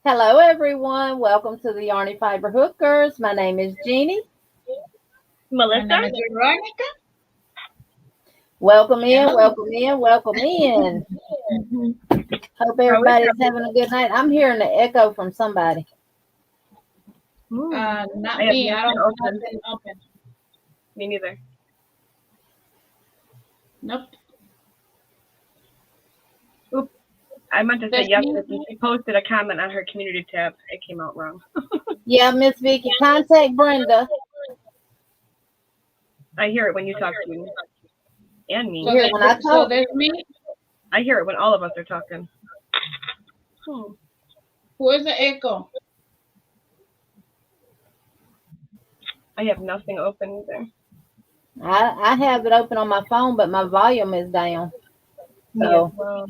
Hello, everyone. Welcome to the Yarny Fiber Hookers. My name is Jeannie. My Melissa. name is Veronica. Welcome in, Hello. welcome in, welcome in. Hope everybody's having a good night. I'm hearing the echo from somebody. Not I me. I don't have open. nothing open. Me neither. Nope. Oops. I meant to say That's yes, me. because she posted a comment on her community tab. It came out wrong. Yeah, Miss Vicky, contact Brenda. I hear it when you talk to me. And me. So, Hear it when I so talk. there's me. I hear it when all of us are talking. Who is the echo? I have nothing open either. I have it open on my phone, but my volume is down. So, Well,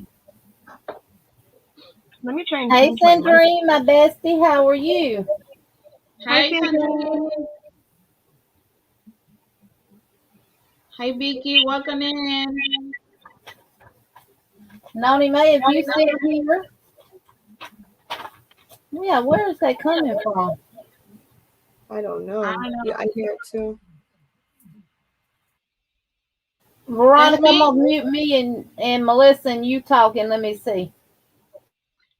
let me try and hey, change my mic. Sandrine, my bestie, how are you? Hi, Sandra. Sandrine. Hi, Vicky. Welcome in. Noni May, if you still here. Yeah, where is that coming from? I don't know. I don't know. Yeah, I hear it too. Veronica, That's I'm me. going to mute me and Melissa and you talking. Let me see.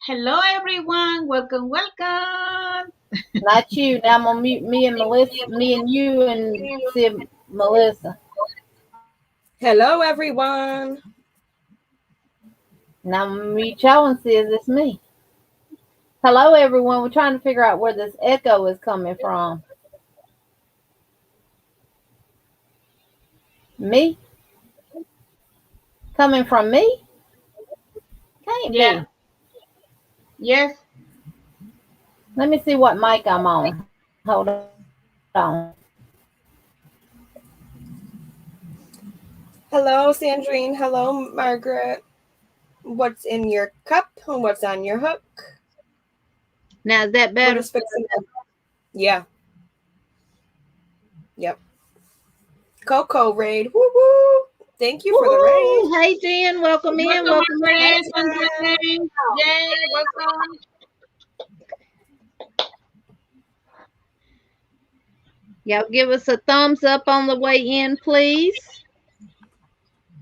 Hello, everyone. Welcome, welcome. Not you. Now I'm gonna mute me and Melissa, me and you, and see if Melissa. Hello, everyone. Now I'm gonna mute y'all and see if it's me. Hello, everyone. We're trying to figure out where this echo is coming from. Me? Coming from me? Can't Yeah. be. Yes. Let me see what mic I'm on. Hold on. Hello, Sandrine. Hello, Margaret. What's in your cup and what's on your hook? Now is that We're better? just fixing it. Yeah. Yep. Coco raid. Woo woo. Thank you for the raid. Hey, Jen. Welcome in. Welcome, Welcome my in. friends. Sandrine. Yay. Welcome. Y'all give us a thumbs up on the way in, please.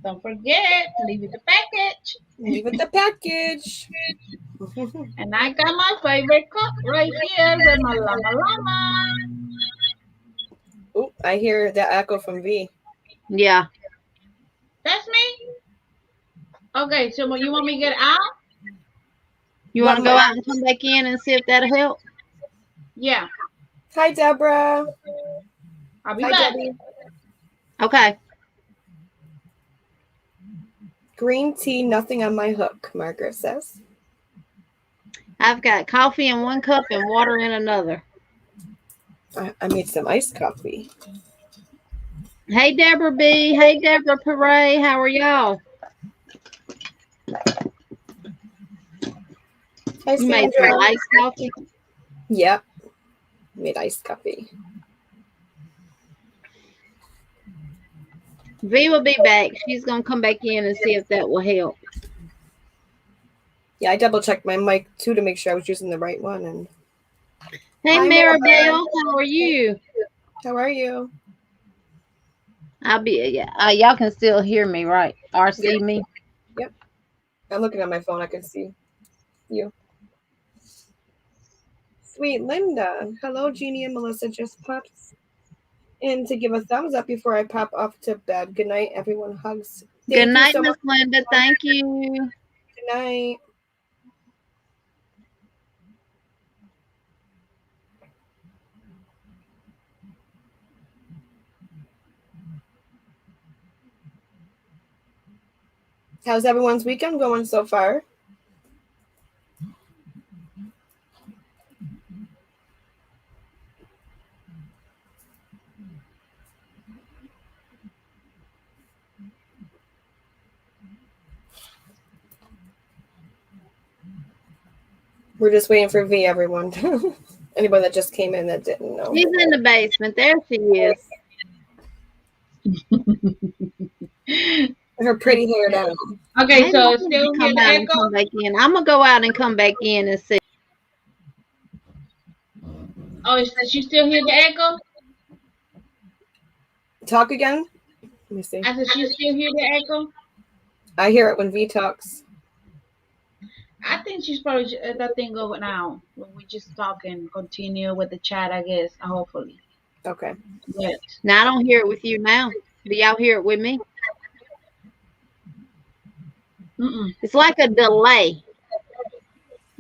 Don't forget, leave it the package. Leave it the package. And I got my favorite cup right here with my llama. Ooh, I hear the echo from V. Yeah. That's me? Okay, so you want me to get out? You want to go out and come back in and see if that'll help? Yeah. Hi, Deborah. I'll be Hi, back. Debbie. Okay. Green tea, nothing on my hook, Margaret says. I've got coffee in one cup and water in another. I made some iced coffee. Hey, Deborah B. Hey, Deborah Perret. How are y'all? Hi, You made some iced coffee? Yep. Made iced coffee. V will be back. She's going to come back in and see if that will help. Yeah, I double checked my mic too to make sure I was using the right one. And hey, hi, Maribel, how are you? How are you? I'll be. Y'all can still hear me, right? Or see me? Yep. I'm looking at my phone. I can see you. Sweet Linda. Hello, Jeannie and Melissa just popped in to give a thumbs up before I pop off to bed. Good night, everyone. Hugs. Good night, Miss Linda. Thank you. Good night. How's everyone's weekend going so far? We're just waiting for V, everyone. Anybody that just came in that didn't know. She's in the basement. There she is. Her pretty hair down. Okay, so still hear the echo? Come back in. I'm gonna go out and come back in and see. Oh, is she still hear the echo? Talk again. Let me see. I said she still hear the echo. I hear it when V talks. I think she's probably that thing going out. We just talk and continue with the chat, I guess. Hopefully. Okay. But Now I don't hear it with you now. Do y'all hear it with me? mm-mm. It's like a delay.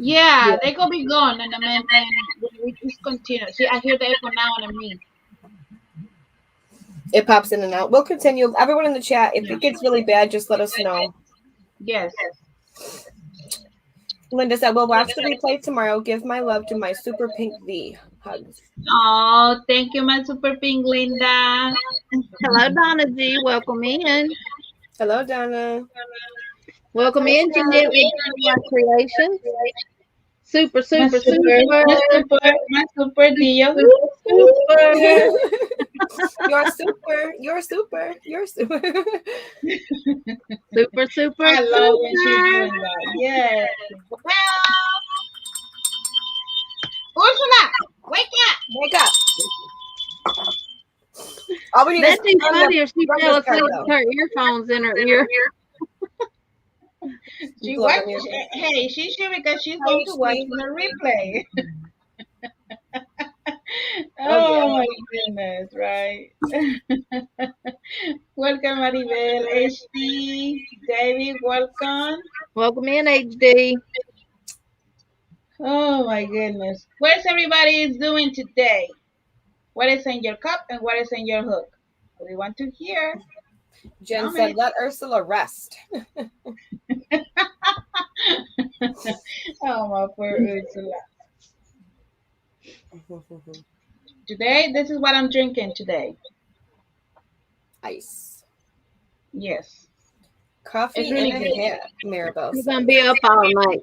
Yeah, they gonna be gone in a minute, and we just continue. See, I hear the echo now and me. It pops in and out. We'll continue. Everyone in the chat, if it gets really bad, just let us know. Yes. Linda said, we'll watch the replay tomorrow. Give my love to my super pink V. Hugs. Oh, thank you, my super pink Linda. Hello, Donna G. Welcome in. Hello, Donna. Welcome in, Jeanette, with my creation. Super, My super, super, super. my super Dio. Super. You're super. You're super. You're super. Super, super. I love when she's super. doing that. Yes. Well, Ursula, wake up. Wake up. All we need That'd be is funny if she run fell this card, asleep though. with her earphones in her ear. She Blow watch, on your- hey, she's here because she's going to watch the replay. Oh my goodness, right? Welcome, Maribel, HD, David, welcome. Welcome in, HD. Oh my goodness. What's everybody doing today? What is in your cup and what is in your hook? We want to hear. Jen said, let Ursula rest. Oh my poor Ursula. Today, this is what I'm drinking today. Ice. Yes. Coffee It's really and good. a hat, Maribel You're said. going to be up all night.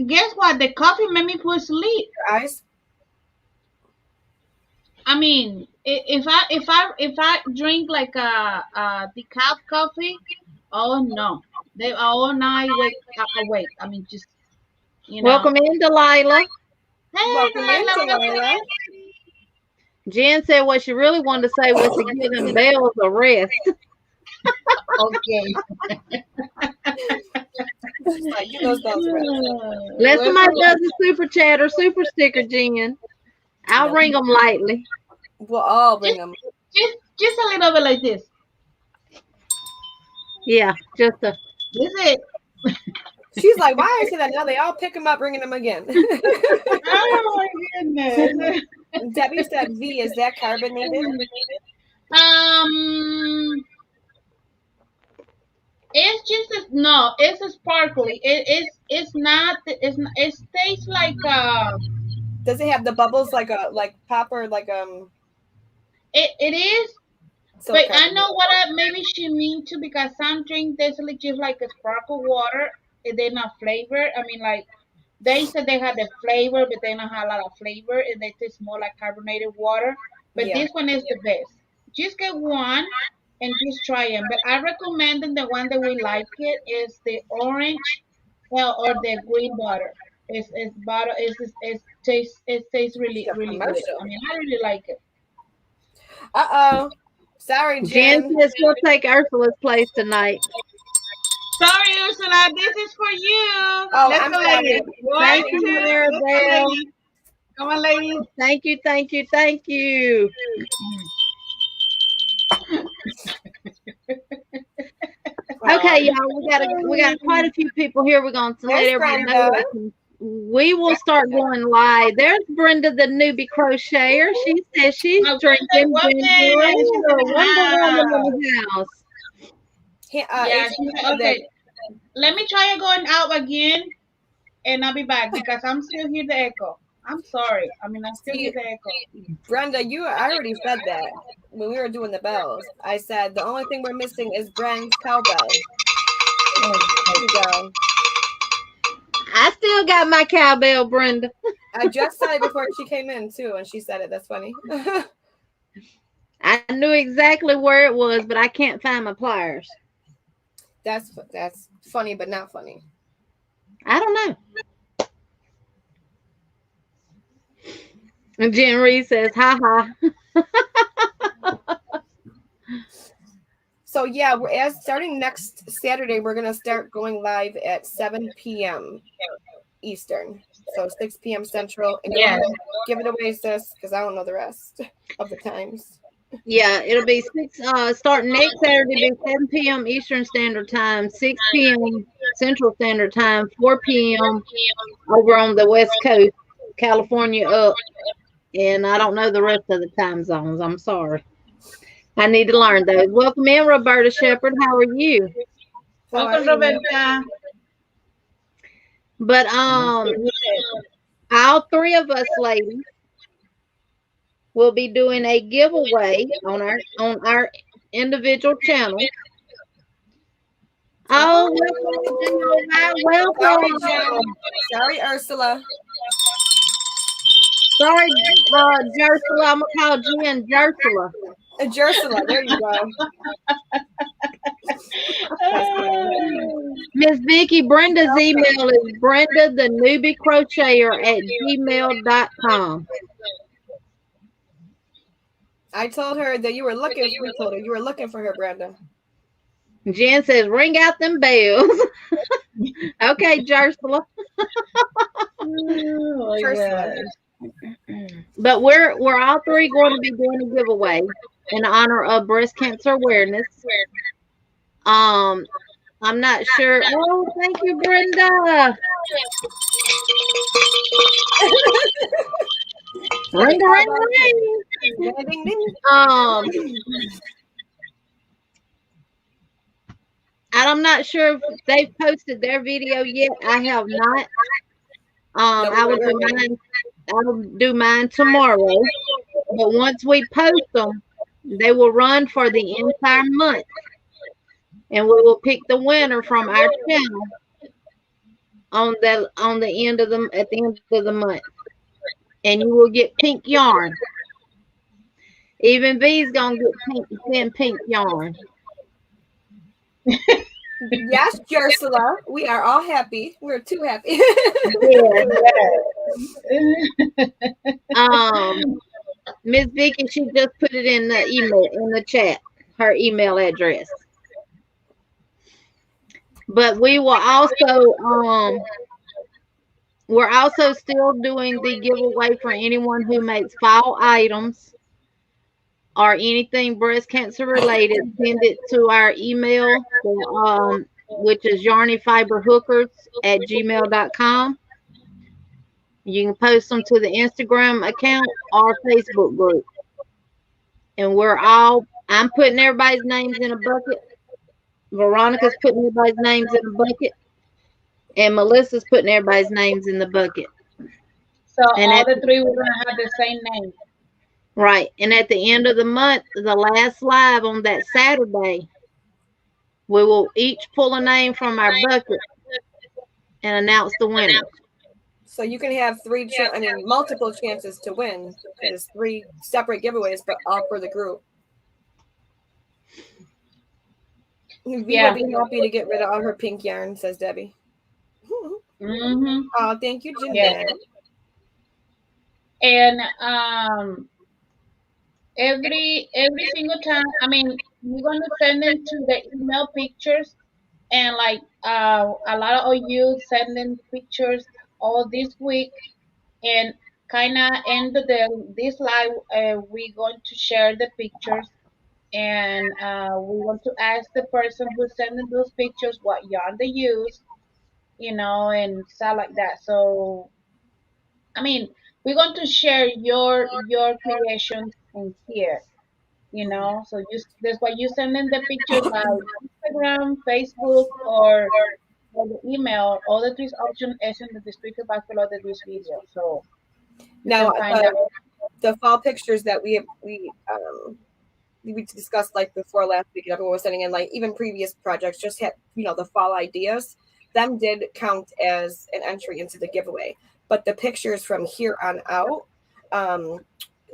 Guess what? The coffee made me put sleep. Your eyes? I mean, if I drink like a decaf coffee, oh no, they all night awake. I mean, just you know. Welcome in, Delilah. Hey, Welcome in, Delilah. Delilah. Jen said what she really wanted to say was to give them bells a rest. Okay. Like, give those bells a rest. Let somebody does a super chat or super sticker, Jen. I'll ring them lightly. We'll all bring them. Just a little bit like this. Yeah, just a. This it. She's like, why I say that now? They all pick them up, bringing them again. Oh my goodness. Debbie said, V, is that carbonated? It's just no. It's a sparkly. It's not. It tastes like Does it have the bubbles like pop or like It is. so But I carbonated? know what maybe she mean too, because some drink tastes like just like a sparkle water. They're not flavored. I mean, like they said they had the flavor, but they don't have a lot of flavor, and they taste more like carbonated water. But Yeah. this one is the best. Just get one and just try them. But I recommend them, the one that we like it is the orange, well, or the green butter. It's butter. It tastes really really good. Commercial. I mean, I really like it. Uh-oh. Sorry, Jen Jen. says she'll take Ursula's place tonight. Sorry, Ursula, this is for you. Oh, Let's I'm go, sorry. ladies. Thank One, you, two, Maribel. ladies. Come on, ladies. Thank you, thank you, thank you. Okay, y'all, we got quite a few people here. We're going to let There's everybody Brenda. know that we will start going live. There's Brenda, the newbie crocheter. She says she's Oh, drinking Wonder ginger Woman. She's in ale. the Wonder Woman house. in the house. Yeah, okay. Let me try going out again, and I'll be back because I'm still hear the echo. I'm sorry. I mean, I still hear the echo. Brenda, I already said that when we were doing the bells. I said the only thing we're missing is Bren's cowbell. There you go. I still got my cowbell, Brenda. I just said it before she came in too, and she said it. That's funny. I knew exactly where it was, but I can't find my pliers. That's funny, but not funny. I don't know. And Jen Reed says, ha ha. So yeah, starting next Saturday, we're gonna start going live at 7 p.m. Eastern, so 6 p.m. Central. And Yes. give it away, sis, because I don't know the rest of the times. Yeah, it'll be starting next Saturday, be 7 p.m. Eastern Standard Time, 6 p.m. Central Standard Time, 4 p.m. over on the West Coast, California up. And I don't know the rest of the time zones. I'm sorry. I need to learn those. Welcome in, Roberta Shepherd. How are you? Welcome, Roberta. But all three of us ladies will be doing a giveaway on our individual channel. Oh, welcome. Sorry, Ursula. Sorry, Jersula. I'm gonna call Jen Jersula. Jersula, there you go. Miss Vicky, Brenda's email is Brenda the Newbie Crocheter at gmail.com. I told her that you were looking. We told her you were looking for her, Brenda. Jen says, "Ring out them bells." Okay, Jersula. But we're all three going to be doing a giveaway in honor of breast cancer awareness. I'm not sure. Oh, thank you, Brenda. Ring, ring, ring. I'm not sure if they've posted their video yet. I have not. I will do mine tomorrow. But once we post them, they will run for the entire month, and we will pick the winner from our channel at the end of the month, and you will get pink yarn. Even V's gonna get pink yarn. Yes, Ursula, we are all happy. We're too happy. Miss Vicky, she just put it in the email in the chat, her email address. But we will also we're also still doing the giveaway for anyone who makes fall items or anything breast cancer related. Send it to our email, which is Yarny Fiber Hookers at gmail.com. You can post them to the Instagram account or Facebook group. And I'm putting everybody's names in a bucket. Veronica's putting everybody's names in a bucket. And Melissa's putting everybody's names in the bucket. So all the three we're going to have the same name. Right. And at the end of the month, the last live on that Saturday, we will each pull a name from our bucket and announce the winner. So you can have multiple chances to win. There's 3 separate giveaways, but all for the group. We would be happy to get rid of all her pink yarn, says Debbie. Mm-hmm. Oh, thank you, Jeannie. And every single time, I mean, we're going to send them to the email pictures, and like a lot of you sending pictures all this week, and kind of end of this live, we're going to share the pictures, and we want to ask the person who's sending those pictures what yarn they use, and stuff like that. So, I mean, we're going to share your creations in here, So that's why you send in the pictures by Instagram, Facebook, or the email. All the 3 options is in the description box below this video. So now the fall pictures that we discussed like before last week, and everyone was sending in like even previous projects just had the fall ideas. Them did count as an entry into the giveaway, but the pictures from here on out,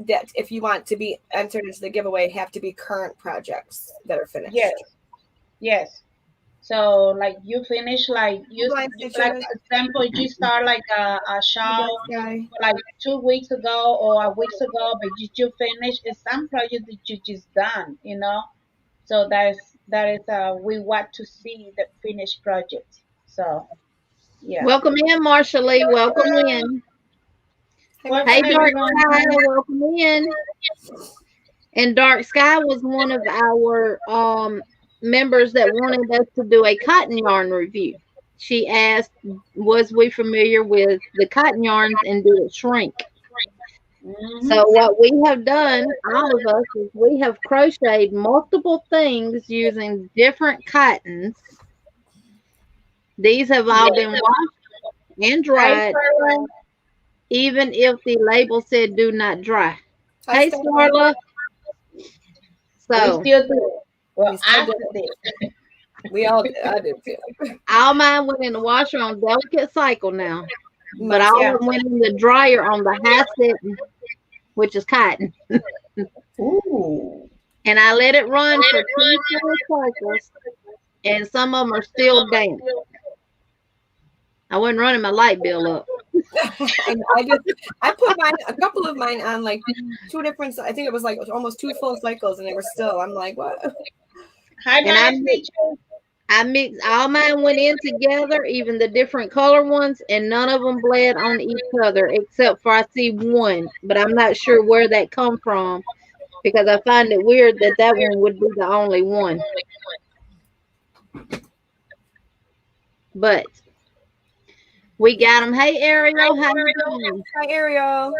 that if you want to be entered into the giveaway, have to be current projects that are finished. Yes. So like you finish like Blind like stitches. example you start like a The dark shawl sky. like 2 weeks ago or a weeks ago, but you finish it's some project that you just done, you know. So that is we want to see the finished project. So yeah. Welcome in, Marsha Lee. Welcome in. Hi, Hey, Welcome Marcia. Dark everyone. Sky. Welcome in. And Dark Sky was one of our members that wanted us to do a cotton yarn review. She asked, was we familiar with the cotton yarns and did it shrink? Hmm. So what we have done, all of us, is we have crocheted multiple things using different cottons. These have all been washed and Hi dried, Starla. even if the label said do not dry. Hi, Hey, Starla. Starla. We So still do. Well, We still I did still it. did. We all did. I did too. all mine went in the washer on delicate cycle now, but Mine all Yeah. of them went in the dryer on the high setting, which is cotton. Ooh. And I let it run for 2 full cycles, and some of them are still damp. I wasn't running my light bill up. and I put a couple of mine on like two different. I think it was like almost 2 full cycles, and they were still. I'm like, what? Hi And I nice mixed, teacher. I mixed all mine went in together, even the different color ones, and none of them bled on each other except for I see one, but I'm not sure where that come from because I find it weird that that one would be the only one. But we got them. Hey Ariel, how you doing? Hi, Ariel.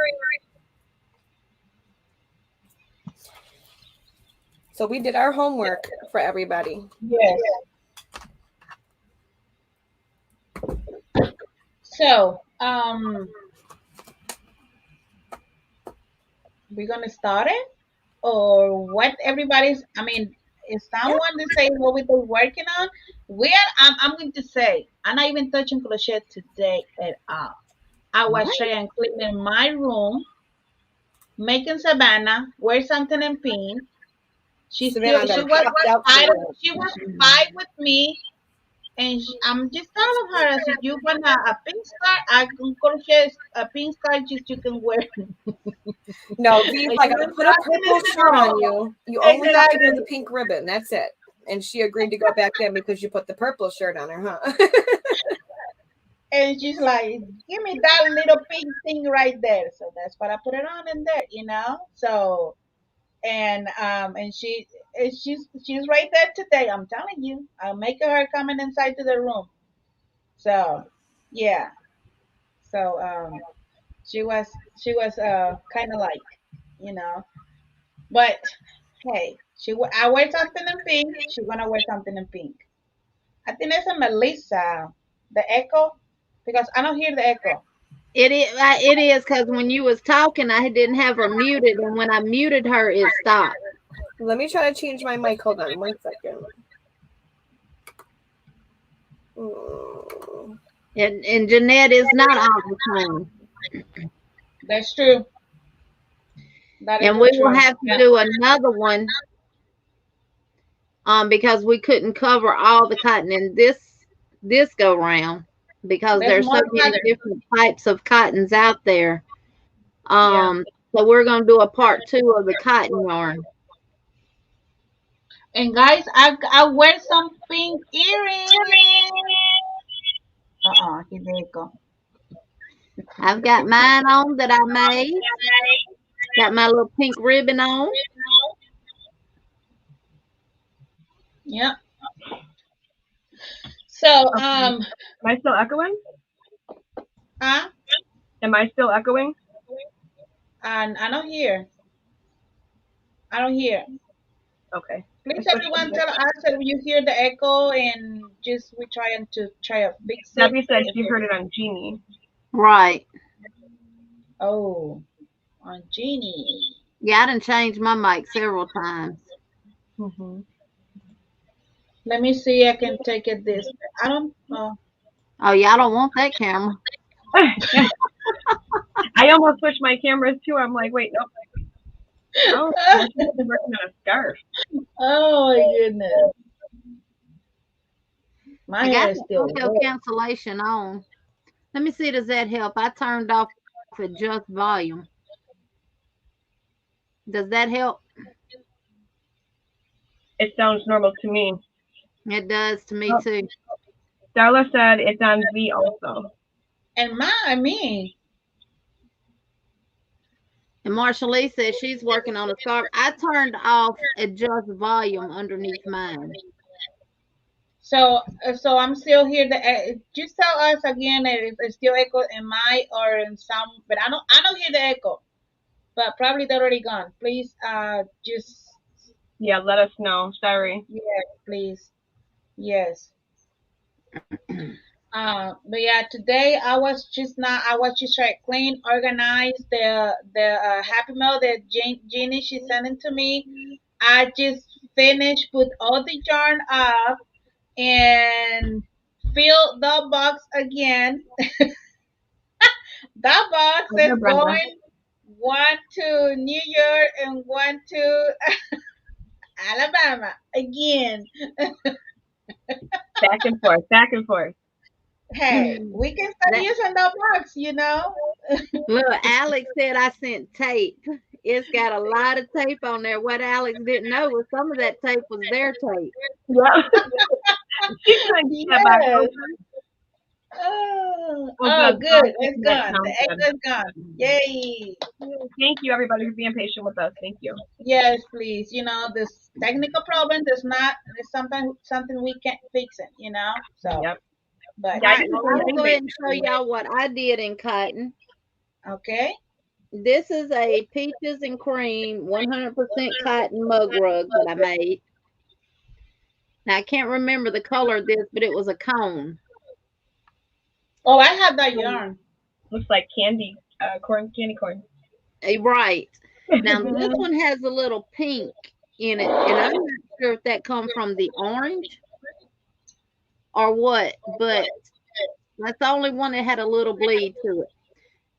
So we did our homework for everybody. Yes. So, we're gonna start it, or what? Everybody's. I mean, is Yeah. someone to say what we've been working on? We are. I'm going to say, I'm not even touching crochet today at all. I was What? trying cleaning my room, making Savannah wear something in pink. Savannah She done was popped out fight. today. She was fight with me. And I'm just telling her, I said, you want a pink scarf? I can crochet a pink scarf just you can wear. No, V's And like, she I was put a laughing purple and shirt on all. you. You And only then have I to wear the said, pink ribbon. That's it. And she agreed to go back in because you put the purple shirt on her, huh? and she's like, give me that little pink thing right there. So that's what I put it on in there, you know? So and she's right there today. I'm telling you. I'm making her coming inside to the room. So yeah. So she was kinda like, you know. But hey, I wear something in pink. She gonna wear something in pink. I think that's a Melissa, the echo, because I don't hear the echo. It is because when you was talking, I didn't have her muted, and when I muted her, it stopped. Let me try to change my mic. Hold on 1 second. And Jeanette is not all the time. That's true. That is And the we will truth. have to Yeah. do another one because we couldn't cover all the cotton in this go round because There's there's so more many cotton. different types of cottons out there. Yeah. So we're gonna do a part 2 of the cotton yarn. And guys, I wear some pink earrings. Here they go. I've got mine on that I made. Got my little pink ribbon on. Yeah. So Okay. Am I still echoing? uh, Am I still echoing? and I don't hear. I don't hear. Okay. I Please, switched to everyone, this. tell us if you hear the echo, and just we trying to fix it. Debbie said she heard it on Jeannie. Right. Oh, on Jeannie. Yeah, I done changed my mic several times. Mm-hmm. Let me see. I can take it this. I don't. Oh, y'all don't want that camera. I almost switched my cameras too. I'm like, wait, nope. Oh, I should be working on a scarf. Oh my goodness. My I hair got is the still audio wet. cancellation on. Let me see, does that help? I turned off adjust volume. Does that help? It sounds normal to me. It does to me Oh, too. Darla said it's on V also. And me. And Marsha Lee says she's working on a scarf. I turned off adjust volume underneath mine. So I'm still here. Just tell us again if it's still echo in my or in some, but I don't hear the echo. But probably they're already gone. Please, just Yeah, let us know. Sorry. yes, please, yes. But yeah, today I was just trying to clean, organize the Happy Mail that Jeannie she sent it to me. I just finished put all the yarn up and fill the box again. That box I'm is here, Brenda. going one to New York and one to Alabama again. Back and forth, back and forth. Hey, we can start That using that box, you know. look, Alex said I sent tape. It's got a lot of tape on there. What Alex didn't know was some of that tape was their tape. Yeah. She's trying to get that box Yes. open. Oh, Oh, oh, good. good. That It's gone. The sounds good. echo is gone. Yay. Thank you, everybody, for being patient with us. Thank you. Yes, please. You know, this technical problem does not is something we can't fix it, you know. So, Yep. but Yeah, All I right, did the well, same I'll thing go ahead and show basically. y'all what I did in cotton. okay. This is a peaches and cream 100% cotton mug rug that I made. Now, I can't remember the color of this, but it was a cone. Oh, I have that yarn. Looks like candy candy corn. Right. Now, this one has a little pink in it, and I'm not sure if that comes from the orange or what, but that's the only one that had a little bleed to it.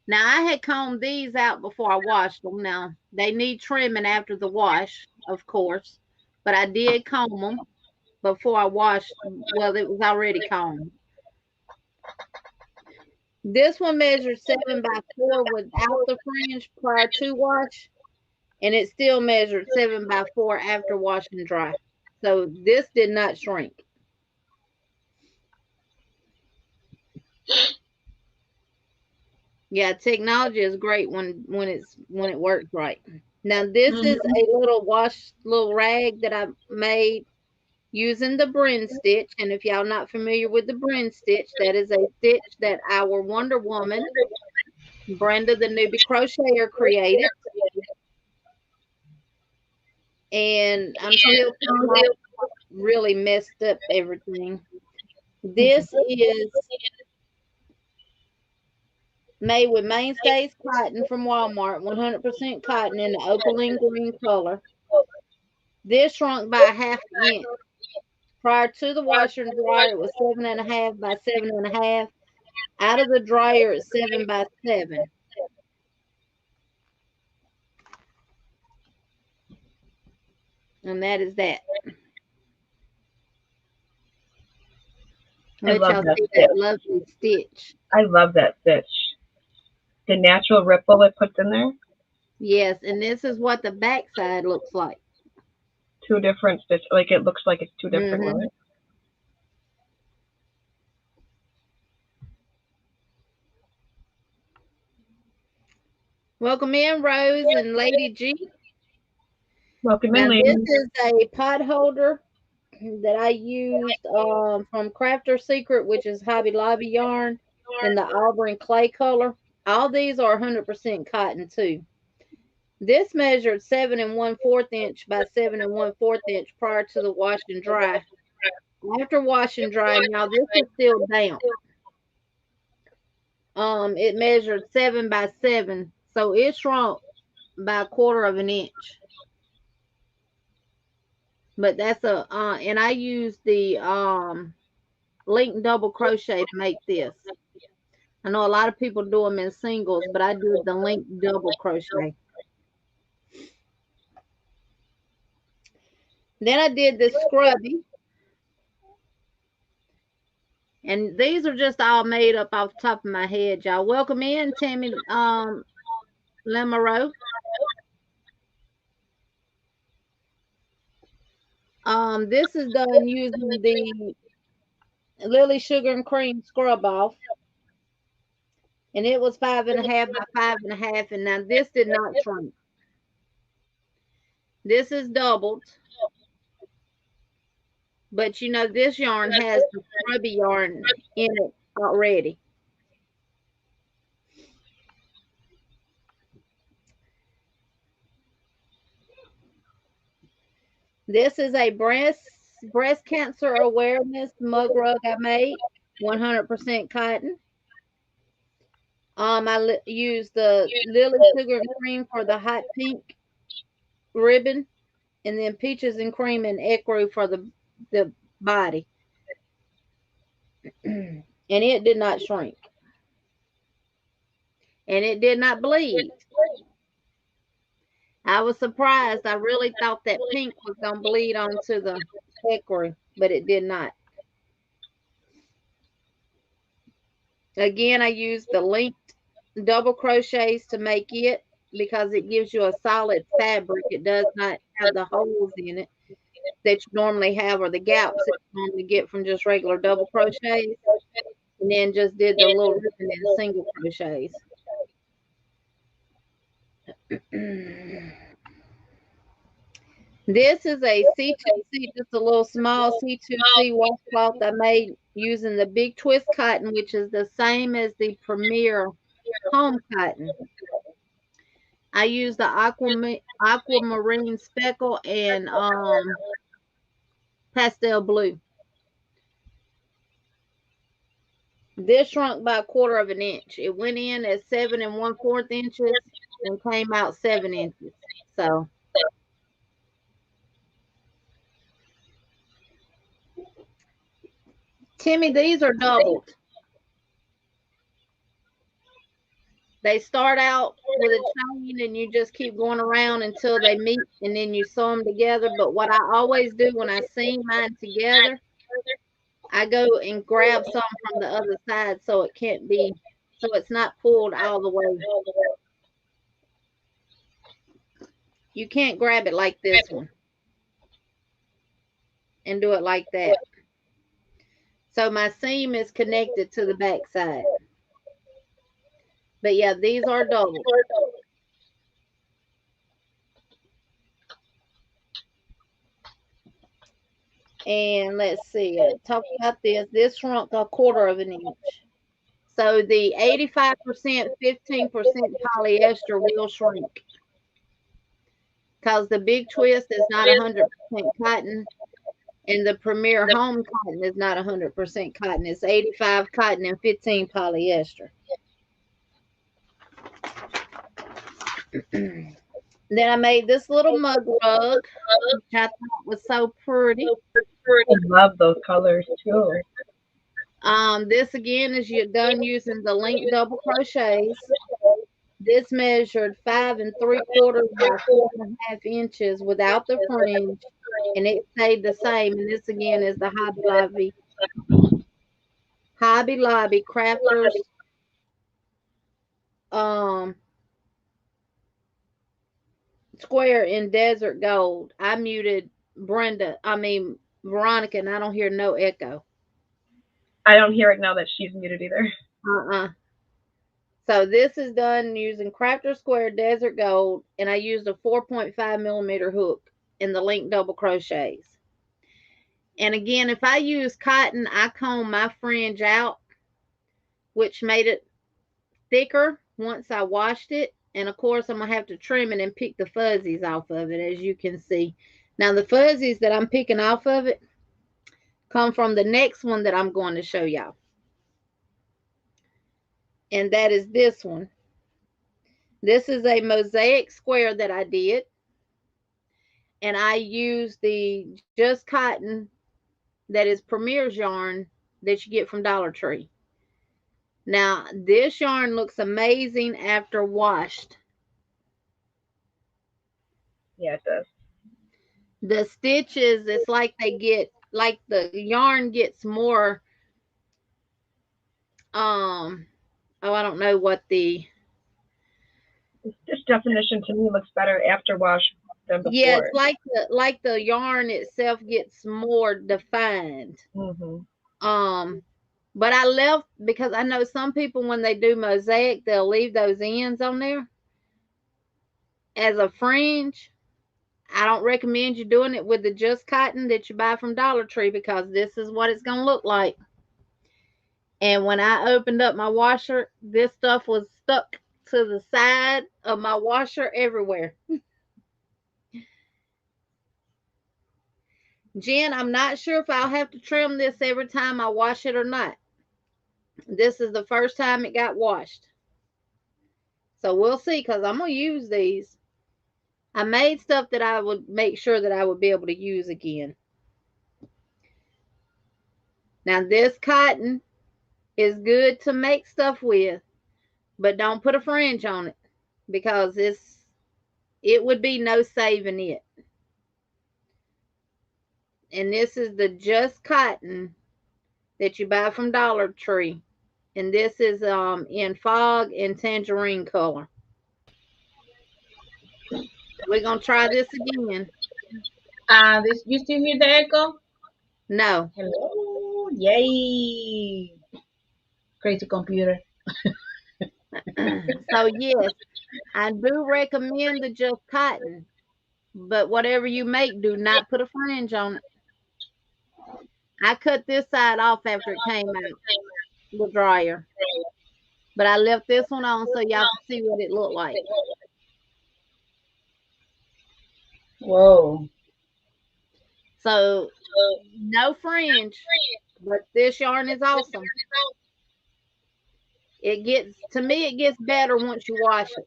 Now, I had combed these out before I washed them. Now, they need trimming after the wash, of course, but I did comb them before I washed. Well, it was already combed. This one measures 7x4 without the fringe prior to wash, and it still measured 7x4 after wash and dry. So this did not shrink. Yeah, technology is great when it works right. Now this is Mm-hmm. a little rag that I made using the Brim Stitch. And if y'all not familiar with the Brim Stitch, that is a stitch that our Wonder Woman, Brenda the newbie crocheter, created. And I'm still really messed up everything. This is made with Mainstay cotton from Walmart, 100% cotton in the opaline green color. This shrunk by a half an inch. Prior to the washer and dryer, it was 7.5 by 7.5. Out of the dryer, it's 7 by 7. And that is that. I Let love y'all that see stitch. that lovely stitch. I love that stitch. The natural ripple it puts in there. Yes, and this is what the back side looks like. Two different stitches. Like it looks like it's two different ones. Welcome in, Rose and Lady G. Welcome Now, in, this ladies. is a pot holder that I used from Crafter Secret, which is Hobby Lobby yarn in the Auburn clay color. All these are 100% cotton too. This measured 7 1/4 inch by 7 1/4 inch prior to the wash and dry. After wash and dry, now this is still damp. It measured 7 by 7, so it shrunk by 1/4 of an inch. But that's and I used the link double crochet to make this. I know a lot of people do them in singles, but I do the link double crochet. Then I did this scrubby. And these are just all made up off the top of my head, y'all. Welcome in, Tammy Lamoureux. This is done using the Lily Sugar and Cream scrub off. And it was 5.5 by 5.5. And now this did not shrink. This is doubled. But you know, this yarn has the scrubby yarn in it already. This is a breast cancer awareness mug rug I made, 100% cotton. I used the Lily Sugar and Cream for the hot pink ribbon, and then Peaches and Cream and Ecru for the body. And it did not shrink. And it did not bleed. I was surprised. I really thought that pink was going to bleed onto the Ecru, but it did not. Again, I used the linked double crochets to make it because it gives you a solid fabric. It does not have the holes in it that you normally have, or the gaps that you normally get from just regular double crochets. And then just did the little ribbon in single crochets. This is a C2C, just a little small C2C washcloth I made using the Big Twist cotton, which is the same as the Premier Home cotton. I used the aquamarine speckle and pastel blue. This shrunk by 1/4 of an inch. It went in at 7 1/4 inches and came out 7 inches. So Timmy, these are doubled. They start out with a chain and you just keep going around until they meet, and then you sew them together. But what I always do when I seam mine together, I go and grab some from the other side so it's not pulled all the way. You can't grab it like this one and do it like that. So my seam is connected to the back side. But yeah, these are doubled. And let's see, talk about this. This shrunk a 1/4 of an inch. So the 85%, 15% polyester will shrink. Because the Big Twist is not 100% cotton, and the Premier Home cotton is not 100% cotton. It's 85 cotton and 15 polyester. Then I made this little mug rug, which I thought was so pretty. I love those colors too. This again is you're done using the link double crochets. This measured 5 3/4 by 4.5 inches without the fringe, and it stayed the same. And this again is the Hobby Lobby Crafters Square in Desert Gold. I muted Veronica, and I don't hear no echo. I don't hear it now that she's muted either. So this is done using Crafter Square Desert Gold, and I used a 4.5 millimeter hook in the link double crochets. And again, if I use cotton, I comb my fringe out, which made it thicker once I washed it. And of course, I'm going to have to trim it and pick the fuzzies off of it, as you can see. Now, the fuzzies that I'm picking off of it come from the next one that I'm going to show y'all. And that is this one. This is a Mosaic Square that I did. And I used the Just Cotton that is Premier's yarn that you get from Dollar Tree. Now, this yarn looks amazing after washed. Yeah, it does. The stitches, it's like the yarn gets more Oh, I don't know what the. This definition to me looks better after wash than before. Yeah, it's like the yarn itself gets more defined. But I left because I know some people when they do mosaic, they'll leave those ends on there as a fringe. I don't recommend you doing it with the just cotton that you buy from Dollar Tree because this is what it's going to look like. And when I opened up my washer, this stuff was stuck to the side of my washer everywhere. Jen, I'm not sure if I'll have to trim this every time I wash it or not. This is the first time it got washed. So we'll see because I'm going to use these. I made stuff that I would make sure that I would be able to use again. Now this cotton is good to make stuff with, but don't put a fringe on it because it would be no saving it. And this is the just cotton that you buy from Dollar Tree. And this is in fog and tangerine color. We're going to try this again. You still hear the echo? No. Hello. Yay. Crazy computer. So yes, I do recommend the just cotton, but whatever you make, do not put a fringe on it. I cut this side off after it came out the dryer, but I left this one on so y'all can see what it looked like. Whoa. So no fringe, but this yarn is awesome. It gets better once you wash it.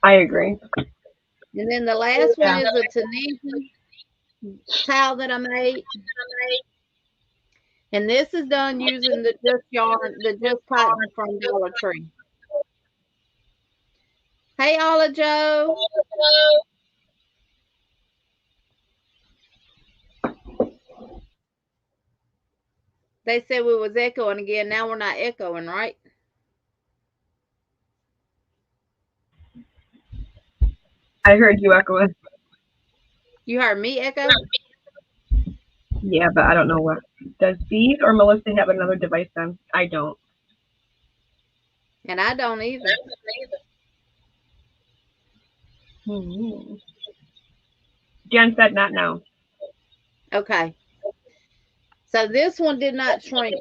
I agree. And then the last one is a Tunisian towel that I made. And this is done using the just yarn, the just cotton from Dollar Tree. Hey, Ola Joe. They said we was echoing again. Now we're not echoing, right? I heard you echoing. You heard me echo? Yeah, but I don't know what. Does Steve or Melissa have another device then? I don't. And I don't either. Jen said not now. Okay. So this one did not shrink.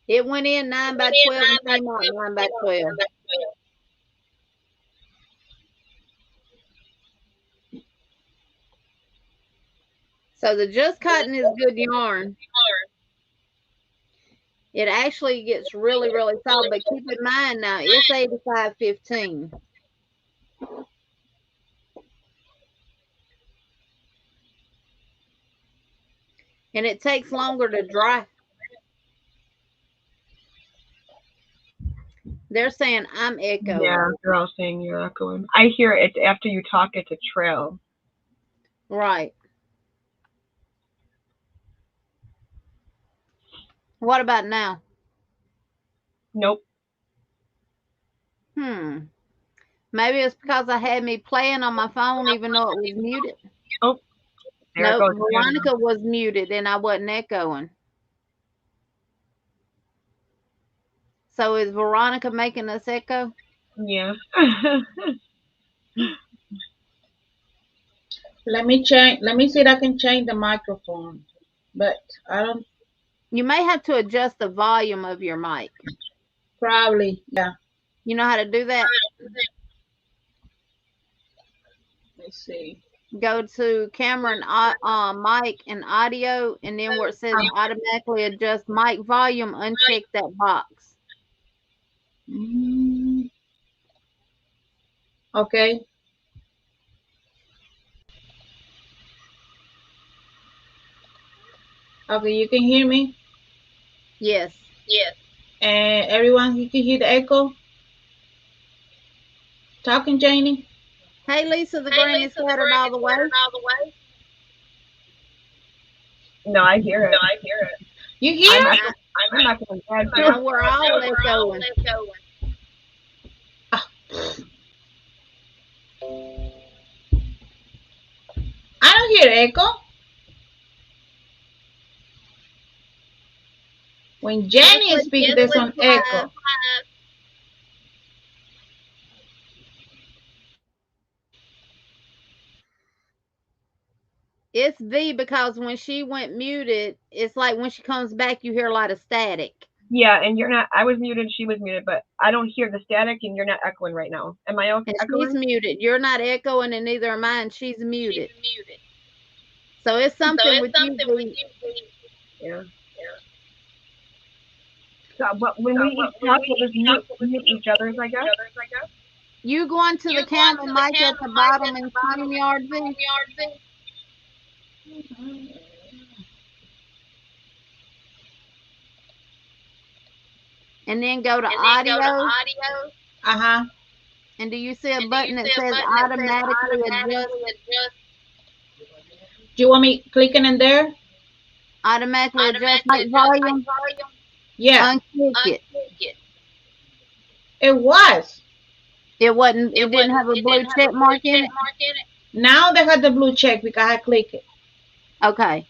It went in 9 by 12 and came out 9 by 12. So the just cotton is good yarn. It actually gets really, really soft, but keep in mind now, it's 85.15. And it takes longer to dry. They're saying I'm echoing. Yeah, they're all saying you're echoing. I hear it after you talk, it's a trail. Right. What about now? Nope. Maybe it's because I had me playing on my phone even though it was muted. Oh. No, Veronica was muted and I wasn't echoing. So is Veronica making us echo? Yeah. Let me see if I can change the microphone. But I don't. You may have to adjust the volume of your mic. Probably, yeah. You know how to do that? Let's see. Go to camera and mic and audio, and then where it says automatically adjust mic volume, uncheck that box. Okay. Okay, you can hear me? Yes. And everyone, you can hear the echo? Talking, Jeannie? Hey, Lisa, the gram is scattered all the way. No, I hear it. You hear? I'm not going to Now we're all echoing. Ah. I don't hear echo. When Jenny speaks, there's an echo. It's V because when she went muted, it's like when she comes back, you hear a lot of static. Yeah, and you're not. I was muted. She was muted, but I don't hear the static, and you're not echoing right now. Am I And echoing? she's muted. You're not echoing, and neither am I. And she's muted. So it's something with you, V. Yeah. So, but when we each talk, we'll just mute each other's, I guess. You going to the camera mic at the bottom and StreamYard, V? And then go to audio. Uh-huh. And do you see a button that says automatically adjust? Do you want me clicking in there? Automatically adjust mic volume? Yeah. Unclick it. It was. It wasn't. It didn't have a blue check mark in it. Now they had the blue check because I click it. Okay.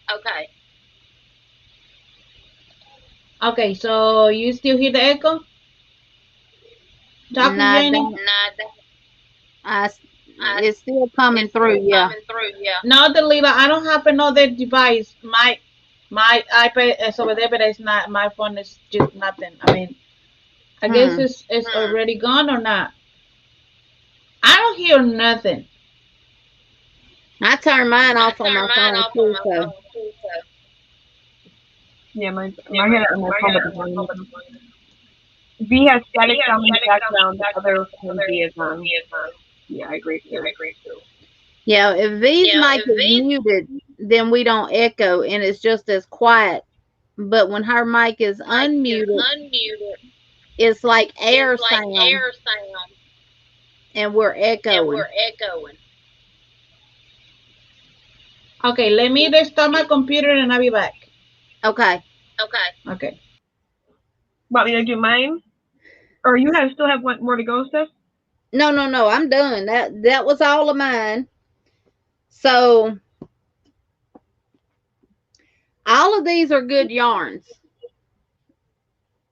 Okay, so you still hear the echo? Talking, Jenny? It's still coming through. Yeah. No, Delila, I don't have another device. My iPad is over there, but it's not. My phone is just nothing. I mean, I guess it's already gone or not. I don't hear nothing. I turned mine off on my phone too. So Yeah, my head on my phone, but the volume. V has static sound in the background. The other phone V is on. Yeah, I agree too. yeah, if V's mic is muted, then we don't echo, and it's just as quiet. But when her mic is unmuted, it's like air sound, and we're echoing. Okay, let me restart my computer and I'll be back. Okay. Okay. Want me to do mine? Or you still have one more to go, sis? No, I'm done. That was all of mine. So all of these are good yarns.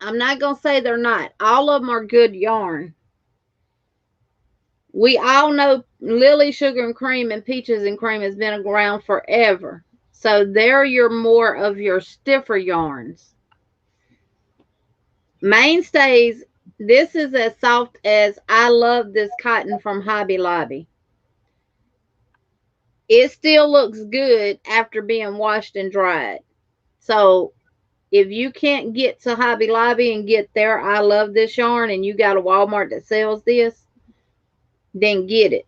I'm not gonna say they're not. All of them are good yarn. We all know Lily Sugar and Cream and Peaches and Cream has been around forever. So they're more of your stiffer yarns. Mainstays, this is as soft as I love this cotton from Hobby Lobby. It still looks good after being washed and dried. So if you can't get to Hobby Lobby and get their I love this yarn and you got a Walmart that sells this, then get it.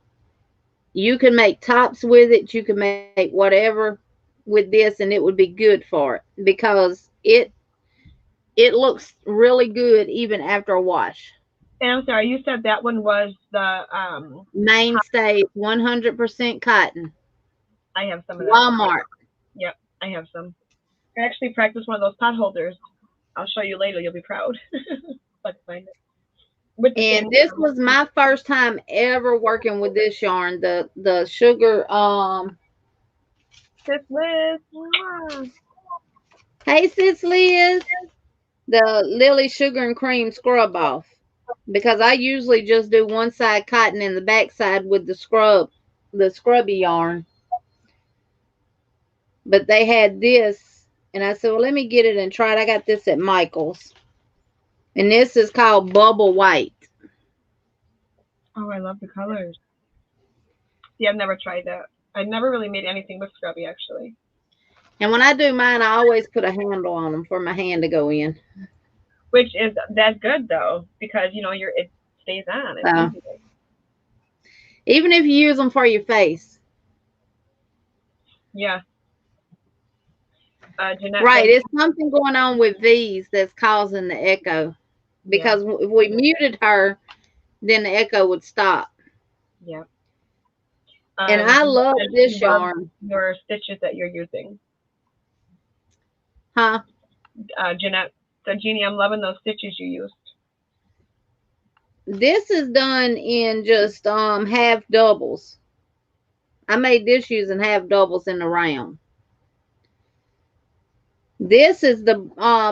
You can make tops with it. You can make whatever with this and it would be good for it because it looks really good even after a wash. And I'm sorry, you said that one was the Mainstay 100% cotton. I have some of that. Walmart. Yep, I have some. I actually practiced one of those pot holders. I'll show you later. You'll be proud. Let's find it. And this was my first time ever working with this yarn. The sugar Sis Liz. Hey sis Liz. The Lily Sugar and Cream scrub off. Because I usually just do one side cotton and the back side with the scrubby yarn. But they had this, and I said, well, let me get it and try it. I got this at Michael's. And this is called Bubble White. Oh, I love the colors. See, I've never tried that. I've never really made anything with scrubby, actually. And when I do mine, I always put a handle on them for my hand to go in. Which is, that's good, though, because, you know, it stays on. Even if you use them for your face. Yeah. Jeanette, right, it's something going on with these that's causing the echo. Because if we muted her, then the echo would stop. Yeah. And I love this yarn. Your stitches that you're using. Huh? Jeanette. So Jeannie, I'm loving those stitches you used. This is done in just half doubles. I made this using half doubles in the round. This is the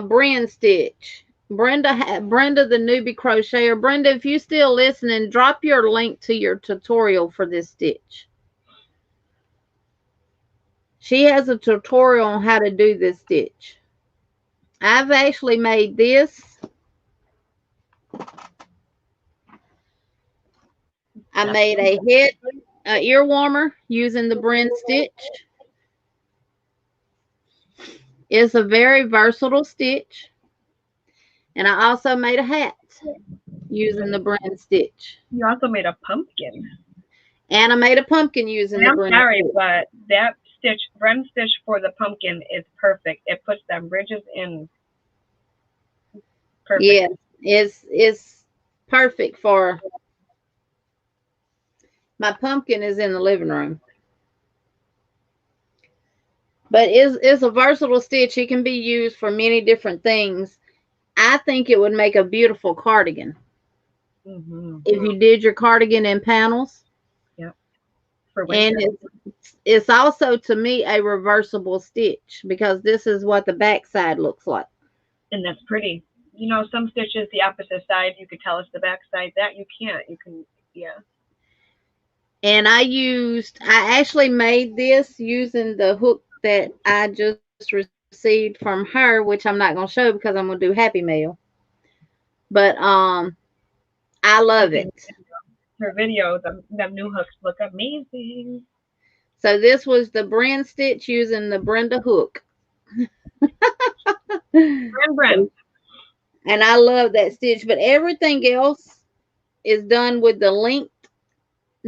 Brim Stitch. Brenda, the newbie crocheter. Brenda, if you still listening, drop your link to your tutorial for this stitch. She has a tutorial on how to do this stitch. I've actually made this. I made a ear warmer using the Brim Stitch. It's a very versatile stitch. And I also made a hat using the Brim Stitch. You also made a pumpkin. And I made a pumpkin using the Brim sorry, Stitch. but that stitch, Brim Stitch for the pumpkin is perfect. It puts them ridges in. Perfect. Yes, it's perfect for. My pumpkin is in the living room. But it's a versatile stitch. It can be used for many different things. I think it would make a beautiful cardigan. Mm-hmm. If you did your cardigan in panels. Yep. And it's also, to me, a reversible stitch because this is what the back side looks like. And that's pretty. You know, some stitches, the opposite side, you could tell it's the back side. That you can't. You can, yeah. And I actually made this using the hook that I just received from her, which I'm not going to show because I'm going to do Happy Mail. But I love it. Her video, the new hooks look amazing. So this was the Brim Stitch using the Brenda hook. Brim. And I love that stitch. But everything else is done with the linked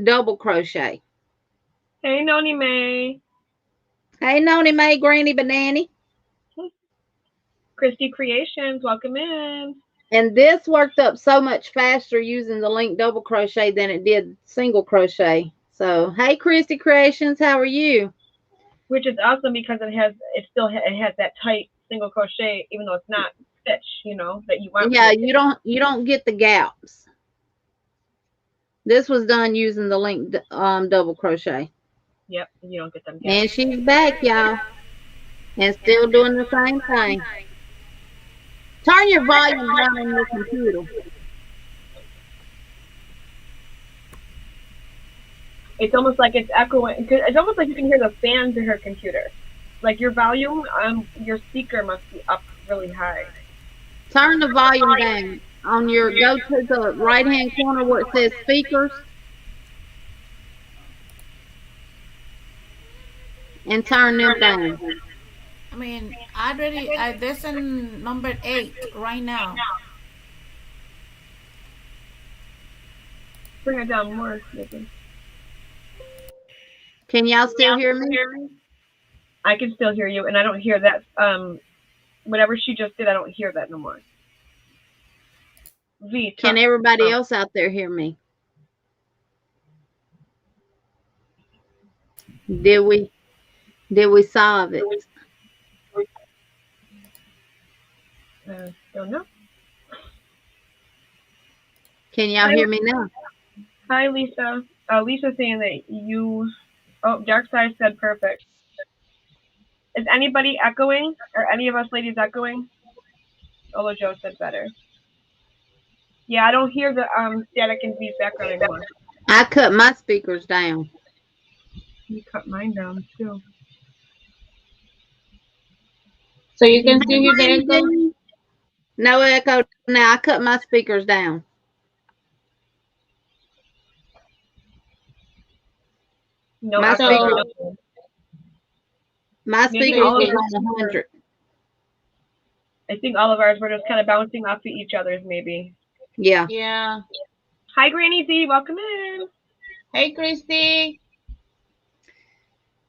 double crochet. Hey, Noni May. Hey, Noni May, Granny Banani. Christy Creations, welcome in. And this worked up so much faster using the linked double crochet than it did single crochet. So, hey, Christy Creations, how are you? Which is awesome because it has that tight single crochet, even though it's not stitch, you know, that you want. Yeah, you don't get the gaps. This was done using the linked double crochet. Yep, you don't get them gaps. And she's back, y'all, and still doing the same thing. Turn your volume down on your computer. It's almost like it's echoing. It's almost like you can hear the fans in her computer. Like your volume, your speaker must be up really high. Turn the volume down on your. Go to the right hand corner where it says speakers, and turn them down. I mean, this in number 8 right now. Bring it down more, maybe. Can y'all still hear me? I can still hear you, and I don't hear that. Whatever she just did, I don't hear that no more. Can everybody else out there hear me? Did we solve it? Don't know. Can y'all hear me now? Hi, Lisa. Lisa's saying that you. Oh, Dark Side said perfect. Is anybody echoing? Or any of us ladies echoing? Olo Joe said better. Yeah, I don't hear the static in V's background anymore. I cut my speakers down. You cut mine down too. So you can still hear the echo? No echo now. I cut my speakers down. No, my speakers was on 100. I think all of ours were just kind of bouncing off of each other's, maybe. Yeah. Yeah. Hi, Granny Z. Welcome in. Hey, Christy.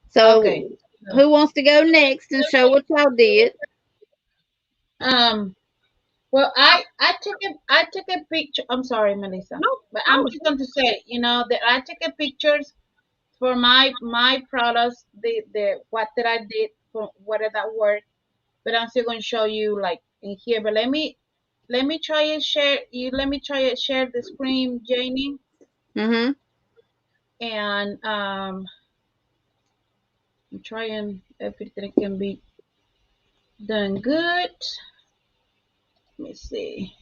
So, okay. Who wants to go next and show what y'all did? Well, I took a picture. I'm sorry, Melissa. No, but I'm just going to say, that I took a pictures for my products. The what that I did for whether that worked. but I'm still going to show you like in here. But let me try and share you. Let me try and share the screen, Janie, Mm-hmm. and I'm trying everything can be done good. Let me see.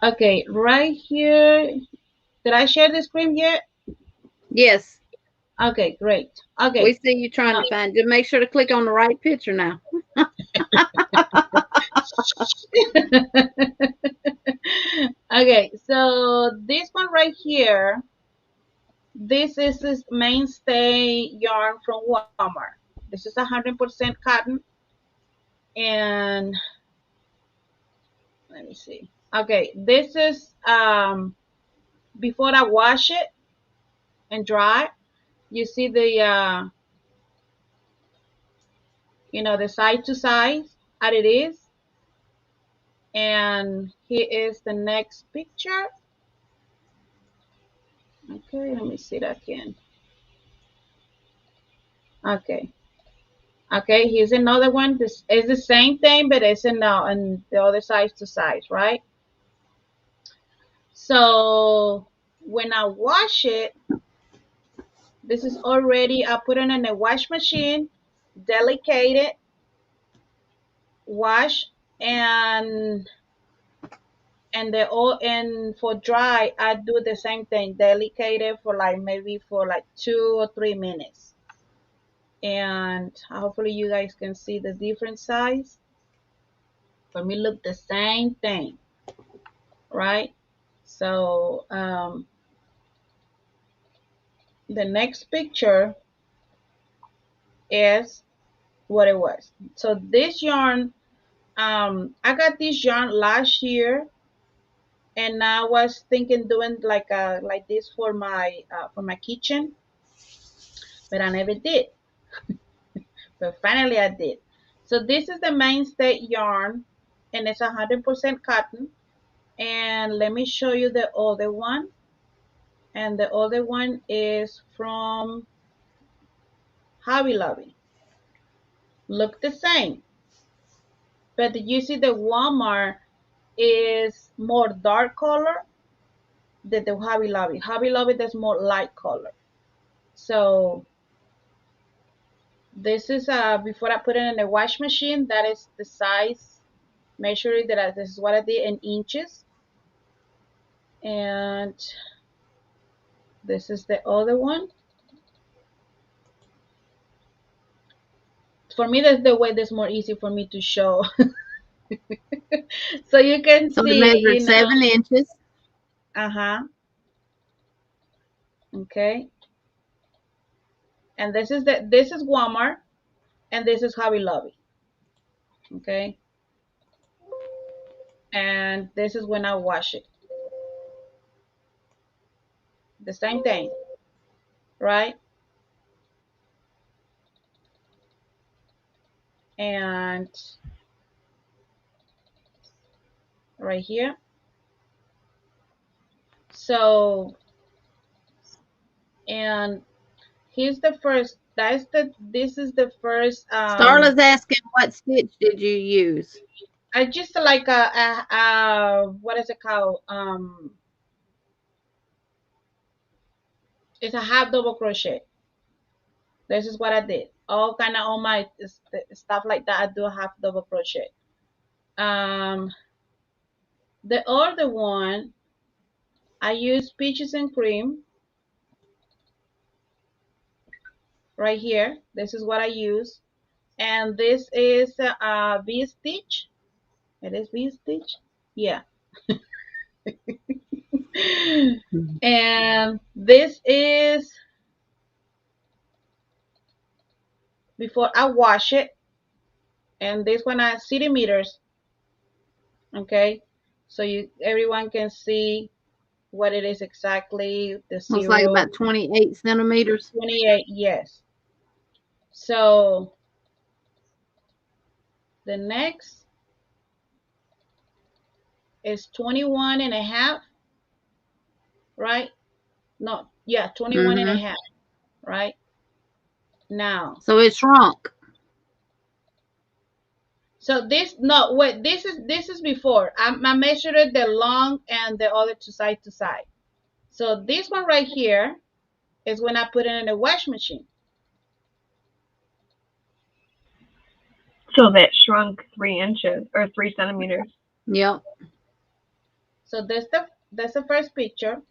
Okay, right here. Did I share the screen yet? Yes. Okay, great. We Okay. see you trying to find. Just make sure to click on the right picture now. Okay, so this one right here, this mainstay yarn from Walmart. This is 100% cotton, and let me see. Okay, this is before I wash it and dry. You see the the side to side as it is, and here is the next picture. Okay, let me see that again. Okay. Okay, here's another one. This is the same thing, but it's in now on the other side to size, right? So when I wash it, this is already I put it in a wash machine, delicate wash, and the all and for dry I do the same thing, delicate for like maybe for like 2 or 3 minutes, and hopefully you guys can see the different size. For me, look the same thing, right? So the next picture is what it was. So this yarn, I got this yarn last year, and I was thinking doing like this for my kitchen, but I never did. But finally, I did. So this is the Mainstay Yarn, and it's 100% cotton. And let me show you the other one. And the other one is from Hobby Lobby. Look the same, but you see the Walmart is more dark color than the Hobby Lobby. Hobby Lobby is more light color. So this is before I put it in the wash machine. That is the size measuring this is what I did in inches, and this is the other one. For me, that's the way that's more easy for me to show. So you can So it see, measured 7 inches. uh-huh, okay. And this is Walmart, and this is Hobby Lobby, okay. And this is when I wash it. The same thing, right? And right here. So, and here's the first. This is the first. Starla's asking what stitch did you use? I just like what is it called? It's a half double crochet. This is what I did. All kind of all my stuff like that. I do a half double crochet. Um, the other one I use peaches and cream right here. This is what I use, and this is V stitch. It is V stitch. Yeah. And this is before I wash it, and this one are centimeters. Okay, so you everyone can see what it is exactly. The Looks like zero about 28 centimeters. 28. Yes. So the next is 21 and a half, right? No, yeah, 21 and a Mm-hmm. half, right? Now, So it shrunk. So this no wait, this is before. I measured it the long and the other to side to side. So this one right here is when I put it in the wash machine. So that shrunk 3 inches or 3 centimeters. Yep. So that's the first picture.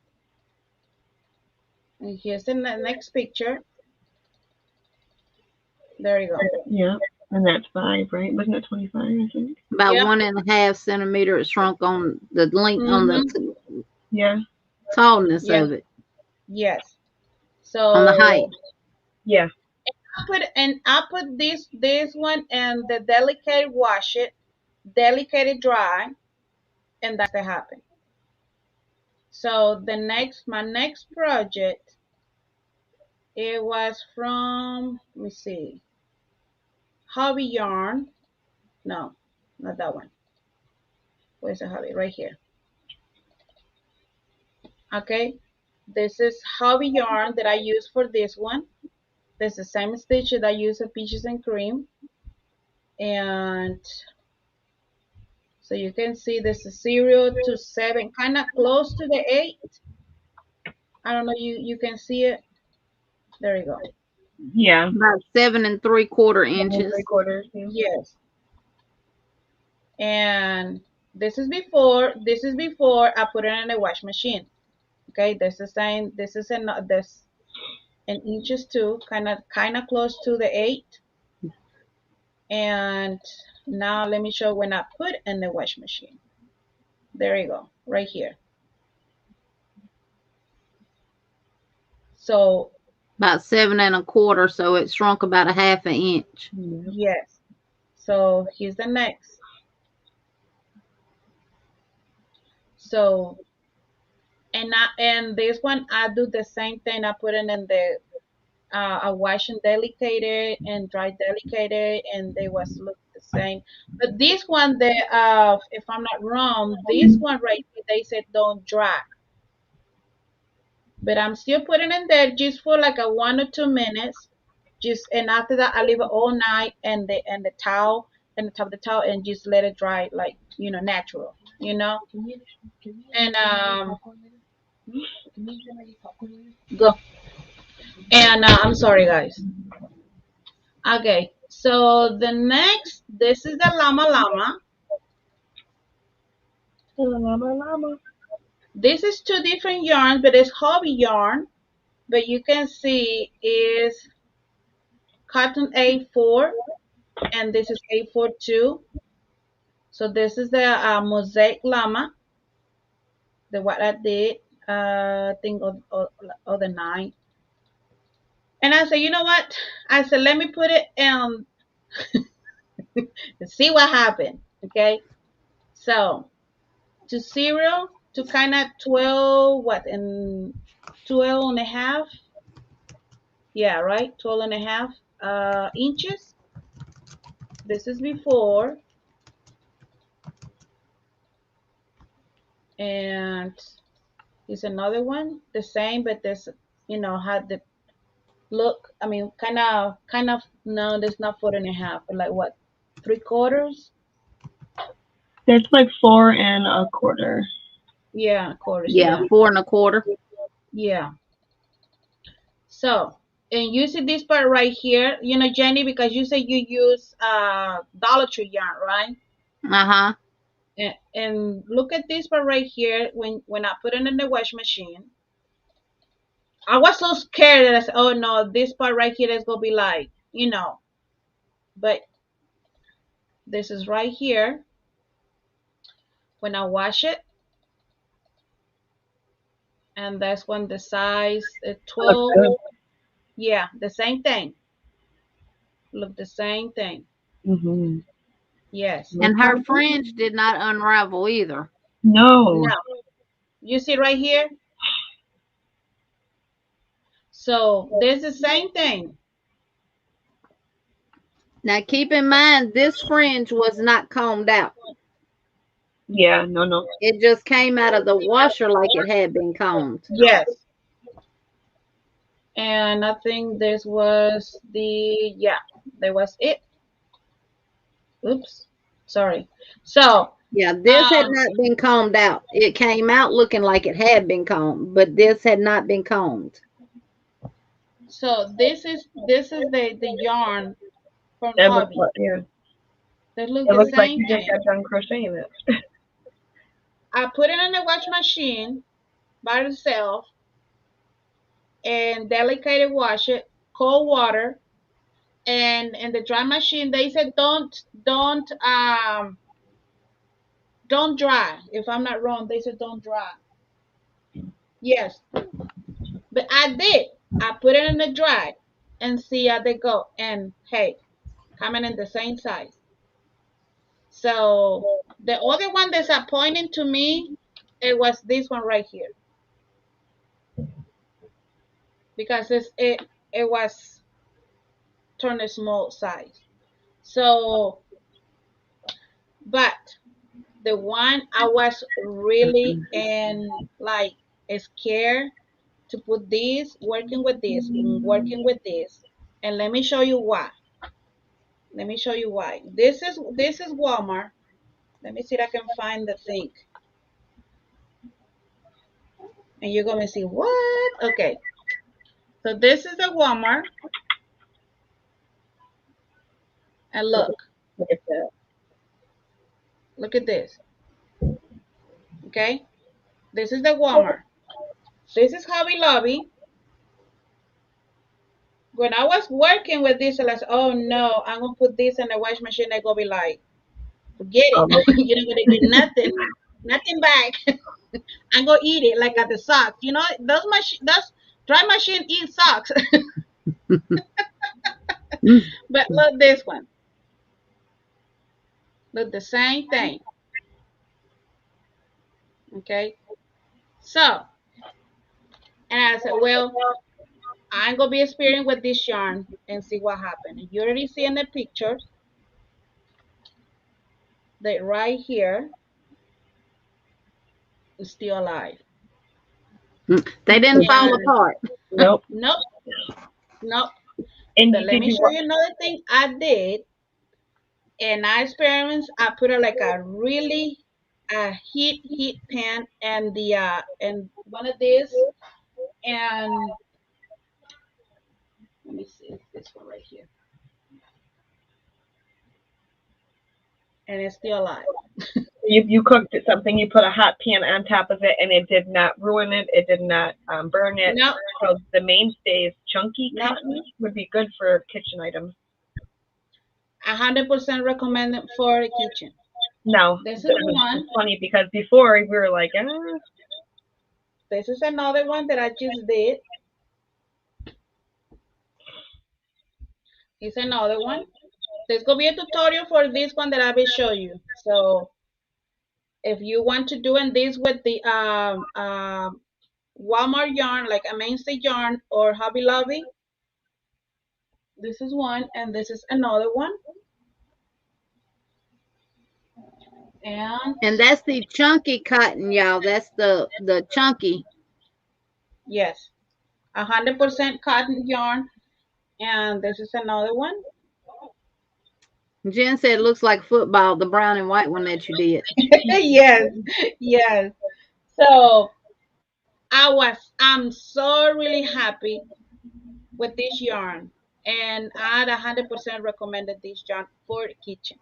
And here's the next picture. There you go. Yeah. And that's 5, right? Wasn't it 25, I think? About Yep. 1.5 centimeter it shrunk on the length on the Yeah. tallness Yes. of it. Yes. So On the height. Yeah. I put this one and the delicate wash it, delicate dry, and that's what happened. So my next project, it was from, let me see, Hobby Yarn. No, not that one. Where's the hobby? Right here. Okay. This is Hobby Yarn that I use for this one. This is the same stitch that I use for Peaches and Cream. And so you can see this is 0 to 7, kind of close to the 8. I don't know, you can see it. There you go. Yeah. About 7 3/4 7 inches. 3/4. Yeah. Yes. And this is before I put it in the wash machine. Okay, this is saying this is in inches too, kind of close to the 8. And now let me show when I put in the wash machine. There you go, right here. So About 7 1/4, so it shrunk about 1/2 inch. yes. So here's the next. So and this one I do the same thing. I put it in the I wash and delicate and dry delicate, and they was look the same. But this one, if I'm not wrong, this one right here, they said don't dry. But I'm still putting in there just for like a 1 or 2 minutes. Just and after that, I leave it all night and the towel and the top of the towel and just let it dry like natural, And go. And I'm sorry, guys. Okay, so the next, this is the llama llama. Llama. This is 2 different yarns, but it's hobby yarn. But you can see is cotton A4, and this is A4 too. So this is the mosaic llama, the what I did. I think of the 9. And I said, you know what? I said, let me put it and see what happened. Okay, so to 0 to kind of 12, what, and 12 and a half. Yeah, right, 12 and a half inches. This is before. And here's another one, the same, but this, had the look. I mean, kind of. No, there's not 4.5, but like what, 3/4? That's like 4 1/4. Yeah, quarters. Yeah, 4 1/4. Yeah. So, and you see this part right here, Jenny, because you say you use Dollar Tree yarn, right? Uh-huh. And look at this part right here. When I put it in the wash machine, I was so scared that I said, "Oh no, this part right here is gonna be like, But this is right here. When I wash it, and that's when the size is 12. Yeah, the same thing. Look, the same thing. Mm-hmm. Yes. And her fringe did not unravel either. No. Now, you see right here? So there's the same thing. Now keep in mind this fringe was not combed out. Yeah, no. It just came out of the washer like it had been combed. Yes. And I think this was there was it. Oops. Sorry. So, Yeah, this had um, not been combed out. It came out looking like it had been combed, but this had not been combed. so this is the yarn from It looks Hobby. like, yeah. They look It the looks like same you just thing. got done crocheting it. I put it in the wash machine by itself and delicately wash it, cold water, and in the dry machine they said don't dry. If I'm not wrong, they said don't dry. Yes, but I did. I put it in the dry and see how they go. And hey, coming in the same size. So the other one that's appointing to me, it was this one right here because it was turned a small size. So, but the one I was really and like scared to put this, working with this, working with this, and let me show you why. Let me show you why. This is Walmart. Let me see if I can find the thing, and you're gonna see what? Okay, so this is the Walmart, and Look at that. look at this. Okay, this is the Walmart. This is Hobby Lobby. When I was working with this, I was, oh no, I'm gonna put this in the wash machine. They're gonna be like, forget it. Um, You're not gonna get nothing back. I'm gonna eat it like at the socks. You know, those dry machine eat socks. But look this one. Look the same thing. Okay. So, and I said, well, I'm gonna be experiencing with this yarn and see what happens. You already see in the pictures that right here is still alive. They didn't fall And apart. nope. nope, nope. And But let did me you show you another thing I did. And I experiments, I put it like a really heat pan and the and one of these, and let me see this one right here, and it's still alive. you cooked it something? You put a hot pan on top of it, and it did not ruin it. It did not burn it. No, So the mainstays chunky no, cotton would be good for kitchen items. 100% recommended for the kitchen. No, This is one. it's funny because before we were like, This is another one that I just did. It's another one. There's gonna be a tutorial for this one that I will show you. So if you want to do this with the Walmart yarn, like a Mainstay yarn or Hobby Lobby, this is one, and this is another one. And And that's the chunky cotton, y'all. That's the chunky. yes, 100% cotton yarn. And this is another one. Jen said it looks like football, the brown and white one that you did. Yes, yes. So I'm so really happy with this yarn, and I'd 100% recommended this yarn for the kitchen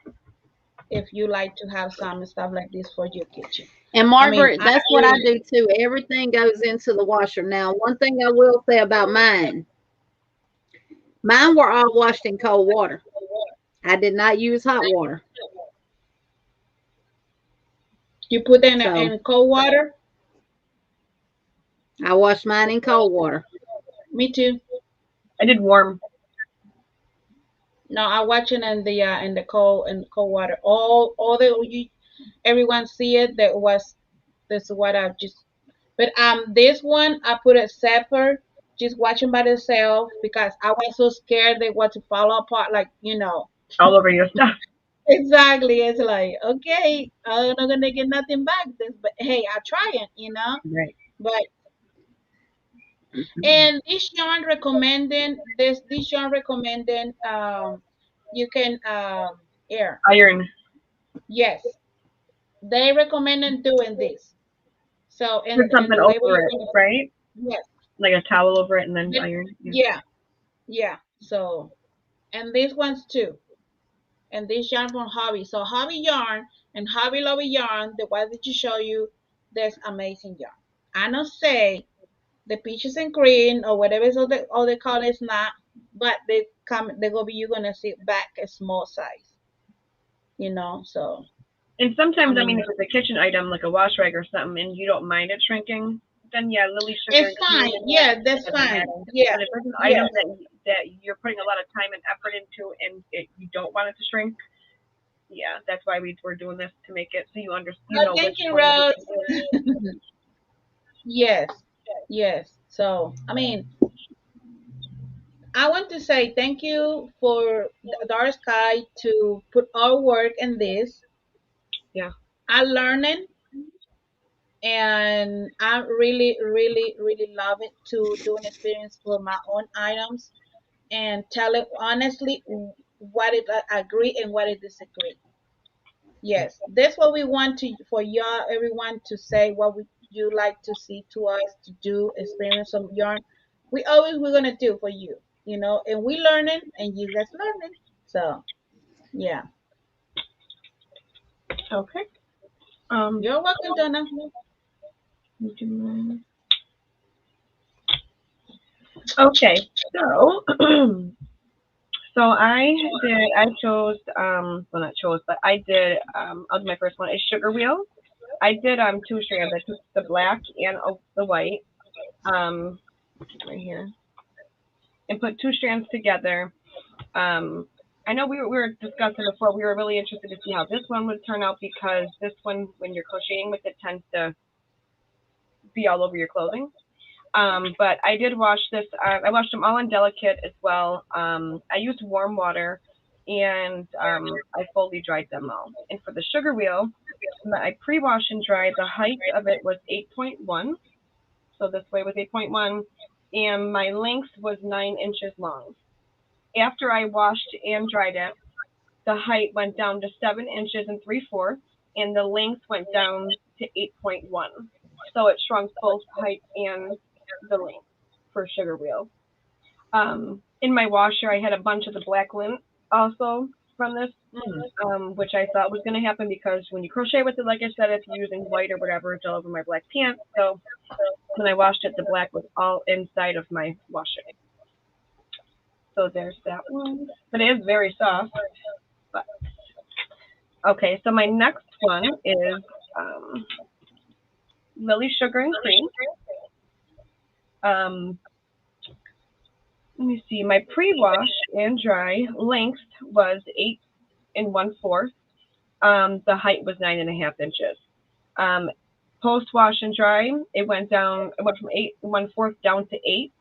if you like to have some stuff like this for your kitchen. And I mean, Margaret, I that's what I really, do too. Everything goes into the washer. Now, one thing I will say about mine were all washed in cold water. I did not use hot water. you put them So in cold water. I washed mine in cold water. Me too. I did warm. No, I watch it in the cold water. All the you, everyone see it. That was This is what I just. But this one I put it separate, just watching by itself because I was so scared they want to fall apart. Like All over your stuff. exactly. It's like okay, I'm not gonna get nothing back. This, but hey, I try it. Right. But and this yarn recommending you can air Iron. Yes, they recommended doing this. So Put and something the label over you're it, gonna right? yes, Like a towel over it and then but- iron. Yeah. yeah, yeah. So and these ones too. And this yarn from Hobby. So Hobby Yarn and Hobby Lobby Yarn, the ones that you show you, there's amazing yarn. I don't say the peaches and green or whatever is all they call it's not, but they go be you're gonna see back a small size, so And I sometimes, I mean, mean if it's a kitchen item like a wash rag or something, and you don't mind it shrinking, then yeah, Lily Sugar it's and fine. Cream, Yeah, it that's doesn't fine. matter. Yeah, But if it's an item yes. that you're putting a lot of time and effort into, and you don't want it to shrink, yeah, that's why we're doing this to make it so you Oh, know thank which you, one to Rose. use. Yes, yes. So I mean, I want to say thank you for Dark Sky to put our work in this. Yeah. I learning and I really, really, really love it to do an experience for my own items and tell it honestly what it I agree and what it disagree. Yes, that's what we want to for y'all everyone to say what would you like to see to us to do experience some yarn. We're gonna do for you, and we learning and you guys learning. So yeah, Okay. Um. you're welcome, Donna. Okay. So. So I chose, well not chose, but I'll do my first one is sugar wheel. I did two strands. I took the black and the white, um, right here, and put two strands together. Um, I know we were discussing before. We were really interested to see how this one would turn out because this one, when you're crocheting with it, tends to be all over your clothing. But I did wash this. I washed them all in delicate as well. I used warm water, and I fully dried them all. And for the sugar wheel, I pre-washed and dried. The height of it was 8.1, so this way was 8.1, and my length was 9 inches long. After I washed and dried it, the height went down to 7 inches and 3/4, and the length went down to 8.1. So it shrunk both height and the length for sugar wheel. In my washer, I had a bunch of the black lint also from this, which I thought was going to happen because when you crochet with it, like I said, if you're using white or whatever, it's all over my black pants. So when I washed it, the black was all inside of my washer. So there's that one. But it is very soft. But okay, so my next one is Lily Sugar and Cream. Let me see. My pre-wash and dry length was 8 1/4. The height was 9.5 inches. Post wash and dry, it went down. It went from 8 1/4 down to 8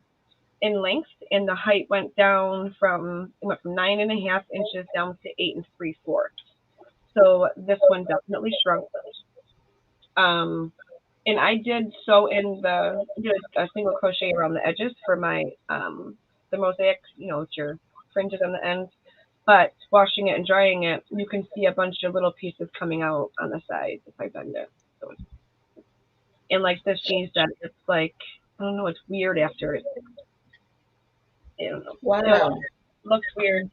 in length, and the height went from 9.5 inches down to 8 3/4. So this one definitely shrunk. And I did sew in did a single crochet around the edges for my the mosaic, with your fringes on the end. But washing it and drying it, you can see a bunch of little pieces coming out on the sides if I bend it. So and like this Jeannie said, it's like I don't know, it's weird after it. I don't know. Wow. It looks weird.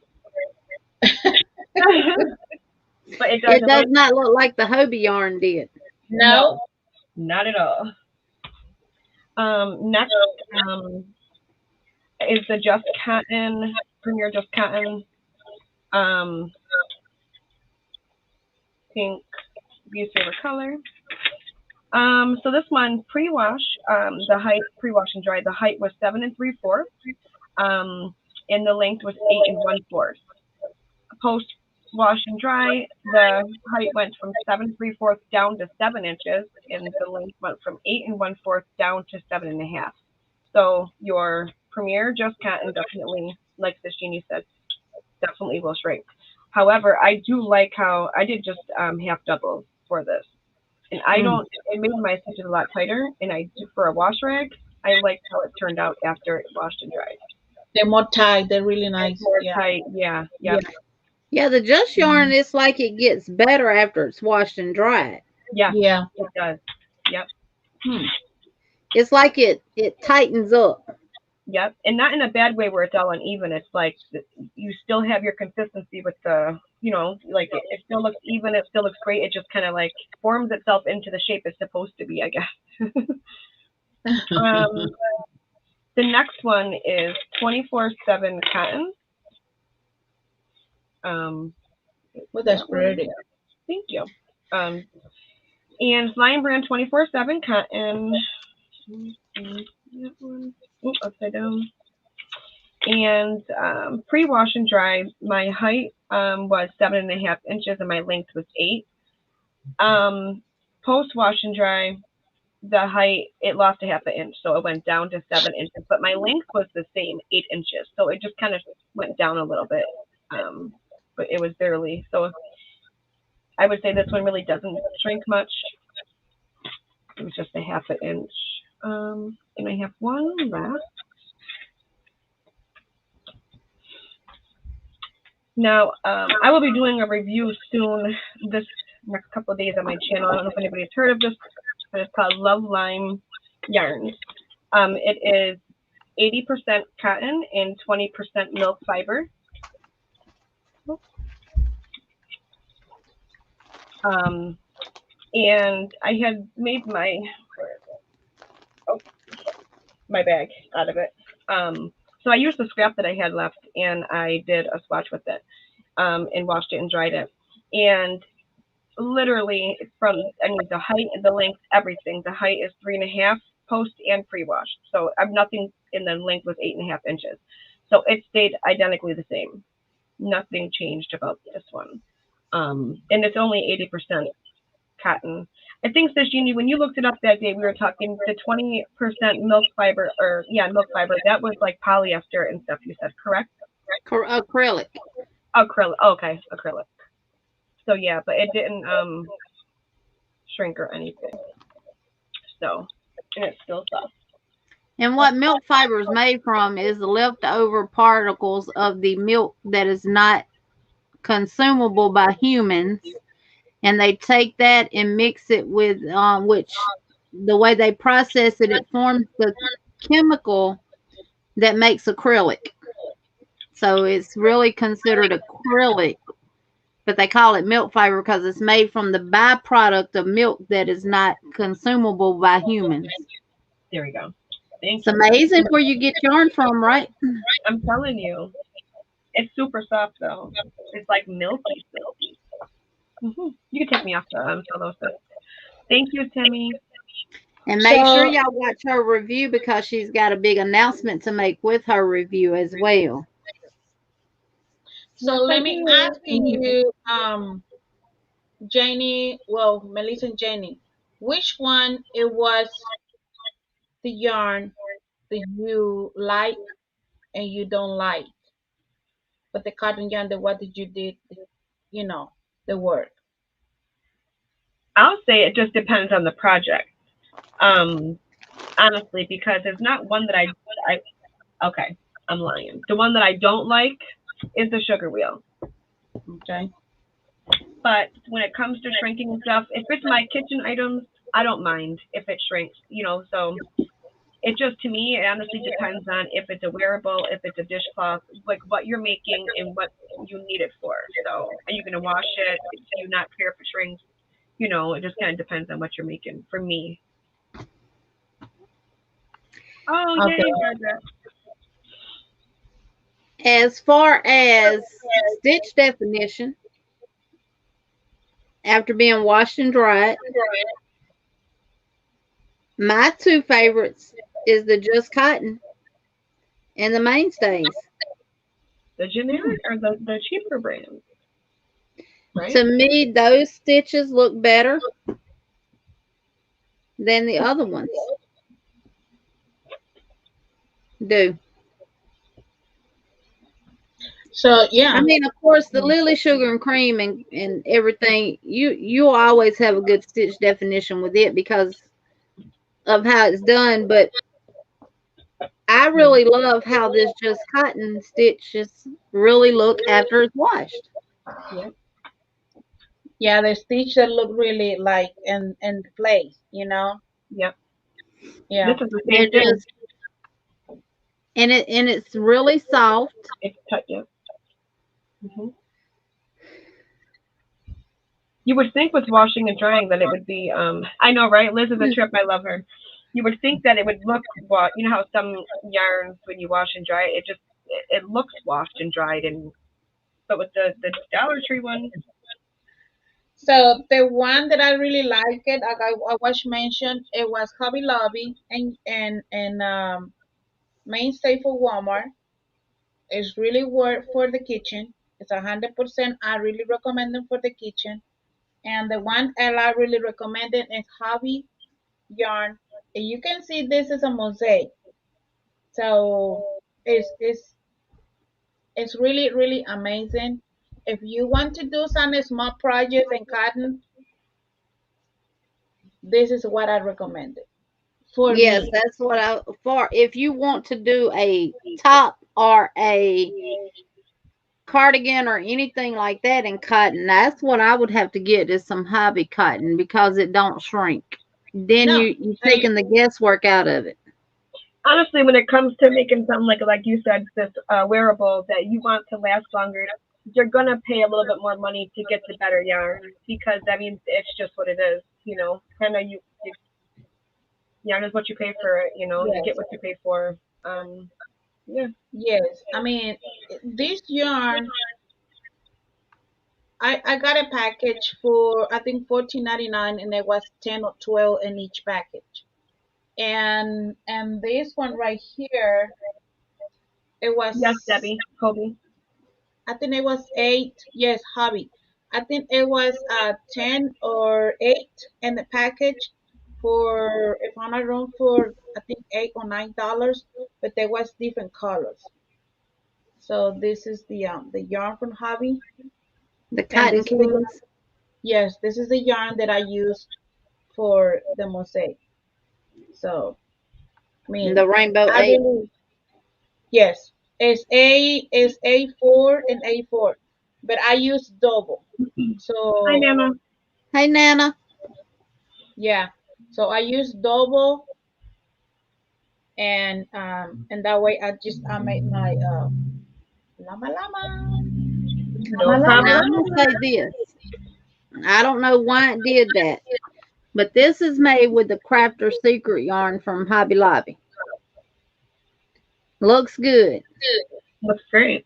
But it It doesn't. does not look like the Hobie yarn did. No. Not at all. Next is the Just Cotton, Premier Just Cotton, pink, V's favorite color. So this one, pre-wash, the height, pre-wash and dry, the height was 7 3/4, and the length was 8 1/4. Post wash and dry, the height went from 7 3/4 down to 7 inches, and the length went from 8 1/4 down to 7.5. So your Premier Just Cotton definitely, like this Jeannie said, definitely will shrink. However, I do like how I did just half doubles for this, and it made my stitches a lot tighter. And for a wash rag, I liked how it turned out after it washed and dried. They're more tight. They're really It's nice. more Yeah. tight, yeah, Yeah. yep. Yeah, the just yarn, it's like it gets better after it's washed and dried. Yeah, Yeah. it does. Yep. Hmm. It's like it tightens up. Yep. And not in a bad way where it's all uneven. It's like you still have your consistency with the, like it still looks even. It still looks great. It just kind of like forms itself into the shape it's supposed to be, I guess. um, the next one is 24/7 cotton. Well, that's pretty. Thank you. And Lion Brand 24/7 cotton. That one. Oops, upside down. And pre-wash and dry, my height was 7.5 inches and my length was 8. Post-wash and dry, the height, it lost a half an inch, so it went down to 7 inches. But my length was the same, 8 inches. So it just kind of went down a little bit, but it was barely. So I would say this one really doesn't shrink much. It was just a half an inch. And I have one left. Now, I will be doing a review soon, this next couple of days on my channel. I don't know if anybody's heard of this, but it's called Love Lime Yarns. It is 80% cotton and 20% milk fiber. And I had made my bag out of it. So I used the scrap that I had left, and I did a swatch with it, and washed it and dried it. And literally the height and the length, everything. The height is 3.5 post and pre-wash. So I'm nothing, and then length was 8.5 inches. So it stayed identically the same. Nothing changed about this one. And it's only 80% cotton. I think, Jeannie, when you looked it up that day, we were talking the 20% milk fiber, milk fiber. That was like polyester and stuff. You said, correct? Acrylic. Acrylic. Okay, acrylic. So yeah, but it didn't shrink or anything. So, and it's still soft. And what milk fiber is made from is the leftover particles of the milk that is not consumable by humans. And they take that and mix it with, which the way they process it, it forms the chemical that makes acrylic. So it's really considered acrylic, but they call it milk fiber because it's made from the byproduct of milk that is not consumable by humans. There we go. It's amazing where you get yarn from, right? I'm telling you. It's super soft, though. It's like milky. Mm-hmm. You can take me off the those things. Thank you, Timmy. And make sure y'all watch her review because she's got a big announcement to make with her review as well. So let me ask you, Jeannie, Melissa and Jeannie, which one it was the yarn that you like and you don't like? But the cotton yarn, what did you did, the work? I'll say it just depends on the project. Honestly, because it's not one that okay, I'm lying. The one that I don't like is the sugar wheel. Okay. But when it comes to shrinking and stuff, if it's my kitchen items, I don't mind if it shrinks, so it just, to me, it honestly depends on if it's a wearable, if it's a dishcloth, like what you're making and what you need it for. So are you going to wash it? Do you not care if it shrinks? It just kind of depends on what you're making for me. Oh, okay. As far as stitch definition, after being washed and dried, my two favorites is the Just Cotton and the Mainstays. The generic or the cheaper brands? Right? To me, those stitches look better than the other ones do. So yeah, I mean, of course, the Lily Sugar and Cream and everything, you always have a good stitch definition with it because of how it's done. But I really love how this Just Cotton stitches really look after it's washed. Yep. Yeah, the stitch that look really like in place, Yep. Yeah. This is the They're same thing. just and it's really soft. It's touch. Yep. Hmm. You would think with washing and drying that it would be. I know, right? Liz is a trip. I love her. You would think that it would look you know how some yarns when you wash and dry it looks washed and dried but with the Dollar Tree one. So the one that I really like it, like I was mentioned, it was Hobby Lobby and Mainstay for Walmart. It's really worth for the kitchen. It's 100%. I really recommend them for the kitchen. And the one I really recommend it is Hobby Yarn. And you can see this is a mosaic. So it's really really amazing. If you want to do some small projects in cotton, this is what I recommend it for Yes, me. that's what I for if you want to do a top or a cardigan or anything like that in cotton, that's what I would have to get is some hobby cotton because it don't shrink. Then No, you I taking the guesswork out of it. Honestly, when it comes to making something like you said, this wearable that you want to last longer, you're gonna pay a little bit more money to get the better yarn because I mean it's just what it is. You know, kind of you yarn is what you pay for it. You know, you get yes, what you pay for. Um, yeah. yes. I mean, this yarn, I got a package for I think 14.99, and there was 10 or 12 in each package. And this one right here, it Yes, was Debbie, Kobe. I think it was eight. Yes, hobby. I think it was 10 or 8 in the package for, if I'm not wrong, for I think $8 or $9, but there was different colors. So this is the yarn from hobby, The and cotton this is the kings, yes, this is the yarn that I use for the mosaic. So I mean, the rainbow I eight. believe yes, it's A4 and A4, but I use double. Hi, So Nana. Hey Nana, yeah, so I use double, and that way I make my llama llama llama No now llama. I'm gonna say problem. this. I don't know why it did that, but this is made with the Crafter Secret yarn from Hobby Lobby. Looks good. Looks great.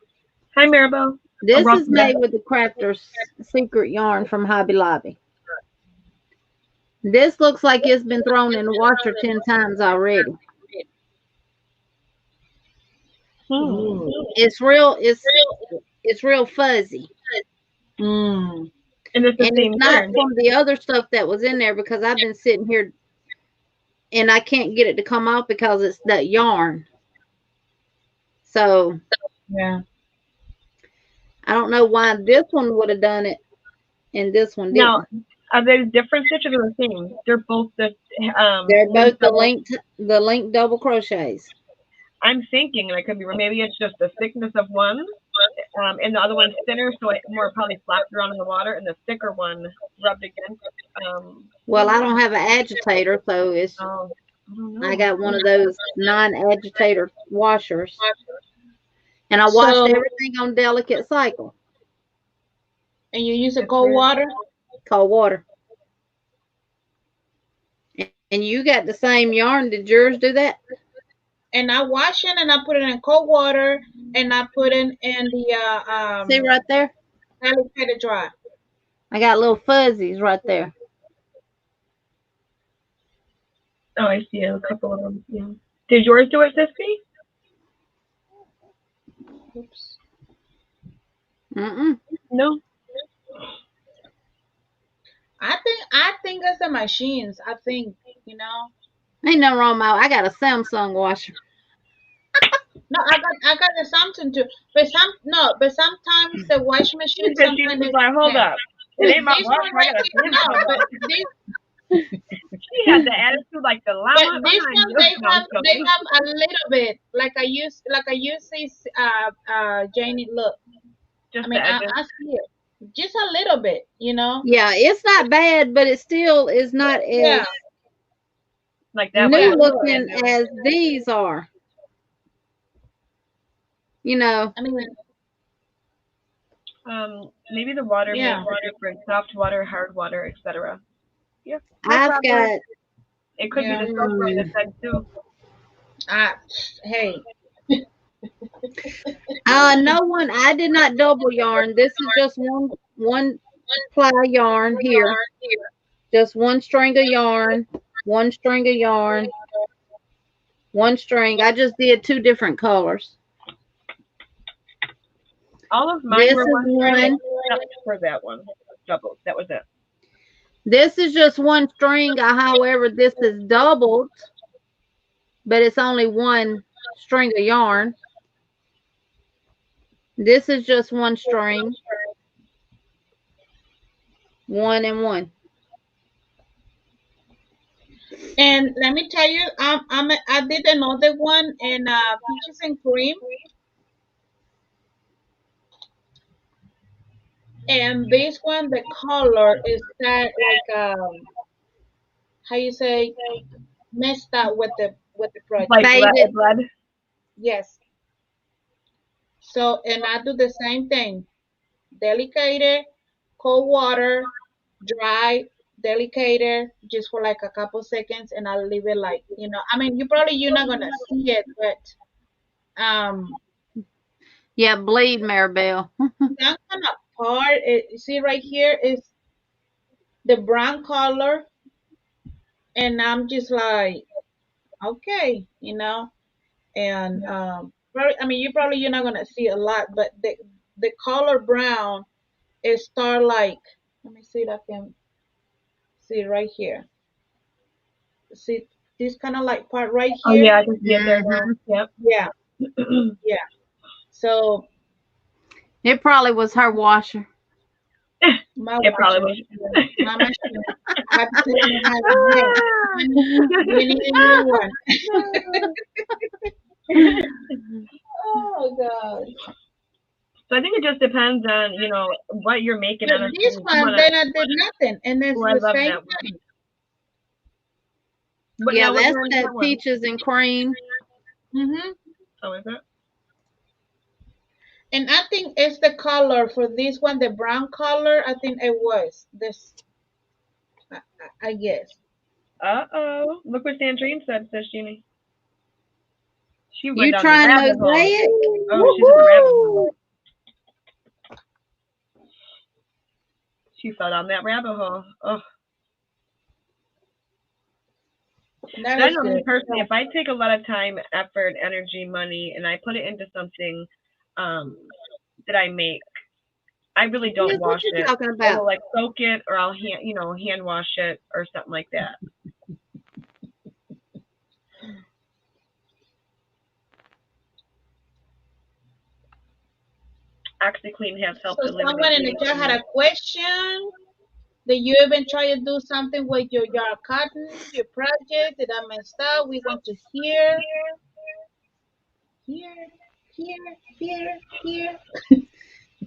Hi, Maribel. This is Welcome back. made with the Crafter's Secret yarn from Hobby Lobby. This looks like it's been thrown in the washer 10 times already. Hmm. Ooh. It's real fuzzy. Mm. And it's the And it's same not yarn. from the other stuff that was in there because I've been sitting here and I can't get it to come off because it's that yarn. So Yeah. I don't know why this one would have done it and this one Now, didn't. are they different stitches or the same? They're both the They're link both double. the linked double crochets. I'm thinking, and I could be wrong, maybe it's just the thickness of one, and the other one's thinner, so it more probably flapped around in the water, and the thicker one rubbed against. I Well, don't I know. don't have an agitator, so it's Oh, I don't I know. got one of those non-agitator washers, and I washed So everything on delicate cycle, and you use a That's cold weird. water, cold water. And you got the same yarn. Did yours do that? and I wash it and I put it in cold water, and I put it in the See right there? let it dry. I got little fuzzies right there. Oh, I see a couple of them. Yeah. Did yours do it, Sissy? Oops. Mm-mm. No. I think it's the machines. I think you know. Ain't nothing wrong with my. I got a Samsung washer. No, I got the something too, but but sometimes the wash machine She sometimes was is like, hold yeah. up. It But ain't my this wash. one I right got a here, no, Samsung but wash. She had the attitude like the but llama this behind one you. No, I'm they joking. have a little bit like I use this Jeannie look. I Just the mean edges. I see it. just a little bit, you know. Yeah, it's not bad, but it still is not Yeah. as Like that new one. looking as these are. You know. I mean, Maybe the water yeah. makes a difference. Soft water, hard water, etc. Yeah, no I've problem. got It could Yeah. be the sulfur on the side too. Hey. no one. I did not double yarn. This is just one ply yarn here. Just one string of yarn, one string of yarn, one string. I just did two different colors. All of mine This were is one string one. except for that one. Doubled. That was it. This is just one string. However, this is doubled, but it's only one string of yarn. This is just one string, one and one. And let me tell you, I did another one in peaches and cream, and this one the color is that like how you say messed up with the Like project. Faded. blood. Yes. So and I do the same thing. Delicate, cold water, dry, delicate, just for like a couple seconds, and I'll leave it like I mean, you're not gonna see it, but Yeah, bleed, Maribel. that kind of part, you see right here is the brown color, and I'm just like, okay, and probably, I mean, you're not gonna see a lot, but the color brown is start like, let me see if I can see right here. See this kind of like part right Oh yeah, here? I can see it there now. Yep. Yeah, yeah. So It probably was her washer. my It probably washer, was. my machine. I have to tell my husband, hey, honey, we need a new one. Oh God. So I think it just depends on what you're making. But Honestly, this one, then I did nothing, and it's I the love same that one. thing. But Yeah, now what that's yarn is that that one? peaches and cream. Mhm. Oh, is it? And I think it's the color for this one, the brown color. I think it was this. I guess. Uh-oh. Look what Sandrine says Jeannie. She went You down the trying rabbit hole. mosaic? Oh, she's in the rabbit hole. She fell down that rabbit hole. Oh. That I is know me good. personally, if I take a lot of time, effort, energy, money, and I put it into something that I make, I really don't Yes, what wash you it. talking I about? will like soak it, or I'll hand wash it, or something like that. OxyClean has helped So eliminate someone in the bleeding chat from had me. a question. Did you even try to do something with your yard cotton, your project? Did I messed up? We want to hear, hear, hear.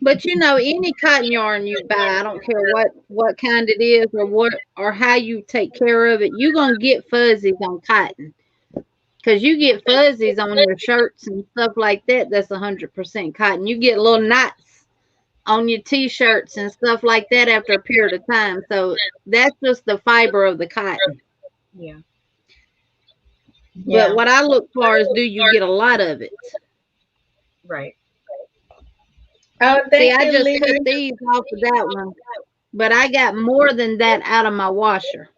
But any cotton yarn you buy, I don't care what kind it is or how you take care of it, you're gonna get fuzzies on cotton. Cause you get fuzzies on your shirts and stuff like that. That's 100% cotton. You get little knots on your t-shirts and stuff like that after a period of time. So that's just the fiber of the cotton. Yeah. But Yeah. what I look for is, do you get a lot of it? Right. Oh, See, thank I you, just Lee. cut these off of that one, but I got more than that out of my washer.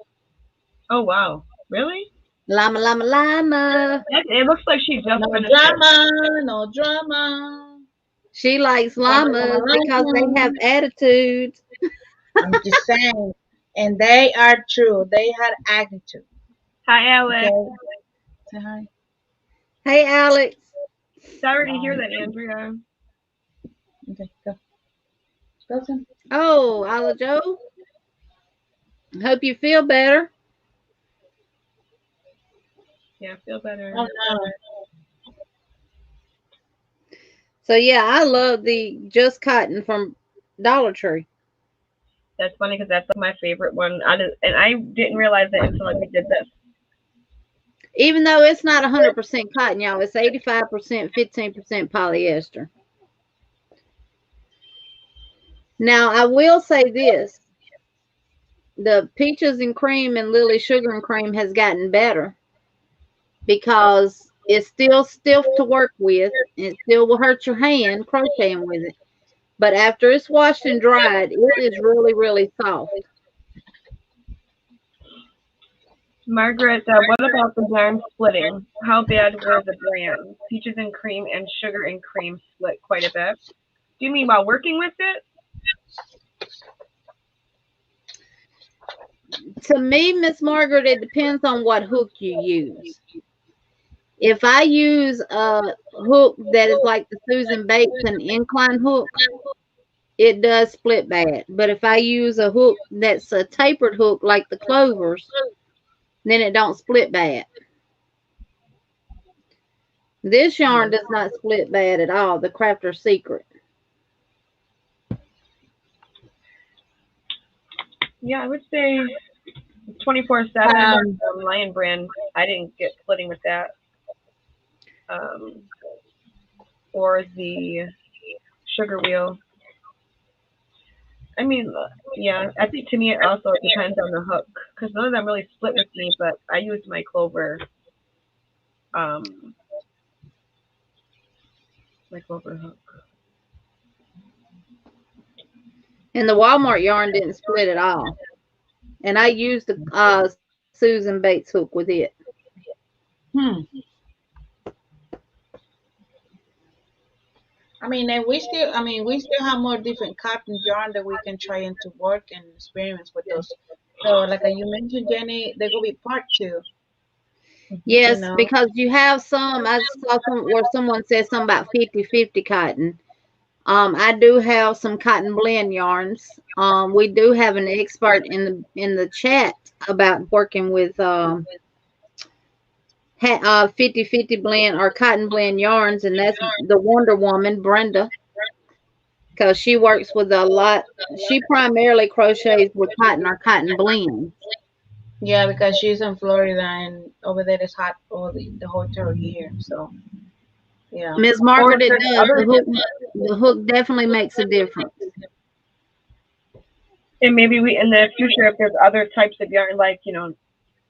Oh wow. Really? Llama, llama, llama. It looks like she just No finished it. drama, no drama. She likes Llama, llamas llama, because they have llama. attitudes. I'm just saying. And they are true. They had attitude. Hi, Alex. Okay. Say hi. Hey, Alex. Sorry to hear that, Andrea. Okay, go. Go, Tim. Oh, Ala Joe. Hope you feel better. Yeah, I feel better. Oh, no. So yeah, I love the Just Cotton from Dollar Tree. That's funny because that's like my favorite one. And I didn't realize it until like we did this. Even though it's not 100% cotton, y'all, it's 85%, 15% polyester. Now, I will say this. The Peaches and Cream and Lily Sugar and Cream has gotten better because it's still stiff to work with. It still will hurt your hand crocheting with it. But after it's washed and dried, it is really, really soft. Margaret, what about the yarn splitting? How bad were the brands? Peaches and Cream and Sugar and Cream split quite a bit. Do you mean while working with it? To me, Miss Margaret, it depends on what hook you use. If I use a hook that is like the Susan Bates and incline hook, it does split bad. But if I use a hook that's a tapered hook like the Clovers, then it don't split bad. This yarn does not split bad at all, the Crafter's Secret. Yeah, I would say 24/7 Lion brand. I didn't get splitting with that. Or the Sugar Wheel. I mean, yeah, I think to me it also depends on the hook because none of them really split with me, but I used my Clover, my Clover hook. And the Walmart yarn didn't split at all. And I used the Susan Bates hook with it. I mean, and we still have more different cotton yarn that we can try and to work and experiments with those. So, like you mentioned, Jenny, there will be part 2. Yes, You know? because you have some. I saw some where someone said something about 50-50 cotton. I do have some cotton blend yarns. We do have an expert in the chat about working with 50-50 blend or cotton blend yarns, and that's the Wonder Woman, Brenda, because she works with a lot. She primarily crochets with cotton or cotton blends. Yeah, because she's in Florida and over there it's hot all the whole entire year. So, yeah. Miss Margaret, it does. The hook definitely makes a difference. And maybe in the future, if there's other types of yarn, like,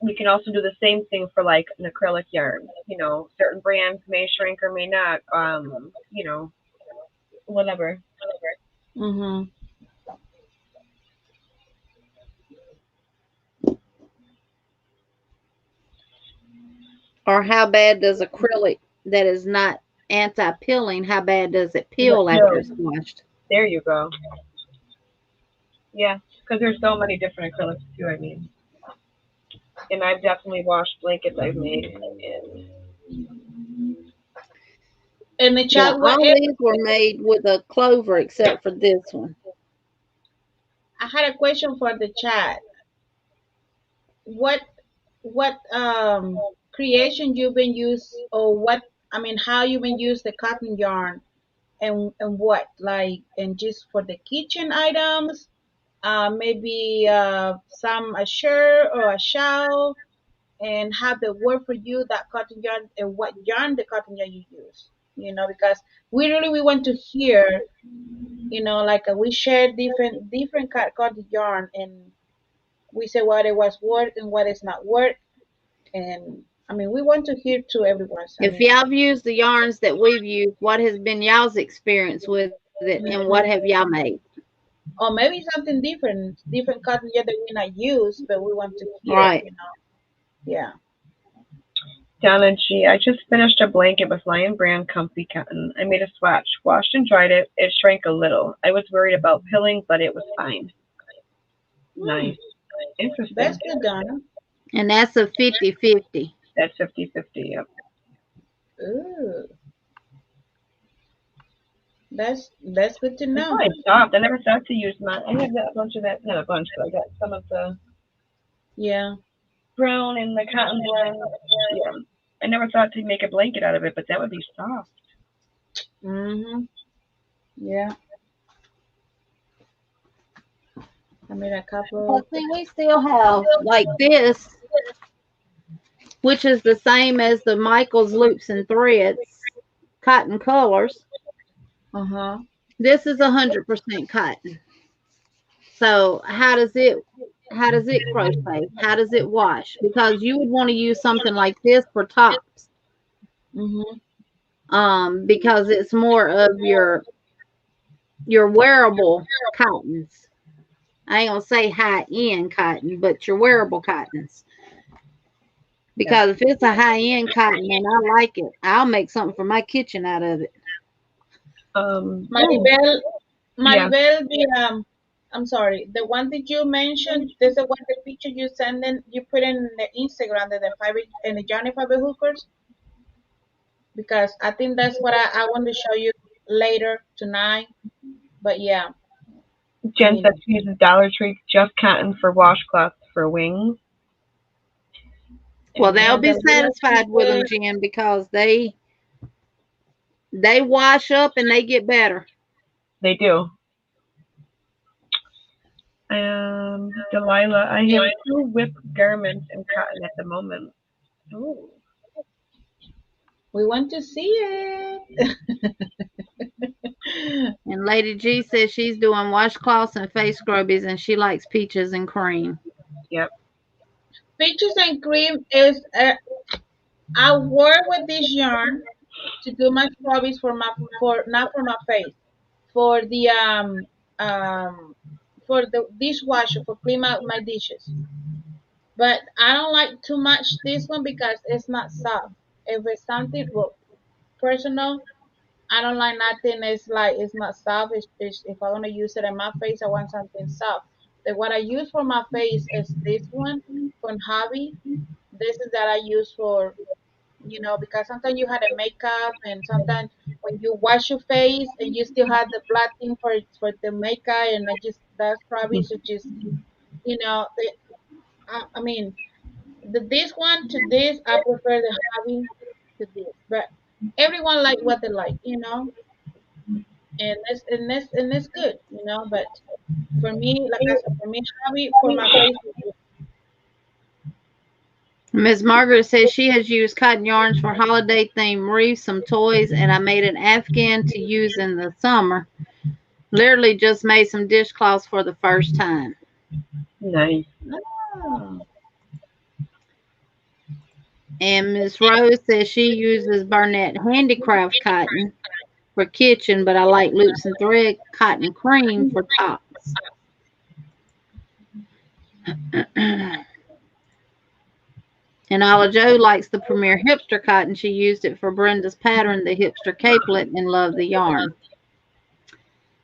we can also do the same thing for like an acrylic yarn. Certain brands may shrink or may not. Whatever. Or how bad does acrylic that is not anti-peeling, how bad does it peel after it's washed? There you go. Yeah, because there's so many different acrylics too, I mean. And I've definitely washed blankets I've made. And the chat, all these were made with a Clover except for this one. I had a question for the chat. What creation you've been used, or how you've been used the cotton yarn, and what, like, and just for the kitchen items, maybe some a shirt or a shawl, and how they work for you, that cotton yarn, and what yarn the cotton yarn you use, because we want to hear, like we share different cotton yarn, and we say what it was work and what is not work, and I mean we want to hear to everyone. If y'all have used the yarns that we've used, what has been y'all's experience with it, and what have y'all made? Or maybe something different cotton yarn that we not use, but we want to hear. Right. Yeah. Donna G, I just finished a blanket with Lion brand comfy cotton. I made a swatch, washed and dried it. It shrank a little. I was worried about pilling, but it was fine. Nice. Interesting. That's good, Donna. And that's a 50-50. That's 50-50, yep. Ooh. That's good to know. It's soft. I never thought to use mine. I have a bunch of that, not a bunch, but I got some of the brown and the cotton blend. Yeah. I never thought to make a blanket out of it, but that would be soft. Yeah. I made a Well, couple. see, we still have like this, which is the same as the Michael's Loops and Threads cotton colors. Uh-huh. This is 100% cotton. So how does it crochet? How does it wash? Because you would want to use something like this for tops. Mm-hmm. Because it's more of your wearable cottons. I ain't gonna say high end cotton, but your wearable cottons. Because if it's a high end cotton and I like it, I'll make something for my kitchen out of it. Maribel, Yeah. Maribel, I'm sorry, the one that you mentioned, this is the one, the picture you send in, you put in the Instagram, the fiber and the Yarny Fiber hookers, because I think that's what I want to show you later tonight. But yeah, I Jen said mean, she uses Dollar Tree just cotton for washcloths for wings. Well, they'll yeah, be the little satisfied with them, pieces. Jen, because they wash up and they get better. They do. Delilah, I have 2 whip garments in cotton at the moment. Ooh. We want to see it. And Lady G says she's doing washcloths and face scrubbies and she likes peaches and cream. Yep. Peaches and cream is, I work with this yarn to do my scrubbies for not for my face, for the for the dishwasher for clean out my dishes. But I don't like too much this one because it's not soft. If it's something well personal, I don't like nothing. It's like it's not soft. It's if I want to use it in my face, I want something soft. The what I use for my face is this one from Hobby. This is that I use for because sometimes you had a makeup and sometimes when you wash your face and you still have the black thing for the makeup and I just that's probably should just the, I mean this one to this I prefer the hobby to this, but everyone like what they like, and it's good, but for me, like I said, for me hobby for my face is good. Miss Margaret says she has used cotton yarns for holiday themed wreaths, some toys, and I made an Afghan to use in the summer. Literally just made some dishcloths for the first time. Nice. Oh. And Miss Rose says she uses Burnett Handicraft cotton for kitchen, but I like loops and thread cotton cream for tops. And Ala Joe likes the Premier Hipster cotton. She used it for Brenda's pattern, the Hipster capelet, and loved the yarn.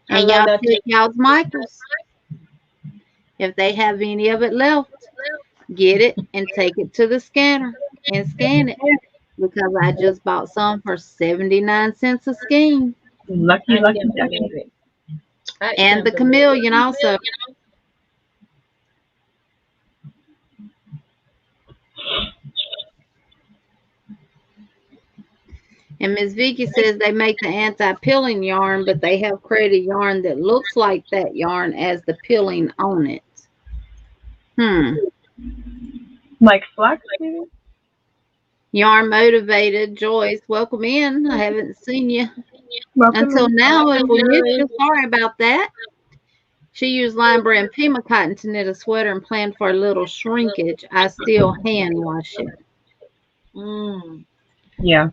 I And love y'all that check too. y'all's Michaels. If they have any of it left, get it and take it to the scanner and scan it. Because I just bought some for 79 cents a skein. Lucky, I lucky, can't believe lucky. it. I And can't the believe it. chameleon also. And Miss Vicky says they make the anti-pilling yarn, but they have created yarn that looks like that yarn as the pilling on it. Like flax, maybe? Yarn motivated. Joyce, welcome in. I haven't seen you Welcome until in. now. If we missed Joy. you, sorry about that. She used lime brand Pima cotton to knit a sweater and planned for a little shrinkage. I still hand wash it. Mm. Yeah.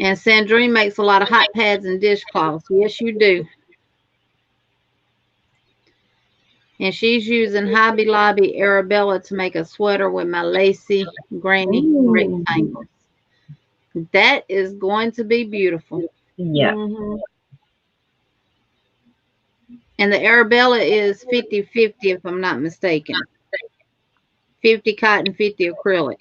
And Sandrine makes a lot of hot pads and dishcloths. Yes, you do. And she's using Hobby Lobby Arabella to make a sweater with my lacy granny Ooh. rectangles. That is going to be beautiful. Yeah. Mm-hmm. And the Arabella is 50-50 if I'm not mistaken. 50 cotton, 50 acrylic.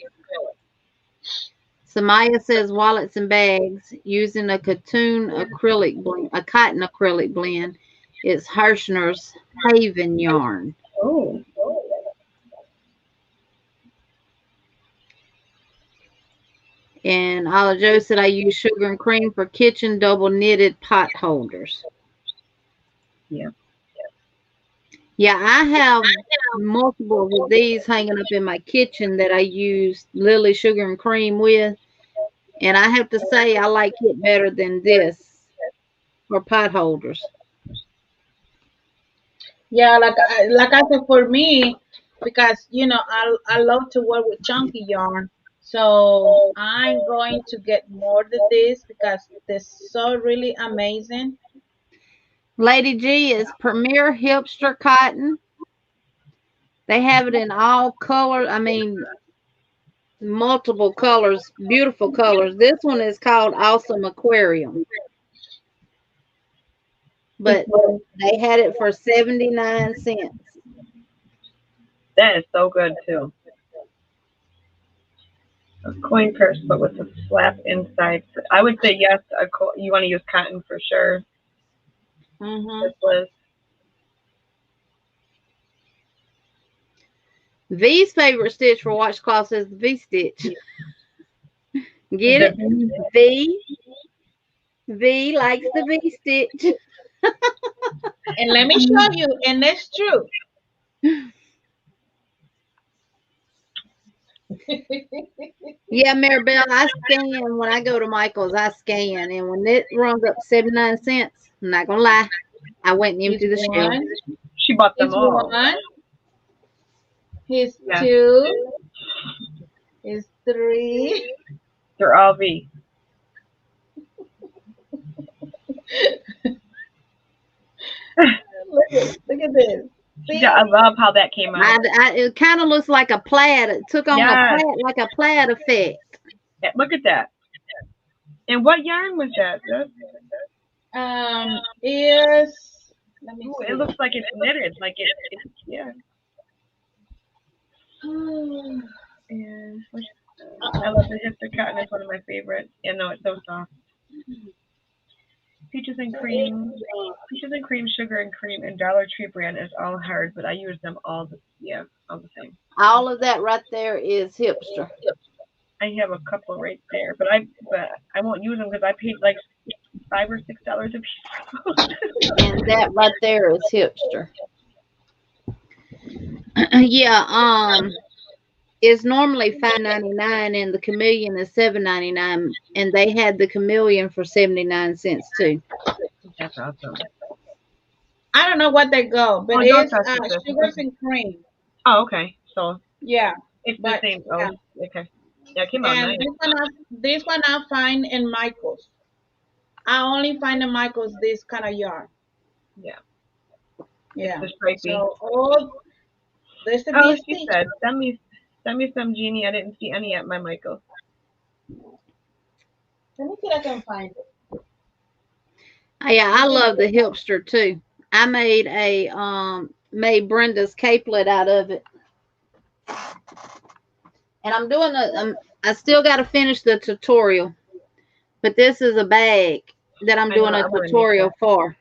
Samaya says wallets and bags using a cotton acrylic blend, a cotton acrylic blend. It's Hirschner's Haven yarn. Oh. And Ala Joe said I use sugar and cream for kitchen double knitted pot holders. Yeah. Yeah, I have multiple of these hanging up in my kitchen that I use Lily Sugar and Cream with. And I have to say, I like it better than this for pot holders. Yeah, like I said, for me, because I love to work with chunky yarn, so I'm going to get more of this because they're so really amazing. Lady G is Premier Hipster Cotton. They have it in all colors. I mean, multiple colors, beautiful colors. This one is called Awesome Aquarium, but they had it for 79 cents. That is so good too. A coin purse, but with a flap inside. I would say yes. You want to use cotton for sure. Mhm. This was V's favorite stitch for washcloths is the V stitch. Get the it? V. V likes the V stitch. And let me show you, and it's true. Yeah, Maribel, I scan when I go to Michael's. I scan, and when it runs up 79 cents, I'm not gonna lie, I went and He's emptied the shelf. one. She bought them He's all. one. He's Yeah, two. He's three. they're all V. Look at this. Yeah, See? I love how that came out. It kind of looks like a plaid. It took on a Yes, plaid, like a plaid effect. look at that. And what yarn was that? Is let me Ooh, it see. looks like it's knitted. Like yeah. And I love the hipster cotton. It's one of my favorites. Yeah, no, it's so soft. Peaches and cream, sugar and cream, and Dollar Tree brand is all hard, but I use them all the same. All of that right there is hipster, I have a couple right there, but I won't use them because I paid like $5 or $6 a piece. and that right there is hipster. Yeah, it's normally $5.99, and the chameleon is $7.99, and they had the chameleon for 79 cents too. That's awesome. I don't know what they go, but Oh, don't it's touch it, sis. sugars and cream. Oh, okay. So Yeah, it's the but same. yeah. Oh, okay. Yeah, it came out And nice. this one I find in Michaels. I only find in Michaels this kind of yarn. Yeah, it's Yeah. the stripy. So all this to Oh, be she stitched. said, send me some Jeannie. I didn't see any at my Michael. Let me see if I can find it. Yeah, I You can. love the hipster too. I made Brenda's capelet out of it, and I still got to finish the tutorial, but this is a bag that I'm I know. doing a I want to make tutorial that. for.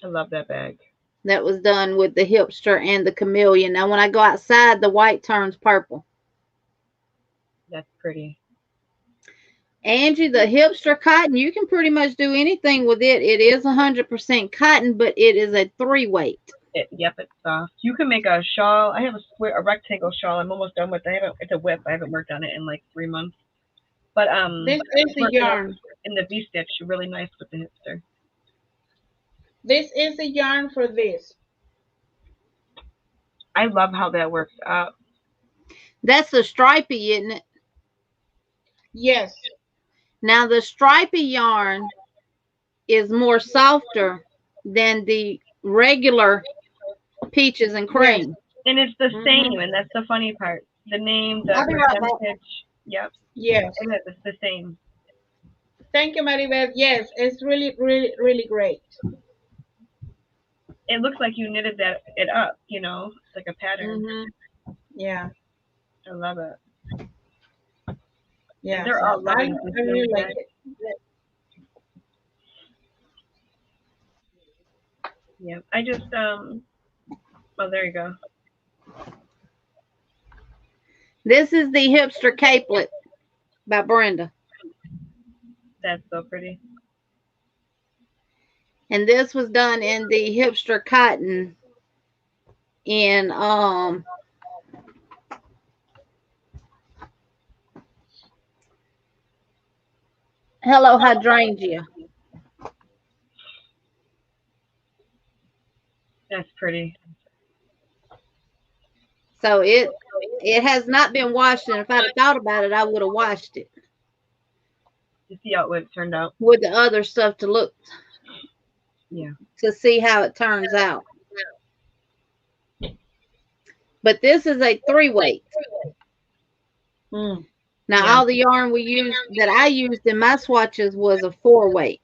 I love that bag. That was done with the hipster and the chameleon. Now, when I go outside, the white turns purple. That's pretty. Angie, the hipster cotton, you can pretty much do anything with it. It is 100% cotton, but it is a 3 weight. Yep, it's soft. You can make a shawl. I have a rectangle shawl. I'm almost done with. It's a whip. I haven't worked on it in like 3 months. But This is the working up yarn. in the V stitch, really nice with the hipster. This is the yarn for this. I love how that works out. That's the stripy, isn't it? Yes. Now, the stripy yarn is more softer than the regular peaches and Yes. cream. And it's the Mm-hmm. same, and that's the funny part. The name, the I'll be right back. percentage. Yep, Yes. it is. It's the same. Thank you, Maribel. Yes, it's really, really, really great. It looks like you knitted it up. It's like a pattern. Mm-hmm. Yeah. I love it. And Yeah. they're So all I loving the really same like bag. it. Yeah. I just Oh, there you go. This is the hipster capelet by Brenda. That's so pretty. And this was done in the Hipster cotton in Hello Hydrangea. That's pretty. So it has not been washed, and if I'd have thought about it, I would have washed it To see how it would turned out. with the other stuff to look. Yeah. To see how it turns out. But this is a 3-weight. Mm. Now Yeah. all the yarn we used that I used in my swatches was a 4-weight.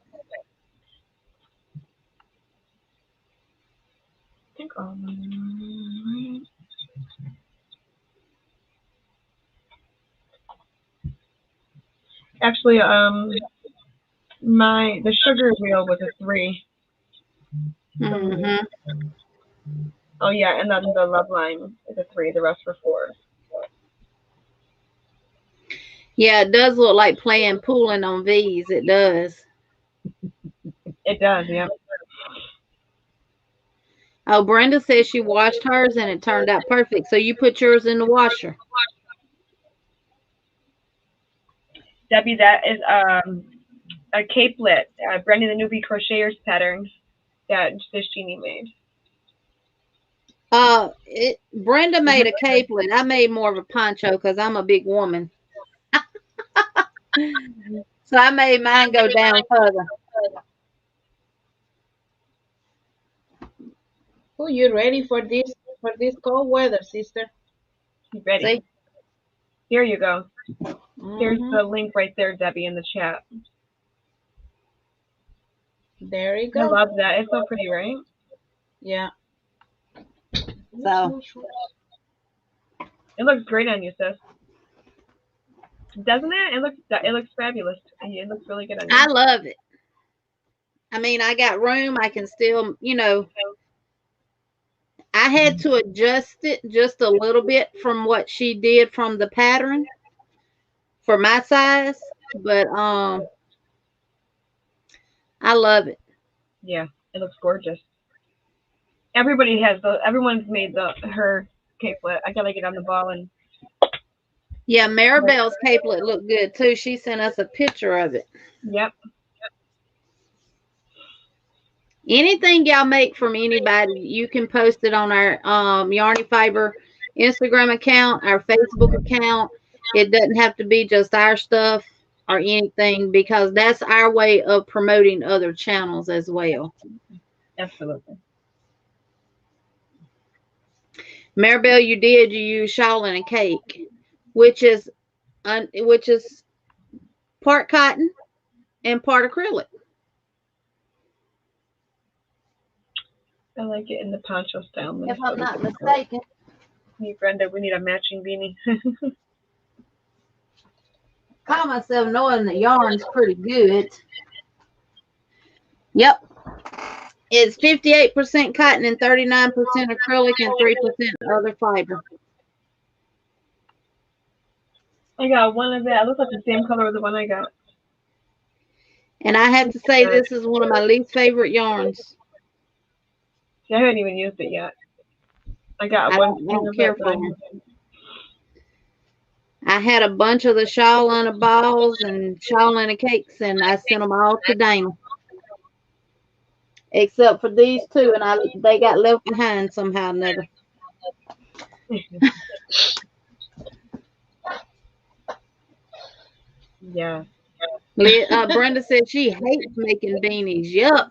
I think actually, the sugar wheel was a 3. Mm-hmm. Oh yeah, and then the love line is a 3. The rest were 4. Yeah, it does look like playing pooling on V's. It does. It does, yeah. Oh, Brenda says she washed hers and it turned out perfect. So you put yours in the washer. Debbie, that is a capelet, Brenda the Newbie Crocheters pattern that this Jeannie made. Brenda made a capelet. I made more of a poncho because I'm a big woman. So I made mine go down further. Oh, you ready for this cold weather, sister? You ready? See? Here you go. Here's Mm-hmm. the link right there, Debbie, in the chat. There you I go. love that. It's so pretty, right? Yeah. So it looks great on you, sis. Doesn't it? It looks fabulous. It looks really good on you. I love it. I mean, I got room. I can still, I had to adjust it just a little bit from what she did from the pattern for my size, but I love it. Yeah, it looks gorgeous. Everyone's made her capelet. I gotta get on the ball and. Yeah, Maribel's capelet looked good too. She sent us a picture of it. Yep. Anything y'all make from anybody, you can post it on our Yarny Fiber Instagram account, our Facebook account. It doesn't have to be just our stuff or anything because that's our way of promoting other channels as well. Absolutely. Maribel, you use shawl and a cake, which is part cotton and part acrylic. I like it in the poncho style. If I'm not mistaken. Me, Brenda, we need a matching beanie. Call myself knowing the yarn's pretty good. Yep. It's 58% cotton and 39% acrylic and 3% other fiber. I got one of that. It looks like the same color as the one I got. And I have to say this is one of my least favorite yarns. See, I haven't even used it yet. I got one. I don't care for them. I had a bunch of the shawl on the balls and shawl on the cakes, and I sent them all to Dana. Except for these two, and they got left behind somehow or another. Yeah. Brenda said she hates making beanies. Yuck.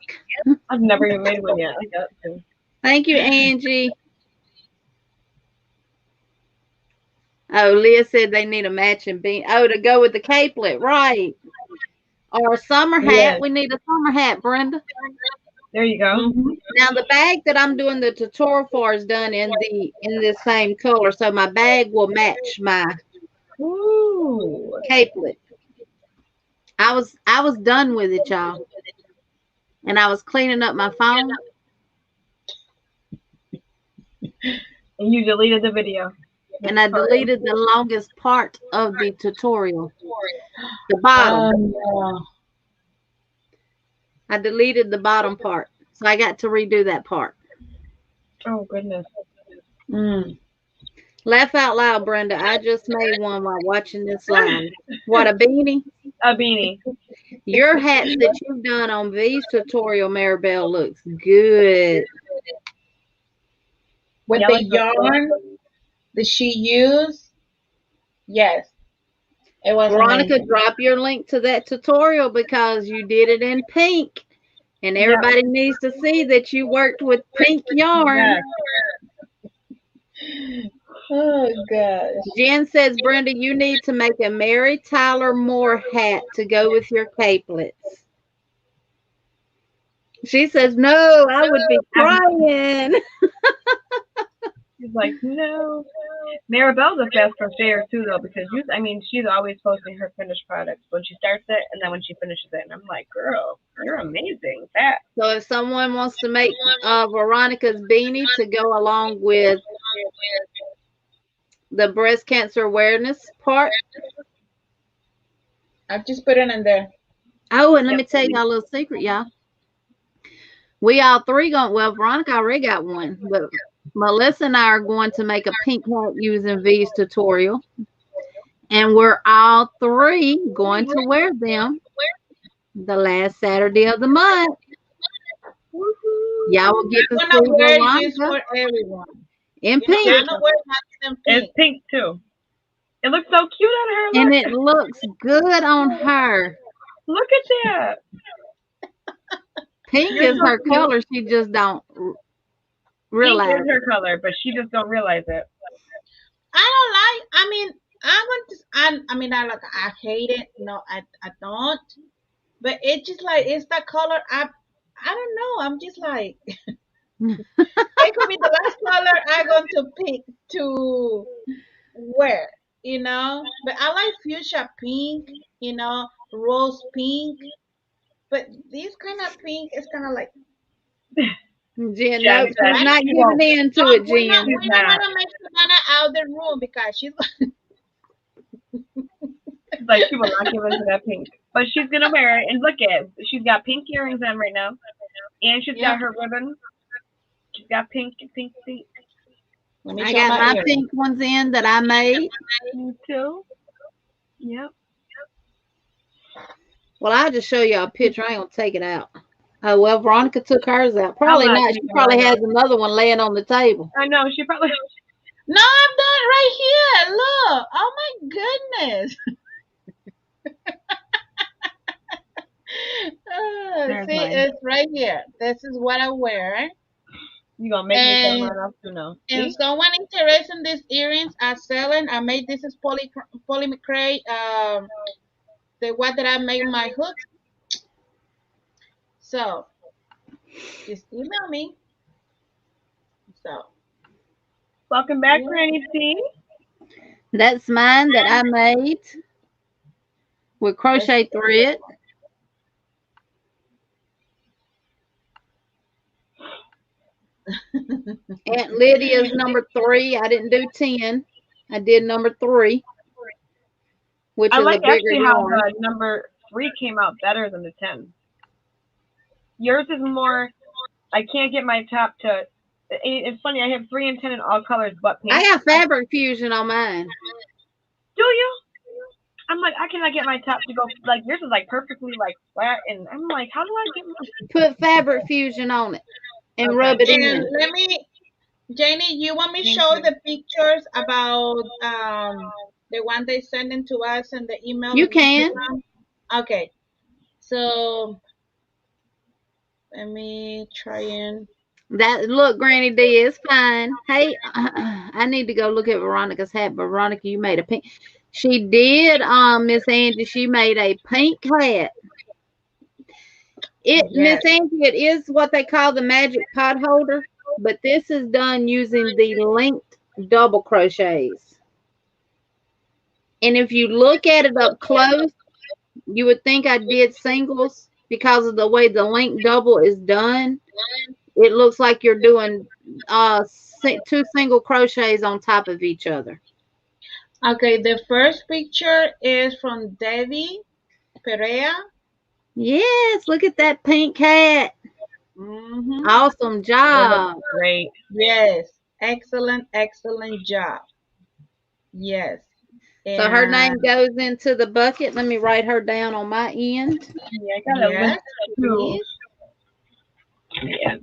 I've never even made one yet. I got to. Thank you, Angie. Oh, Leah said they need a matching bean. Oh, to go with the capelet, right? Or a summer hat. Yeah. We need a summer hat, Brenda. There you go. Mm-hmm. Now the bag that I'm doing the tutorial for is done in the same color, so my bag will match my capelet. I was done with it, y'all, and I was cleaning up my phone. And you deleted the video. And I deleted the longest part of the tutorial, the bottom. I deleted the bottom part, so I got to redo that part. Oh goodness. Laugh out loud, Brenda. I just made one while watching this live. What, a beanie? A beanie. Your hats that you've done on V's tutorial, Maribel, looks good. With the yarn that she used, yes. It was Veronica, amazing. drop your link to that tutorial because you did it in pink. And everybody needs to see that you worked with pink yarn. Oh, gosh. Jen says, Brenda, you need to make a Mary Tyler Moore hat to go with your capelets. She says, no, I would be crying. She's like, no. Maribel's a fast crocheter too, though, because she's always posting her finished products when she starts it and then when she finishes it. And I'm like, girl, you're amazing. Fast. So if someone wants to make Veronica's beanie to go along with the breast cancer awareness part, I've just put it in there. Oh, and let me tell you a little secret, y'all. We all three Veronica already got one, but Melissa and I are going to make a pink hat using V's tutorial. And we're all three going to wear them the last Saturday of the month. Y'all will get to see Veronica for everyone. in pink. It's pink too. It looks so cute on her. Look. And it looks good on her. Look at that. Pink is her color. She just don't realize. Pink is her color, but she just don't realize it. I hate it. No, I don't. But it's just like, it's that color. I don't know. I'm just like, it could be the last color I'm going to pick to wear, But I like fuchsia pink, rose pink. But this kind of pink is kind of like. Jen, no, she's not giving in to it, Jen. We don't want to make Savannah out of the room because she's like, she will not give into that pink. But she's going to wear it. And look at it. She's got pink earrings on right now. And she's got her ribbon. She's got pink. I got my pink ones in that I made. Me too. Yep. Well, I'll just show you a picture. I ain't going to take it out. Oh, well, Veronica took hers out. Probably not. She probably has another one laying on the table. I know. She probably. No, I've done it right here. Look. Oh, my goodness. It's right here. This is what I wear. You gonna make me come right off to know. And someone interested in these earrings are selling. I made this is polymicrate. The one that I made my hooks. So just email me. So welcome back, Granny T. That's mine that I made with crochet thread. Aunt Lydia's number 3. I didn't do 10. I did number 3, which is a bigger yarn. How number 3 came out better than the 10. Yours is more. I can't get my top to. It's funny. I have 3 and 10 in all colors, but pink. I got fabric fusion on mine. Do you? I'm like, I cannot get my top to go like yours is like perfectly like flat, and I'm like, how do I get my? Put fabric fusion on it and rub it in. Let me, Jeannie, you want me to show the pictures about the one they sent in to us in the email? You can. Okay, so let me try and. That look, Granny D, is fine. Hey, I need to go look at Veronica's hat. But Veronica, you made a pink. She did, Miss Angie. She made a pink hat. Miss Angie, it is what they call the magic pot holder, but this is done using the linked double crochets. And if you look at it up close, you would think I did singles because of the way the linked double is done. It looks like you're doing 2 single crochets on top of each other. Okay, the first picture is from Debbie Perea. Yes, look at that pink hat. Mm-hmm. Awesome It looks job. great. Yes. Excellent, excellent job. Yes. So her name And goes into the bucket. Let me write her down on my end. Yeah, I got a link yes, to. please. Yeah.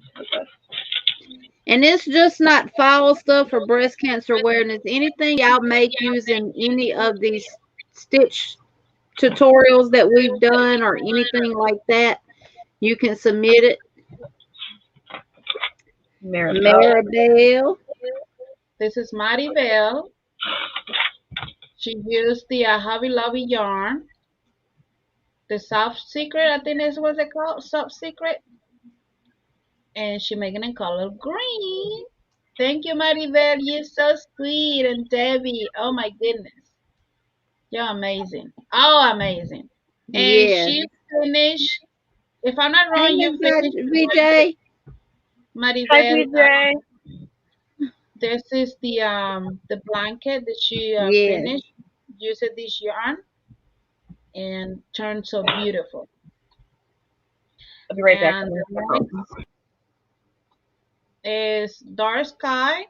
And it's just not fall stuff for breast cancer awareness. Anything y'all make using any of these stitch tutorials that we've done or anything like that, you can submit it. Maribel. Maribel. This is Maribel. She used the Hobby Lobby yarn, the Soft Secret, I think is what it called, Soft Secret, and she making it in color green. Thank you, Maribel. You're so sweet, and Debbie. Oh my goodness, you're amazing. Oh, amazing. And Yes. she finished. If I'm not Hey, wrong, you Miss finished VJ. Hi, Maribel. PJ. This is the blanket that she Yes. finished. Used this yarn and turned so beautiful. I'll be right back. And I'm the gonna step next is dark sky.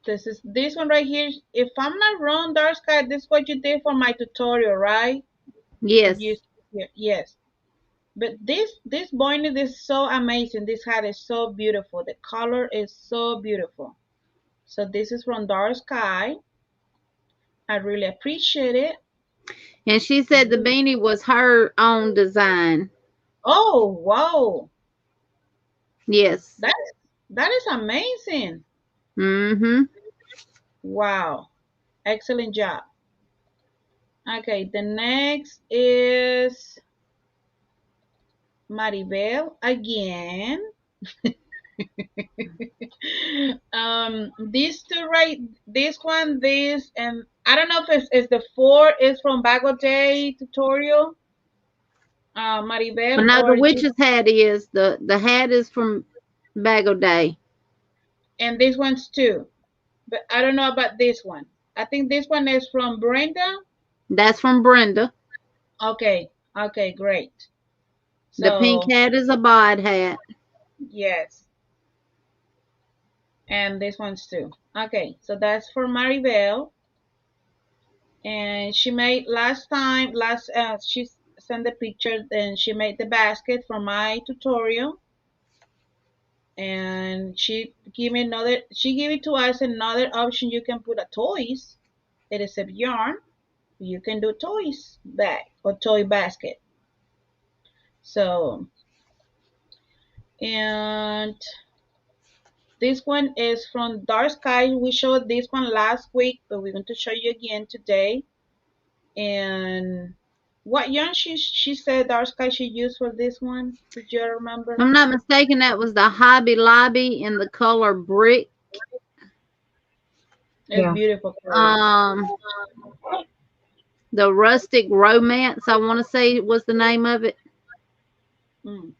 This one right here. If I'm not wrong, dark sky. This is what you did for my tutorial, right? Yes. You, yes. But this bonnet is so amazing. This hat is so beautiful. The color is so beautiful. So this is from dark sky. I really appreciate it. And she said the beanie was her own design. Oh wow, Yes. that's that is amazing. Mm-hmm. Wow, excellent job. Okay, the next is Maribel again. These two right, this one, this, and I don't know if it's the four is from Bago Day tutorial, But Maribel, now the or just, witch's hat is the hat is from Bag o' Day. and this one's too, but I don't know about this one. I think this one is from Brenda. That's from Brenda. Okay, okay, great. The pink So hat is a bod hat. yes, and this one's too. Okay, so that's for Maribel. And she made last she sent the picture and she made the basket for my tutorial, and she gave it to us another option. You can put a toys. It is a yarn. You can do toys bag or toy basket. So, and this one is from Dark Sky. We showed this one last week, but we're going to show you again today. And what yarn she said Dark Sky she used for this one? Did you If remember? I'm not mistaken, that was the Hobby Lobby in the color brick. It's Yeah. beautiful color. Um, the Rustic Romance, I want to say was the name of it, Mm.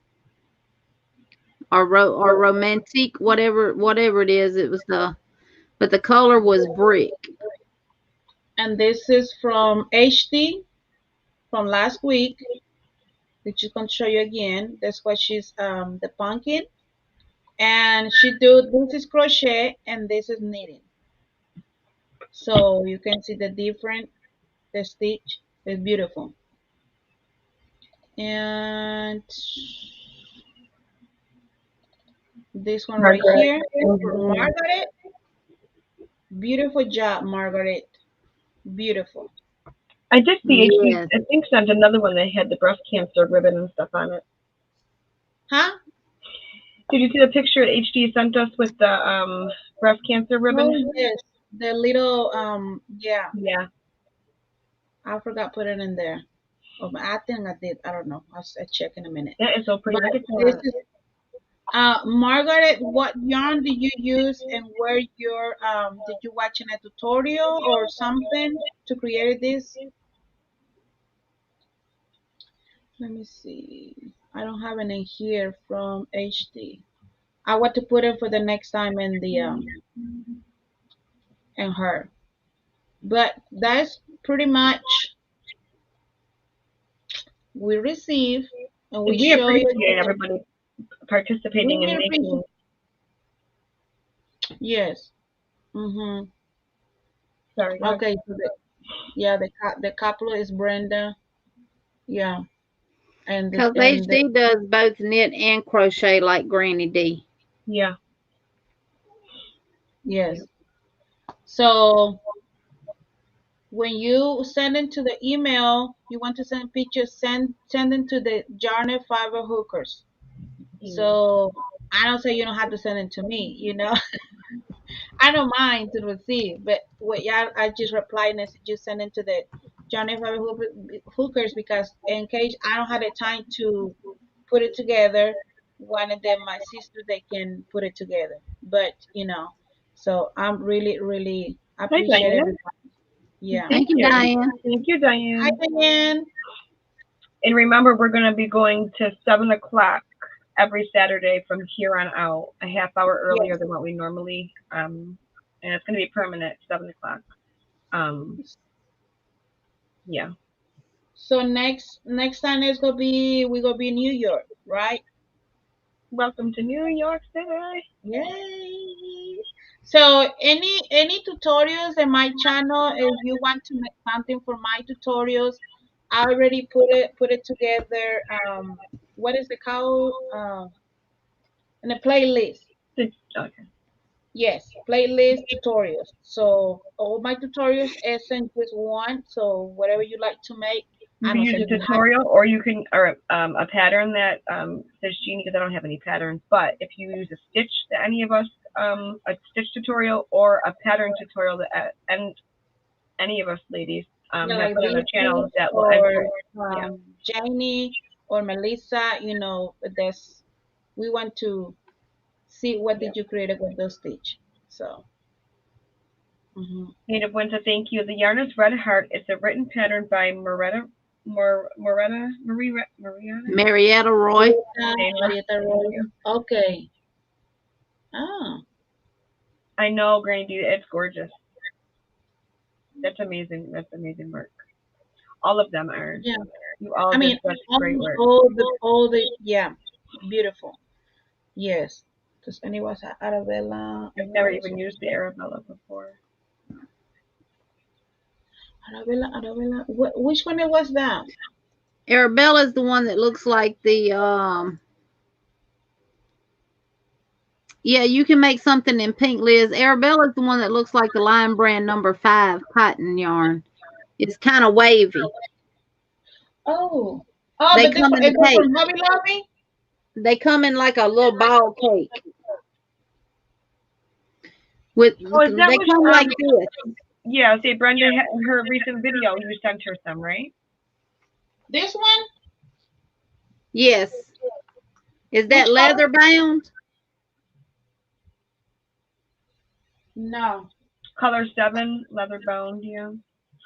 or Romantic, whatever it is. It was but the color was brick. And this is from HD from last week, which is going to show you again. That's what she's the pumpkin, and she do this is crochet and this is knitting. So you can see the stitch is beautiful. And this one right Margaret. here is for Margaret. Beautiful job, Margaret. Beautiful. I did see HD. Yes. I think sent another one that had the breast cancer ribbon and stuff on it. Huh? Did you see the picture HD sent us with the breast cancer ribbon? Oh yes. The little yeah. Yeah. I forgot put it in there. Oh, but I think I did. I don't know. I'll check in a minute. That is so pretty. But Look at this that. is Margaret, what yarn do you use and where your did you watch in a tutorial or something to create this? Let me see. I don't have it in here from HD. I want to put it for the next time in the in her. But that's pretty much we receive and we We show you. appreciate everybody participating We and really making. Yes. Mm-hmm. Sorry, go ahead. Okay. So the couple is Brenda. Yeah. And Because HD does both knit and crochet like Granny D. Yeah. yes. So when you send it to the email, you want to send pictures, send them to the Yarny Fiber hookers. So I don't say you don't have to send it to me, I don't mind to receive, but what yeah, I just reply and just send it to the Yarny Fiber hookers because in case I don't have the time to put it together, one of them, my sisters, they can put it together. But so I'm really, really Hi, appreciate Diane. everybody. Yeah. Thank Thank you, you. Diane. Thank you, Hi, Diane. Diane. And remember, we're going to be going to 7 o'clock every Saturday from here on out, a half hour earlier Yes. than what we normally, and it's going to be permanent, 7 o'clock. Yeah. So next time we're gonna be in New York, right? Welcome to New York City. Yay! So any tutorials in my channel, if you want to make something for my tutorials, I already put it together. What is it called? In a playlist. Okay. Yes, playlist tutorials. So all my tutorials isn't just one. So whatever you like to make, You I can don't use say a you have. tutorial, or you can, or a pattern that says Jeannie, because I don't have any patterns. But if you use a stitch that any of us, a stitch tutorial or a pattern tutorial that and any of us ladies Yeah, have like put on their channels Beatrice that will or enter. Yeah. Jeannie or Melissa, that's we want to see what Yeah. did you create with those stitch. So, Native Winter, thank you. The yarn is Red Heart. It's a written pattern by Marietta Roy. Marietta Roy. Okay. Ah, I know, Grandy, it's gorgeous. That's amazing. That's amazing work. All of them are. yeah. You all I did mean, such great almost work. all the yeah, beautiful. Yes. Does anyone have Arabella? I've never even used the Arabella before. Arabella. Which one it was that? Arabella is the one that looks like the yeah, you can make something in pink, Liz. Arabella is the one that looks like the Lion Brand number 5 cotton yarn. It's kind of wavy. Oh, They but come in it the was cake. from Hobby Lobby. They come in like a little ball cake. With Oh, is that they what? come like this. Yeah. See, Brenda, in her recent video, you sent her some, right? This one? Yes. Is Which that color? leather bound? No. Color 7, leather bound. Yeah.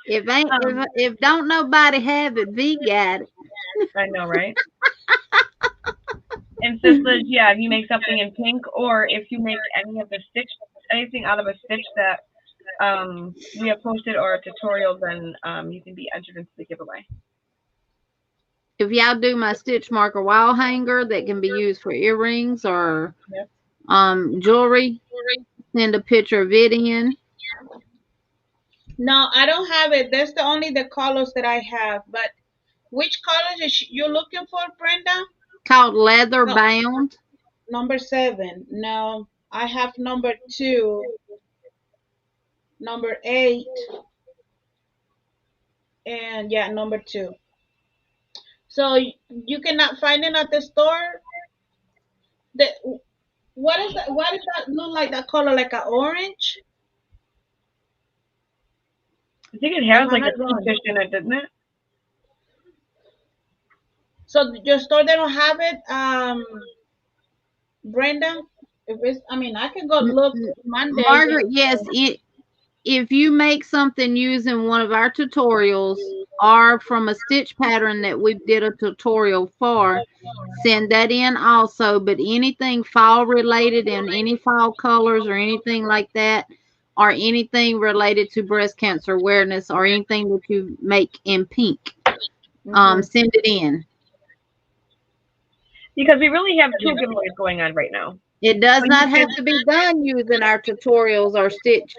If don't nobody have it, V got it. I know, right? And Sis Liz, yeah, if you make something in pink, or if you make anything out of a stitch that we have posted or a tutorial, then you can be entered into the giveaway. If y'all do my stitch marker wall hanger that can be used for earrings or jewelry, send a picture of it in. No, I don't have it. That's only the colors that I have. But which colors is you looking for, Brenda? Called leather No, bound. number 7. No, I have number 2, number 8, and yeah, number 2. So you cannot find it at the store. The what is that? What does that look like? That color, like an orange? I think it Or has am like I a wrong? fish in it, doesn't it? So your store they don't have it, Brenda? If it's, I mean, I can go look Monday. Margaret, yes, if you make something using one of our tutorials or from a stitch pattern that we did a tutorial for, send that in also. But anything fall related and any fall colors or anything like that, or anything related to breast cancer awareness or anything that you make in pink, Mhm. send it in. Because we really have two giveaways going on right now. It does So you not have can, to be done using our tutorials or stitch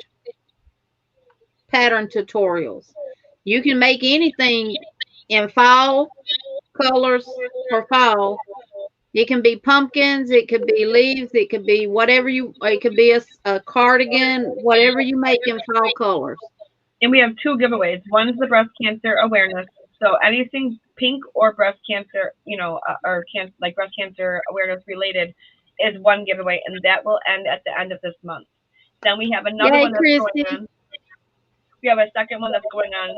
pattern tutorials. You can make anything in fall colors for fall. It can be pumpkins, it could be leaves, it could be whatever you, it could be a cardigan, whatever you make in fall colors. and we have two giveaways. One is the breast cancer awareness. So anything pink or breast cancer, or like breast cancer awareness related, is one giveaway, and that will end at the end of this month. Then we have another Yay, one that's going Christy. on. We have a second one that's going on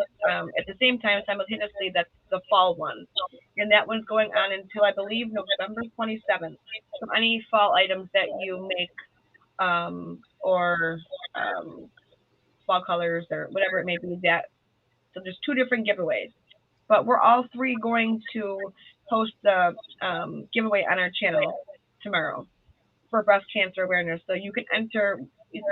at the same time simultaneously. That's the fall one, and that one's going on until I believe November 27th. So any fall items that you make or fall colors or whatever it may be, that so there's two different giveaways, but we're all three going to post the giveaway on our channel tomorrow for breast cancer awareness. So you can enter.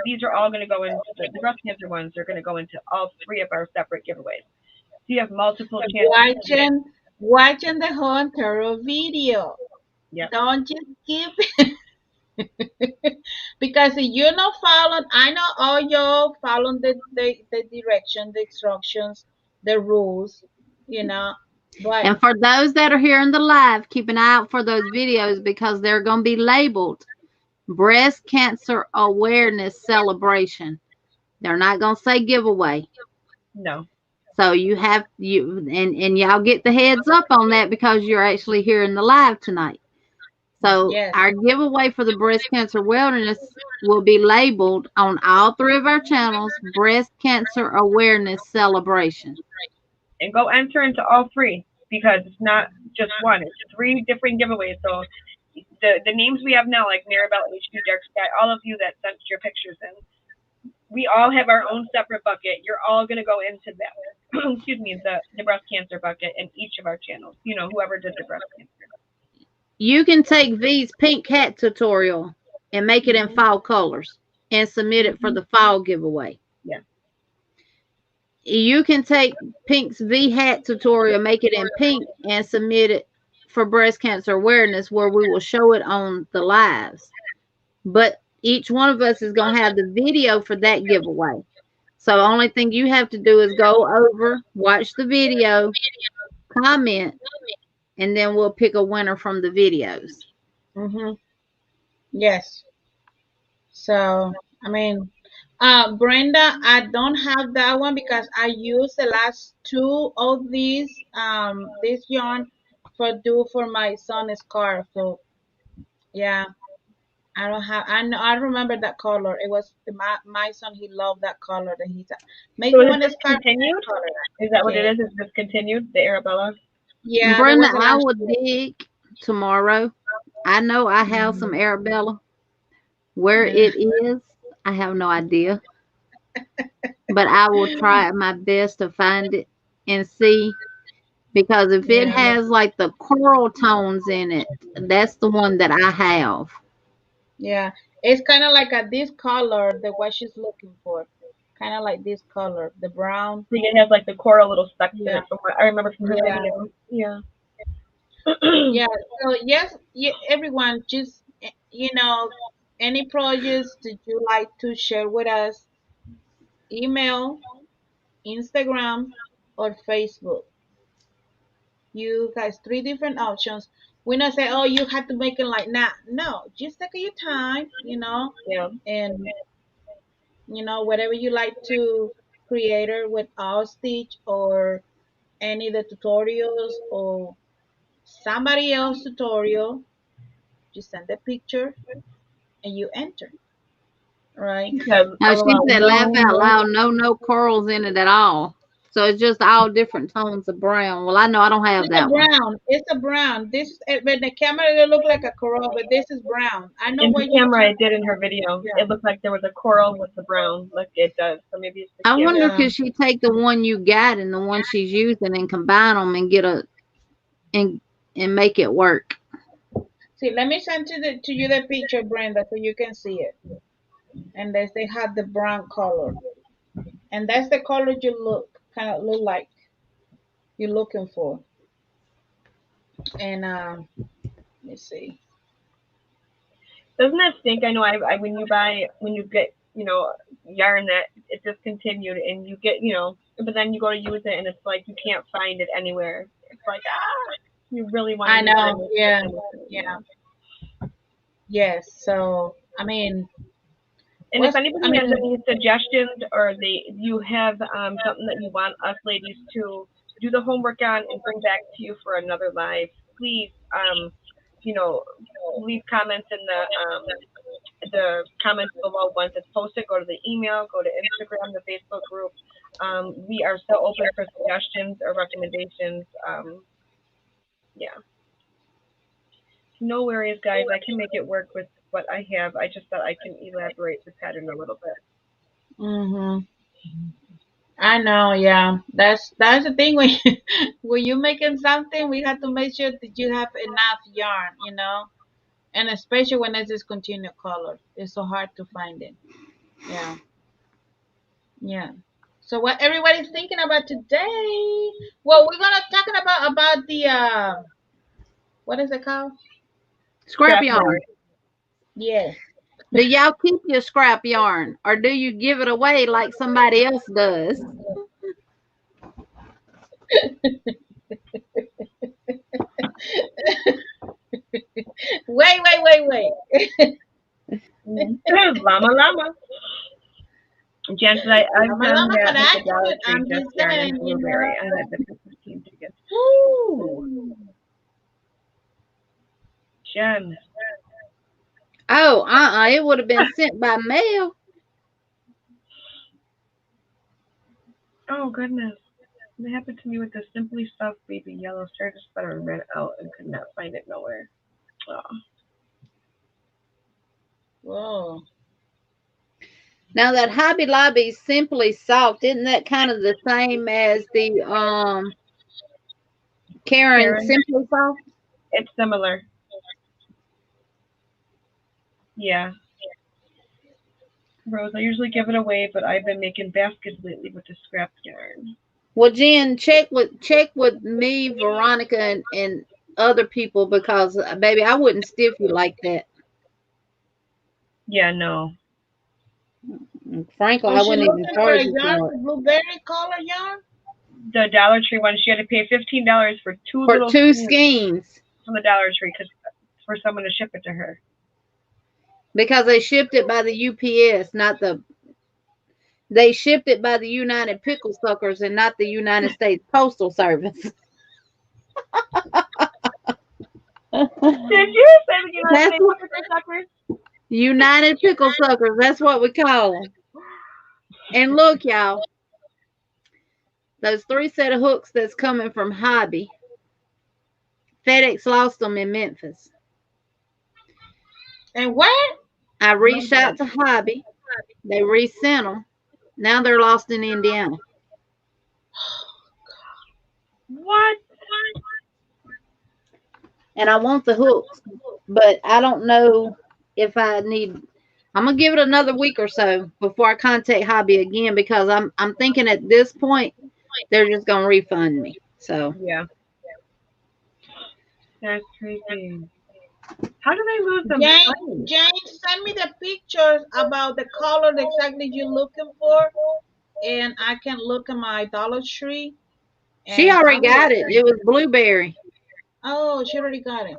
These are all going to go into the breast cancer ones. Are going to go into all three of our separate giveaways. So you have multiple chances. Watching the whole entire video. Yep. Don't just skip because if you're not following, I know all y'all following the direction, the instructions, the rules, you know. But And for those that are here in the live, keep an eye out for those videos because they're going to be labeled Breast Cancer Awareness Celebration. They're not going to say giveaway. No. So you have and y'all get the heads up on that because you're actually here in the live tonight. So yes, our giveaway for the breast cancer wellness will be labeled on all three of our channels, Breast Cancer Awareness Celebration. And go enter into all three because it's not just one. It's three different giveaways. So the names we have now, like Maribel, HQ, Dark Sky, all of you that sent your pictures in, we all have our own separate bucket. You're all going to go into that. Excuse me, the breast cancer bucket in each of our channels. Whoever did the breast cancer. You can take V's pink hat tutorial and make it in fall colors and submit it for the fall giveaway. Yeah. You can take Pink's V hat tutorial, make it in pink, and submit it for breast cancer awareness, where we will show it on the lives. But each one of us is going to have the video for that giveaway. So the only thing you have to do is go over, watch the video, comment, and then we'll pick a winner from the videos. yes. So I mean, Brenda, I don't have that one because I used the last two of these this yarn for my son's scarf. So yeah, I don't have. I know. I remember that color. It was my son. He loved that color. That he's make So me is want it to scarf with discontinued? that color. Is that what it Yeah, is? Is discontinued, the Arabella? yeah. That Brenda, was the I last. will dig tomorrow. I know I have some Mhm. Arabella. Where Yeah, it is, I have no idea. But I will try my best to find it and see. Because if it yeah, has like the coral tones in it, that's the one that I have. yeah. It's kind of like this color, the what she's looking for. Kind of like this color, the brown. So it has like the coral little specks in Yeah, it. From what I remember from her yeah. video. Yeah. Yeah. So yes, everyone, just any projects that you like to share with us, email, Instagram, or Facebook. You guys, three different options. We not say, oh, you have to make it like that. No, just take your time, Yeah. and whatever you like to create it with our stitch or any of the tutorials or somebody else tutorial, just send a picture and you enter. Right. Because Now she LOL, said, laugh out no. loud, no corals in it at all. So it's just all different tones of brown. Well, I know I don't have It's a that one. brown. It's a brown. This when the camera it look like a coral, but this is brown. I know In the what you camera, talking. it did in her video. Yeah. It looked like there was a coral with the brown, like it does. So maybe it's the I wonder camera. Yeah. could she take the one you got and the one she's using and combine them and get and and make it work. See, let me send to you the picture, Brenda, so you can see it. And they have the brown color, and that's the color you look like you're looking for. And let's see. Doesn't that stink? I know. When you get yarn that it discontinued and you get but then you go to use it and it's like you can't find it anywhere. It's like you really want to I use it know. and Yeah. you know. Yes. So I mean, And if what's I anybody has mean, any suggestions or you have something that you want us ladies to do the homework on and bring back to you for another live, please you know leave comments in the comments below once it's posted. Go to the email, go to Instagram, the Facebook group. We are so open for suggestions or recommendations. Yeah, no worries, guys. I can make it work with what I have. I just thought I can elaborate the pattern a little bit. mhm. I know, yeah. That's the thing when when you're making something, we have to make sure that you have enough yarn. And especially when it's discontinued color, it's so hard to find it. Yeah, yeah. So what everybody's thinking about today? Well, we're gonna talking about the what is it called? Scrap Scrap yarn. yarn. Yes. Do y'all keep your scrap yarn or do you give it away like somebody else does? Wait. Llama llama. Jen said, I've Llama done llama, that but with the Dollar Tree, I'm just just yarn and saying, blueberry. I had the 15 tickets. Woo! Jen. Oh, it would have been sent by mail. Oh, goodness. It happened to me with the Simply Stuffed Baby Yellow Starter Sweater and ran out and could not find it nowhere. Oh. whoa. Now that Hobby Lobby Simply Soft, isn't that kind of the same as the Karen Karen, Simply Soft? it's similar. Yeah. Rose, I usually give it away, but I've been making baskets lately with the scrap yarn. Well, Jen, check with me, Veronica, and other people because, baby, I wouldn't stiff you like that. Yeah, no. And frankly, Oh, I she wouldn't even looking for charge a you yarn, for it. blueberry color yarn. The Dollar Tree one, she had to pay $15 for two For little two skeins skeins from the Dollar Tree for someone to ship it to her. because they shipped it by the UPS, not the. They shipped it by the United Pickle Suckers and not the United States Postal Service. Did you say the United That's States what Pickle Suckers? United Pickle Suckers. That's what we call them. And look, y'all, those 3 set of hooks that's coming from Hobby, FedEx lost them in Memphis. And what? I reached out to Hobby. They resent them. Now they're lost in Indiana. What? And I want the hooks, but I don't know if I need. I'm gonna give it another week or so before I contact Hobby again because I'm thinking at this point they're just gonna refund me. So Yeah. That's crazy. How do they lose them Jane, twice? Jane, send me the pictures about the color that exactly you're looking for, and I can look at my Dollar Tree, she and I already will. got it. It was blueberry. Oh, she already got it.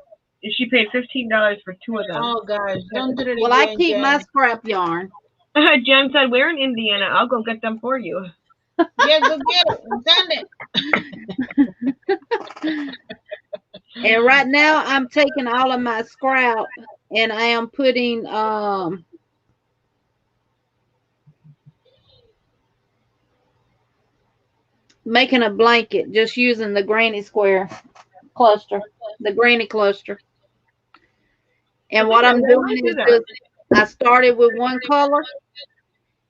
She paid $15 for 2 of them. Oh gosh, don't do it Well, I again, keep my Jane. scrap yarn. Jen said, "We're in Indiana. I'll go get them for you." Yeah, go get it and send it. And right now I'm taking all of my scrap and I am putting making a blanket just using the granny square cluster, the granny cluster. And what I'm Why do doing I do is that? just I started with one color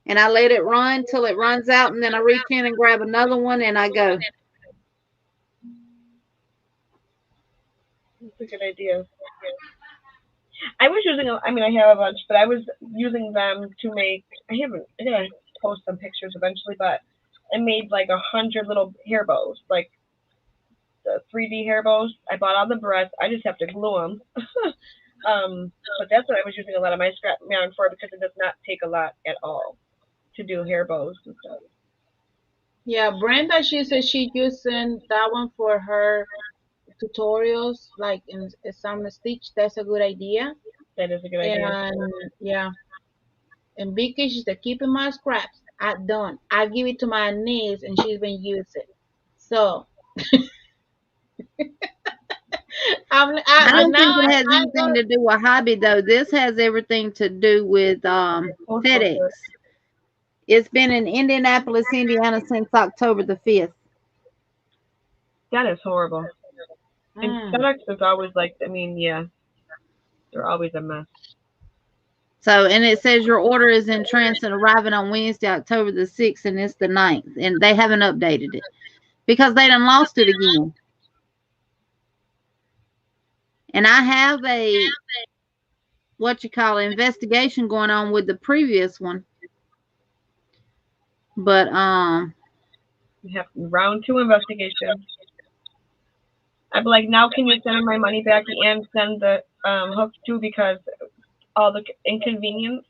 and I let it run till it runs out and then I reach in and grab another one and I go. That's a good idea. I was using, I mean, I have a bunch, but I was using them to make, I think I post some pictures eventually, but I made like 100 little hair bows, like the 3D hair bows. I bought all the breadth. I just have to glue them. But that's what I was using a lot of my scrap yarn for because it does not take a lot at all to do hair bows and stuff. Yeah, Brenda, she says she using that one for her tutorials, like in some stitch. That's a good idea. That is a good idea. And yeah, and Vicky, she said, keeping my scraps. I don't. I give it to my niece, and she's been using. So I don't now think it has I anything to do with hobby though. This has everything to do with FedEx. It's been in Indianapolis, Indiana since October the 5th. That is horrible. And FedEx is always like, I mean, yeah, they're always a mess. So, and it says your order is in transit arriving on Wednesday, October the 6th, and it's the 9th. And they haven't updated it because they done lost it again. And I have a, investigation going on with the previous one. But, we have round 2 investigation. I'd be like, now can you send my money back and send the hooks too because all the inconvenience.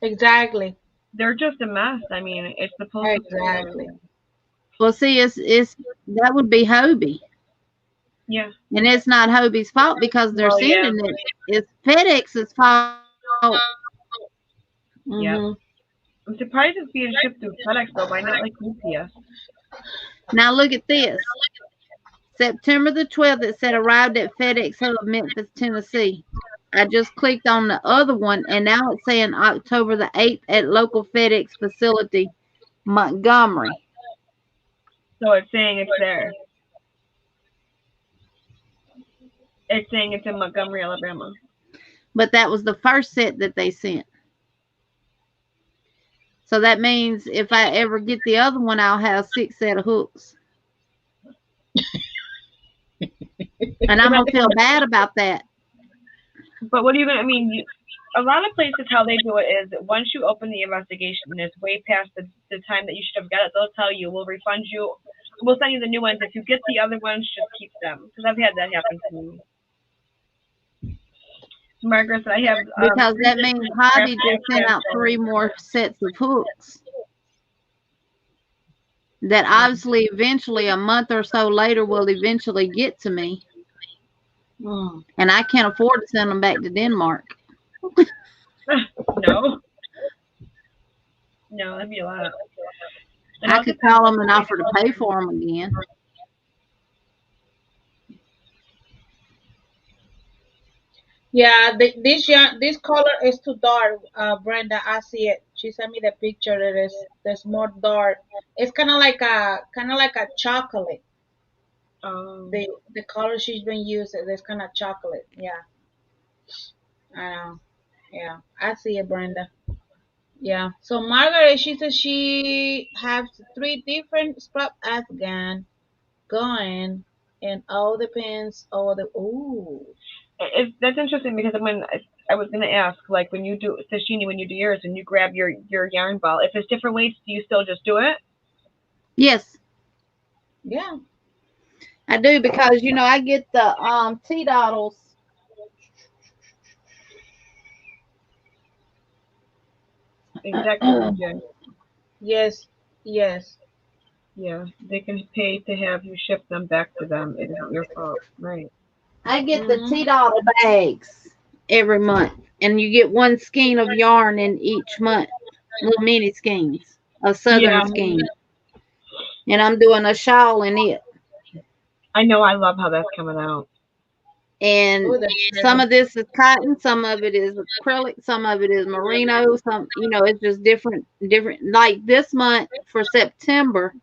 exactly. They're just a mess. I mean, it's supposed exactly. to be. Well, see, it's that would be Hobie. Yeah. And it's not Hobie's fault because they're sending it. It's FedEx's fault. Yeah. I'm surprised it's being shipped through FedEx though. Why not like UPS? Now look at this. September the 12th, it said arrived at FedEx Hub, Memphis, Tennessee. I just clicked on the other one, and now it's saying October the 8th at local FedEx facility, Montgomery. So it's saying it's there. It's saying it's in Montgomery, Alabama. But that was the first set that they sent. So that means if I ever get the other one, I'll have 6 set of hooks. And I'm going to feel bad about that. But what are you going to, I mean, a lot of places, how they do it is once you open the investigation and it's way past the time that you should have got it, they'll tell you, we'll refund you. We'll send you the new ones. If you get the other ones, just keep them. Because I've had that happen to me. Margaret, I have. Because that means Hobby just sent out 3 more sets of hooks. That obviously eventually a month or so later will eventually get to me. And I can't afford to send them back to Denmark. No. No, that'd be a lot. And I could call them and offer to pay for them again. Yeah, this color is too dark, Brenda. I see it. She sent me the picture. There's more dark. It's kind of like a chocolate. The color she's been using is kind of chocolate. Yeah, I know. Yeah, I see it, Brenda. Yeah. So Margaret, she says she has 3 different scrap Afghan going, and all depends. That's interesting because when I was going to ask, like when you do, Jeannie, when you do yours and you grab your yarn ball, if there's different weights, do you still just do it? Yes. Yeah. I do because, I get the T-Doddles. Exactly. Yes. Yes. Yeah. They can pay to have you ship them back to them. It isn't your fault. Right. I get the T-Doddle bags every month, and you get 1 skein of yarn in each month, little mini skeins, a southern skein. And I'm doing a shawl in it. I know. I love how that's coming out. And some of this is cotton, some of it is acrylic, some of it is merino, it's just different. Like this month for September,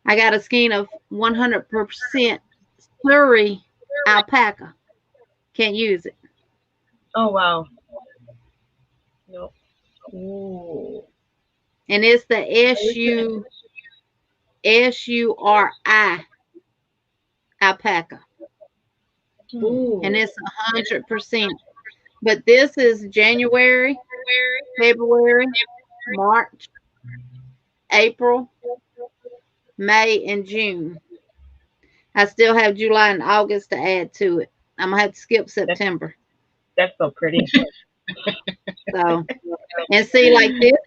I got a skein of 100% slurry alpaca. Can't use it. Oh, wow. Nope. Ooh. And it's the SURI alpaca. Ooh. And it's 100%. But this is January, February, March, April, May, and June. I still have July and August to add to it. I'm gonna have to skip September. That's so pretty. So, and see, like this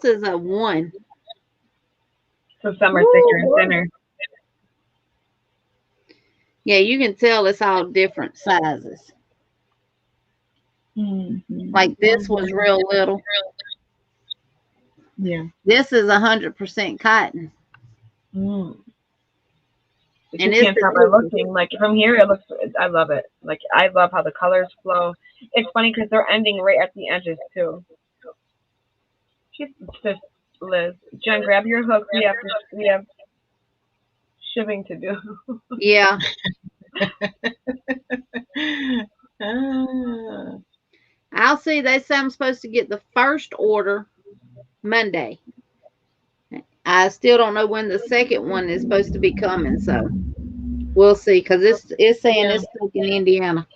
is a one. So some are thicker and thinner. Yeah, you can tell it's all different sizes. Like this was real little. Yeah. This is 100% cotton. But And you can't tell by looking. Like from here, it looks. I love it. Like I love how the colors flow. It's funny because they're ending right at the edges too. She's just Liz. Jen, grab your hooks. We have shipping to do. Yeah. I'll see. They say I'm supposed to get the first order Monday. I still don't know when the second one is supposed to be coming, so we'll see. Because it's saying it's stuck in Indiana.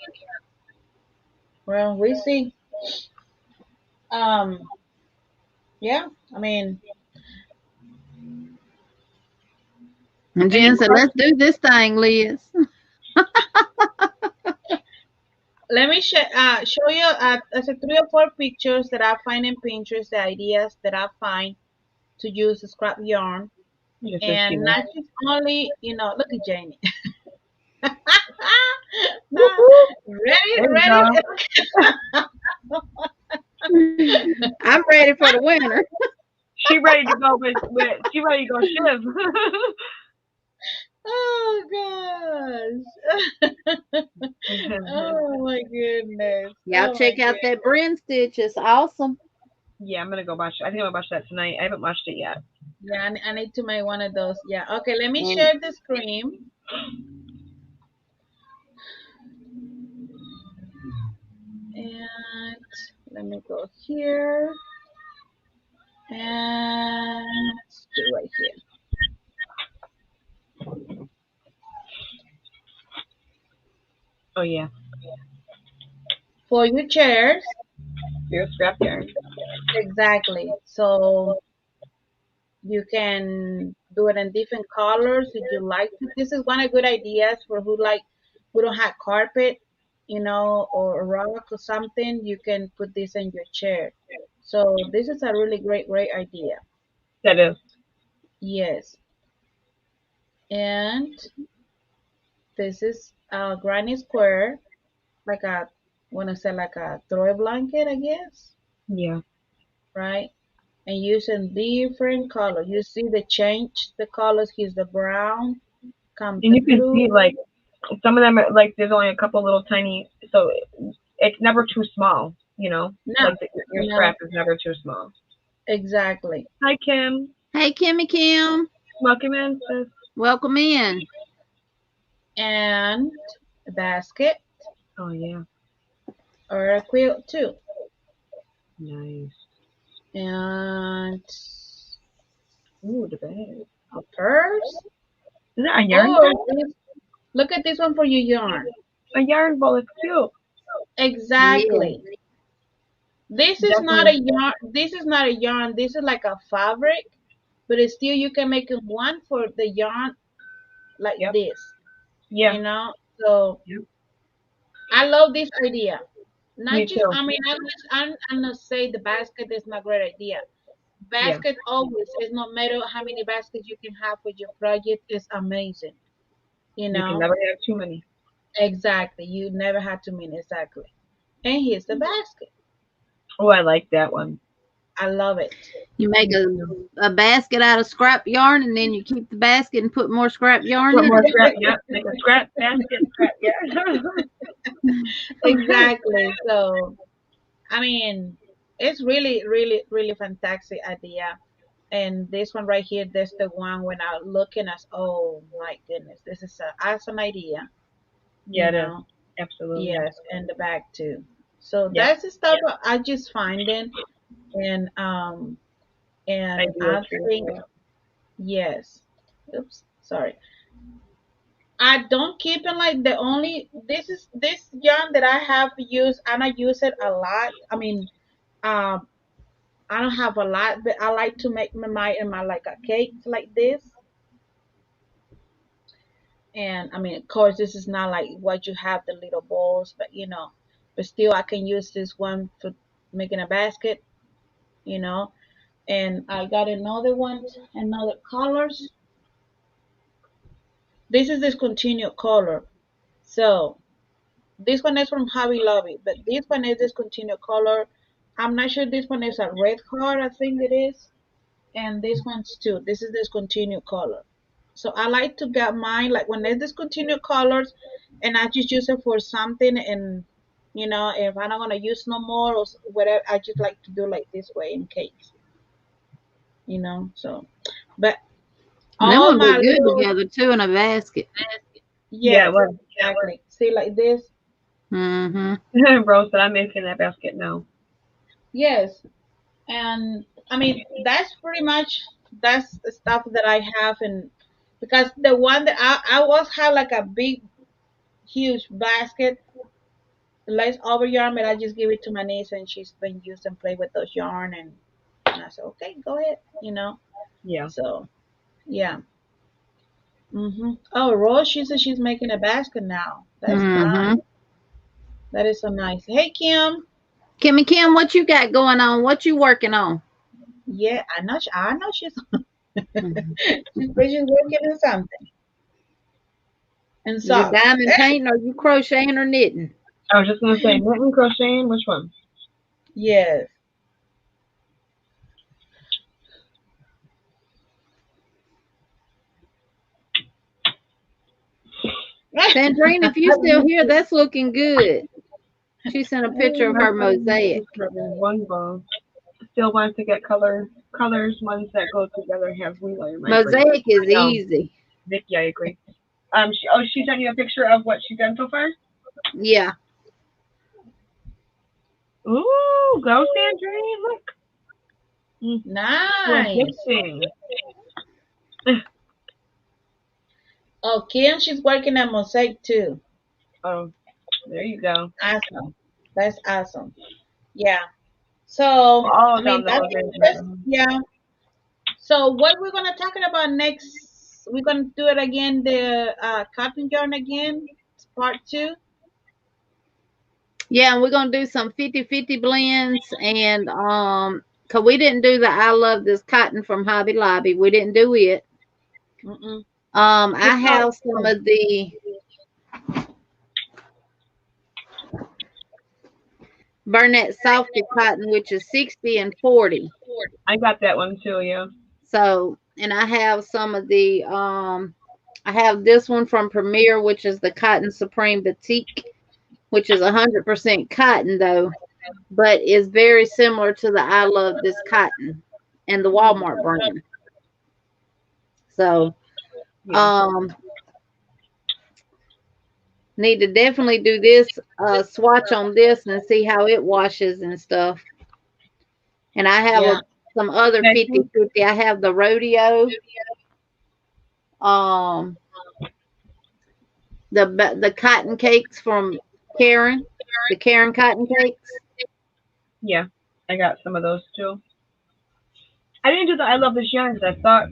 Well, we see. Yeah, I mean, And Jen said, "Let's do this thing, Liz." let me show you as a 3 or 4 pictures that I find in Pinterest, the ideas that I find to use scrap yarn, and not just only, look at Jeannie. Ready. I'm ready for the winter. She ready to go she ready to go shiv. Oh gosh. Oh my goodness. Y'all check out that Brim Stitch. It's awesome. Yeah, I'm gonna go watch it. I think I'm gonna watch that tonight. I haven't watched it yet. Yeah, I need to make one of those. Yeah. Okay, let me share the screen. And let me go here. And let's do right here. Oh yeah. For your chairs. Your scrap yarn. Exactly. So you can do it in different colors if you like to. This is one of good ideas for who don't have carpet, or a rug or something. You can put this in your chair. So this is a really great idea. That is. Yes. And this is a granny square, like wanna say like a throw blanket, I guess. Yeah. Right? And using different colors. You see the colors. Here's the brown. And you can see like some of them are like there's only a couple little tiny, so it's never too small. No, like your scrap is never too small. Exactly. Hi Kim. Hey Kimmy Kim. Welcome in, sis. Welcome in. And a basket. Oh yeah. Or a quilt too. Nice. And the bag. A purse. Is that a yarn? Look at this one for your yarn. A yarn ball. It's cute. Exactly. Yeah. This is not a yarn. This is not a yarn. This is like a fabric, but it's still you can make one for the yarn like this. Yeah. So I love this idea. Me just too. I mean I'm not say the basket is not a great idea. Basket always is, no matter how many baskets you can have for your project, is amazing. You can never have too many. Exactly. You never have too many. Exactly. And here's the basket. Oh, I like that one. I love it. You make a basket out of scrap yarn, and then you keep the basket and put more scrap yarn in it. Scrap, make a scrap basket, scrap yarn. Exactly. So, I mean, it's really, really, really fantastic idea. And this one right here, that's the one when I looking at, oh my goodness, this is an awesome idea. Yeah, it is. Absolutely. Yes, and the bag too. So that's the stuff I just finding, and I think yes. Oops, sorry. I don't keep it like this yarn that I have used, and I use it a lot. I mean, I don't have a lot, but I like to make my like a cake like this. And I mean, of course, this is not like what you have the little balls, but but still, I can use this one for making a basket, you know. And I got another one, another colors. This is discontinued color. So this one is from Hobby Lobby, but this one is discontinued color. I'm not sure this one is a red heart, I think it is. And this one's too. This is discontinued color. So I like to get mine like when there's discontinued colors and I just use it for something and if I'm not gonna use no more or whatever, I just like to do like this way in case. So but And them all would my look good little together too in a basket. Yeah, it yes, was. exactly. See like this? Mm-hmm. Bro said I'm making that basket now. Yes. And I mean that's pretty much that's the stuff that I have and because the one that I was have like a big huge basket lace over yarn, but I just give it to my niece and she's been used and play with those yarn and I said, okay, go ahead. Yeah. So yeah. Oh, Rose, she said she's making a basket now. That's nice. Mm-hmm. That is so nice. Hey Kim. Kimmy Kim, what you got going on? What you working on? Yeah, I know she's Mhm. she's working on something. And You socks. diamond painting or you crocheting or knitting? I was just gonna say knitting, crocheting. Which one? Yes. Sandrine, if you still here, that's looking good. She sent a picture of her mosaic. One ball. Still wants to get colors ones that go together have relay. I agree. Mosaic is No, easy. Vicky, I agree. She sent you a picture of what she's done so far. Yeah. Ooh, go Sandrine! Look, we're Nice. gifting. Oh, Kim, she's working at Mosaic too. Oh, there you go. Awesome. That's awesome. Yeah. So, All I down mean, the that's Mosaic. yeah. So, what we're gonna talk about next? We're gonna do it again. The cotton yarn again, part two. Yeah, and we're gonna do some 50-50 blends and cause we didn't do the I love this cotton from Hobby Lobby. We didn't do it. Mm-mm. I It's not. have some of the Burnett Softy cotton, which is 60 and 40. I got that one too. Yeah. So, and I have some of the I have this one from Premier, which is the Cotton Supreme Batik, which is 100% cotton though, but is very similar to the I love this cotton and the Walmart brand. So, Yeah. need to definitely do this swatch on this and see how it washes and stuff. And I have Yeah. some other Becky? 50-50. I have the rodeo, um, the cotton cakes from Karen, the Karen cotton cakes. Yeah, I got some of those too. I didn't do the I love this yarn because I thought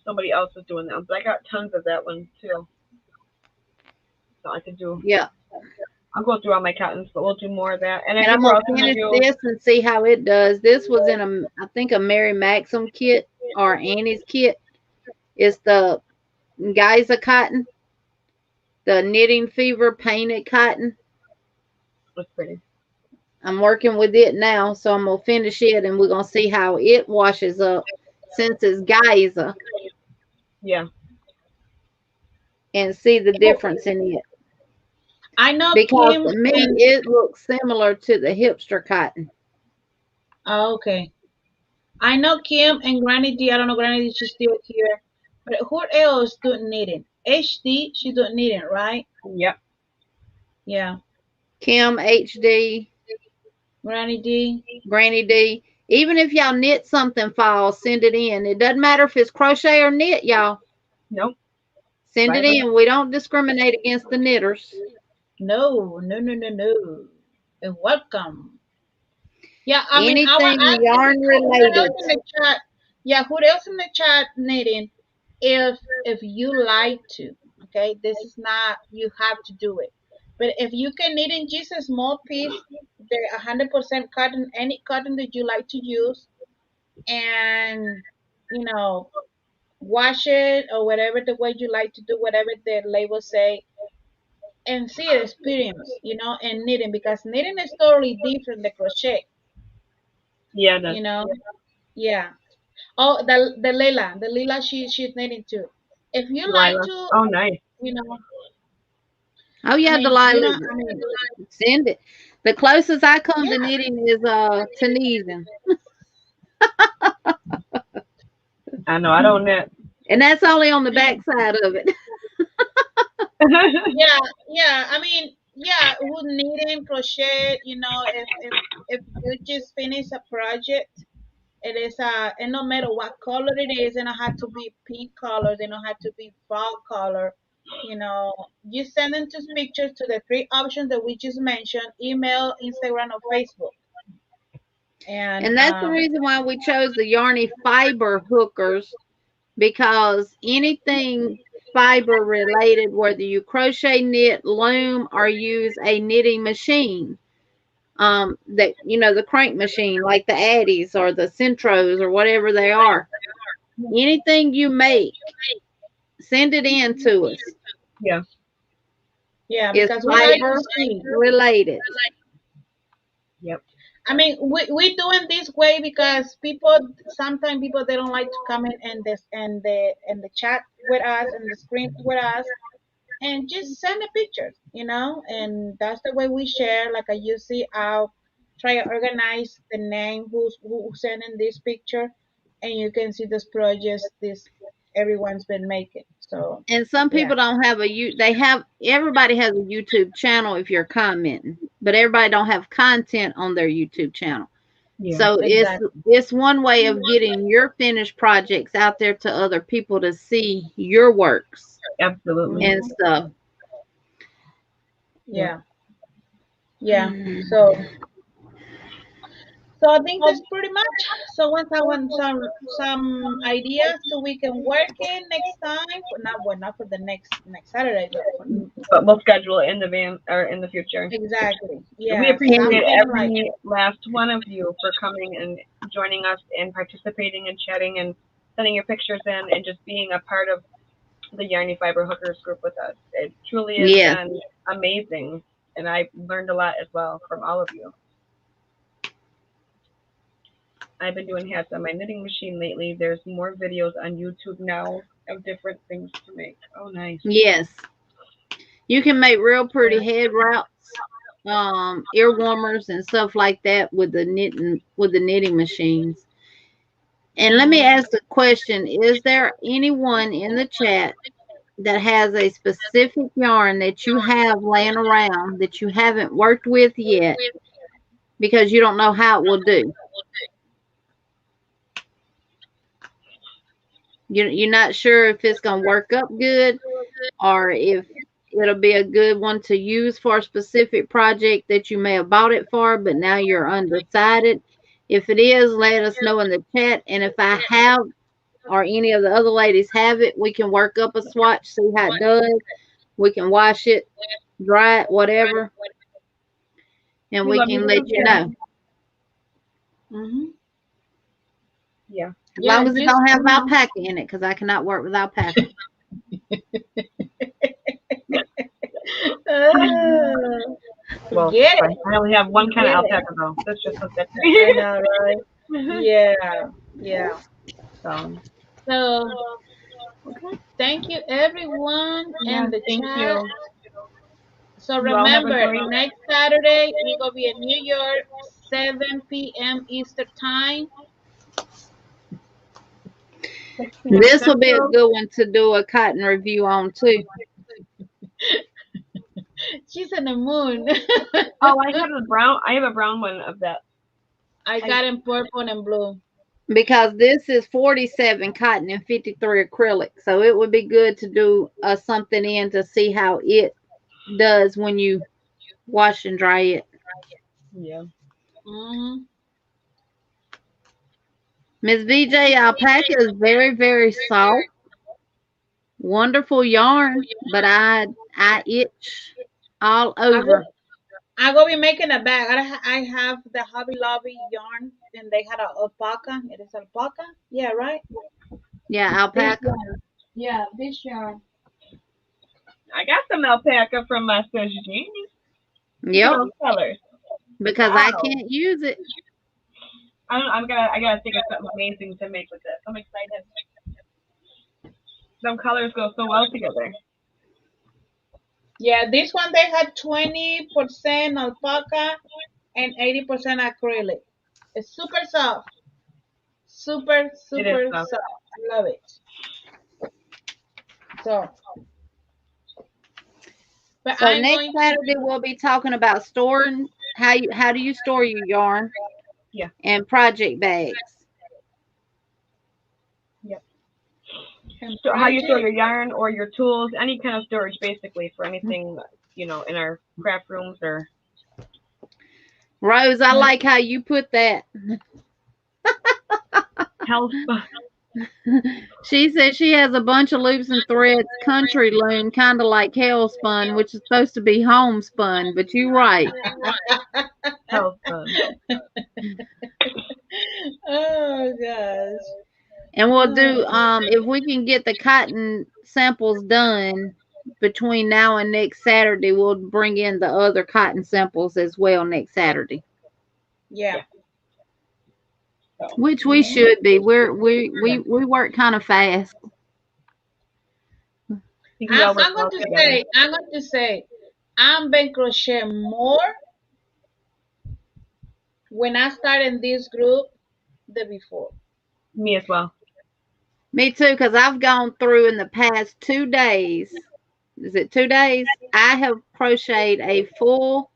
somebody else was doing that, but I got tons of that one too. So I could do. Yeah. I'll go through all my cottons, but we'll do more of that. And I And think I'm we're gonna also gonna finish do. this and see how it does. This was in I think a Mary Maxim kit or Annie's kit. It's the Geyser cotton, the Knitting Fever painted cotton. That's pretty. I'm working with it now, so I'm gonna finish it and we're gonna see how it washes up since it's Geyser Yeah. and see the difference in it. I know Because Kim to me and it looks similar to the hipster cotton. oh, okay. I know Kim and Granny D. I don't know Granny D. She's still here, but who else doing knitting? HD. She's doing knitting, right? Yep. Yeah. Kim HD, Granny D. Granny D. Even if y'all knit something fall, send it in. It doesn't matter if it's crochet or knit, y'all. Nope. Send it in. We don't discriminate against the knitters. No, no, no, no, no. And welcome. Yeah, I mean, I want Anything to ask yarn who else related. in the chat. Yeah, who else in the chat knitting? if you like to. Okay, this is not you have to do it. But if you can knit in just a small piece, the 100% cotton, any cotton that you like to use, and you know, wash it or whatever the way you like to do, whatever the label say, and see the experience, in knitting, because knitting is totally different than crochet, Yeah, you that's know. Yeah. Oh, the Leila, she's knitting too. If you like Delilah. to, Oh, nice. you know, Oh I yeah, mean, Delilah, I mean, send it. The closest I come yeah, to knitting is Tunisian, I know. I don't knit. and that's only on the yeah, back side of it. yeah, yeah. I mean, yeah, who knitting, crochet, if you just finish a project, it is and no matter what color it is, it don't have to be pink color, they don't have to be fall color. You send them to pictures to the three options that we just mentioned: email, Instagram, or Facebook. And And that's the reason why we chose the Yarny Fiber hookers, because anything fiber related, whether you crochet, knit, loom, or use a knitting machine, that the crank machine like the Addies or the Centros or whatever they are, anything you make, send it in to us. Yeah. yeah, It's because we like to fiber see. related. Yep. I mean, we doing this way because sometimes people, they don't like to come in this and the chat with us and the screen with us, and just send the pictures, and that's the way we share. Like I usually, I'll try to organize the name who sending this picture, and you can see this projects this everyone's been making. So And some yeah, people don't have everybody has a YouTube channel if you're commenting, but everybody don't have content on their YouTube channel. Yeah. So exactly. it's one way of getting your finished projects out there to other people to see your works Absolutely. and Hmm. stuff. Yep. Yeah, yeah. So I think that's pretty much. So once I want some ideas so we can work in next time, but not for the next Saturday, but for, But we'll schedule it in the van or in the future. exactly. We Yeah, appreciate something like every last one of you for coming and joining us and participating and chatting and sending your pictures in and just being a part of the Yarny Fiber Hookers group with us. It truly has Yes. been amazing, and I learned a lot as well from all of you. I've been doing hats on my knitting machine lately. There's more videos on YouTube now of different things to make. Oh, nice. Yes. You can make real pretty head wraps, ear warmers and stuff like that with the knitting machines. And let me ask the question, is there anyone in the chat that has a specific yarn that you have laying around that you haven't worked with yet because you don't know how it will do? You're not sure if it's going to work up good or if it'll be a good one to use for a specific project that you may have bought it for, but now you're undecided. If it is, let us know in the chat. And if I have or any of the other ladies have it, we can work up a swatch, see how it does. We can wash it, dry it, whatever, and We we love you can let too, you Sarah. know. hmm Yeah. As yeah, long as it just don't have alpaca in it, because I cannot work with alpaca. Well, forget it, I only have one kind of forget it. alpaca though. That's just pathetic. I know, right? Yeah, yeah. So, So okay. thank you everyone in Yes, the thank chat. you. So You all have a remember, great. next Saturday we're gonna be in New York, 7 p.m. Eastern time. 6 p.m. This will be a Central. good one to do a cotton review on too. She's in the moon. Oh, I have a brown. I have a brown one of that. I I got in purple and blue. Because this is 47 cotton and 53 acrylic. So it would be good to do something in to see how it does when you wash and dry it. yeah. Hmm. Miss VJ, alpaca is very, very soft. Wonderful yarn, but I itch all I go, over. I go be making a bag. I have the Hobby Lobby yarn, and they had a alpaca. It is alpaca. Yeah, right. Yeah, This alpaca. yarn. Yeah, this yarn. I got some alpaca from my sister Jeannie. Look at Yep, those colors. because I Wow. can't use it. I gotta think of something amazing to make with this. I'm excited. Some colors go so well together. Yeah, this one they had 20% alpaca and 80% acrylic. It's super soft. Super, It is super soft. soft. I love it. So, but So I'm next going to. Saturday we'll be talking about storing how do you store your yarn Yeah. and project bags. Yep. And So how you store project. your yarn or your tools, any kind of storage basically for anything, in our craft rooms or Rose, I like how you put that. health. She said she has a bunch of loops and threads, country loom, kind of like Hellspun, which is supposed to be homespun. But you're right. Health. Oh gosh. And we'll do Oh, if we can get the cotton samples done between now and next Saturday, we'll bring in the other cotton samples as well next Saturday. yeah. Yeah. So Which we should be. We work kind of fast. I think we all work I'm going well to together. say. I'm going to say. I'm been crochet more when I started in this group than before. Me as well. Me too, because I've gone through in the past 2 days. Is it 2 days? I have crocheted a full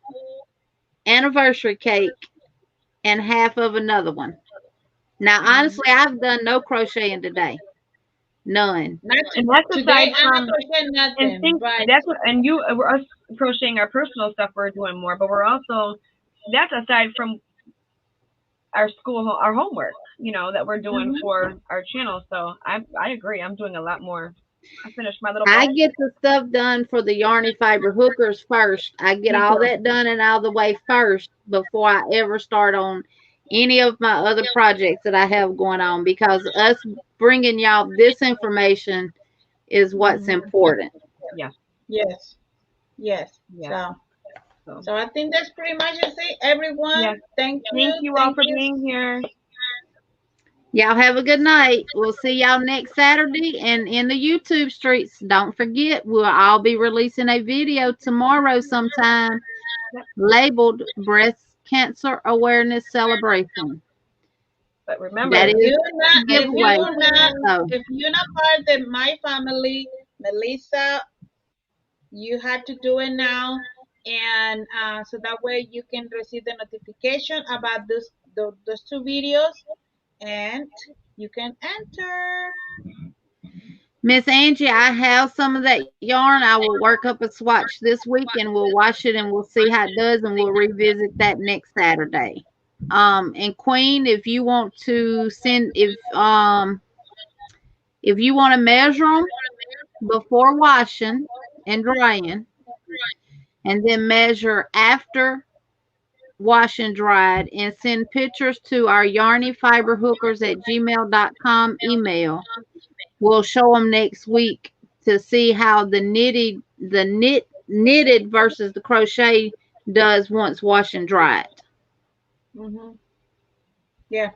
anniversary cake and half of another one. Now, honestly, I've done no crocheting today. None. Not And that's today. aside I'm not from crocheting and nothing, think but that's what and you we're us crocheting our personal stuff we're doing more, but we're also that's aside from our our homework, that we're doing mhm. for our channel. So I agree. I'm doing a lot more. I finished my little I bow. get the stuff done for the Yarny Fiber hookers first. I get Me all too. that done and out of the way first before I ever start on any of my other projects that I have going on, because us bringing y'all this information is what's Hmm. important. Yeah. Yes, yes. Yeah. So, So so I think that's pretty much it. Everyone, yeah. Thank you all thank for you. being here. Y'all have a good night. We'll see y'all next Saturday. And in the YouTube streets, don't forget, we'll all be releasing a video tomorrow sometime Yep. labeled Breast Cancer Awareness Celebration. But That remember, is the giveaway. So If you're not part of my family, Melissa, you had to do it now, and so that way you can receive the notification about those two videos, and you can enter. Miss Angie, I have some of that yarn. I will work up a swatch this week and we'll wash it and we'll see how it does and we'll revisit that next Saturday. And Queen, if you want to send if you want to measure them before washing and drying, and then measure after wash and dried, and send pictures to our yarnyfiberhookers@gmail.com email. We'll show them next week to see how the knitted versus the crochet does once wash and dried. Hmm. Yeah,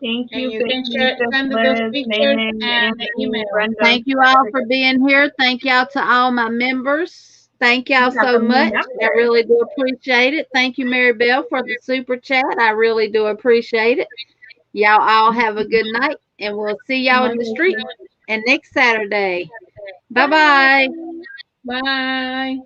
thank and you, you can Vicky, Sis send those Liz, pictures Nene, and the Anthony, email. Brenda. Thank you all for being here. Thank y'all to all my members. Thank y'all We got so some new much. I members. really do appreciate it. Thank you, Mary Bell, for the super chat. I really do appreciate it. Y'all all have a good night, and we'll see y'all in the street and next Saturday. Bye Bye. bye. Bye.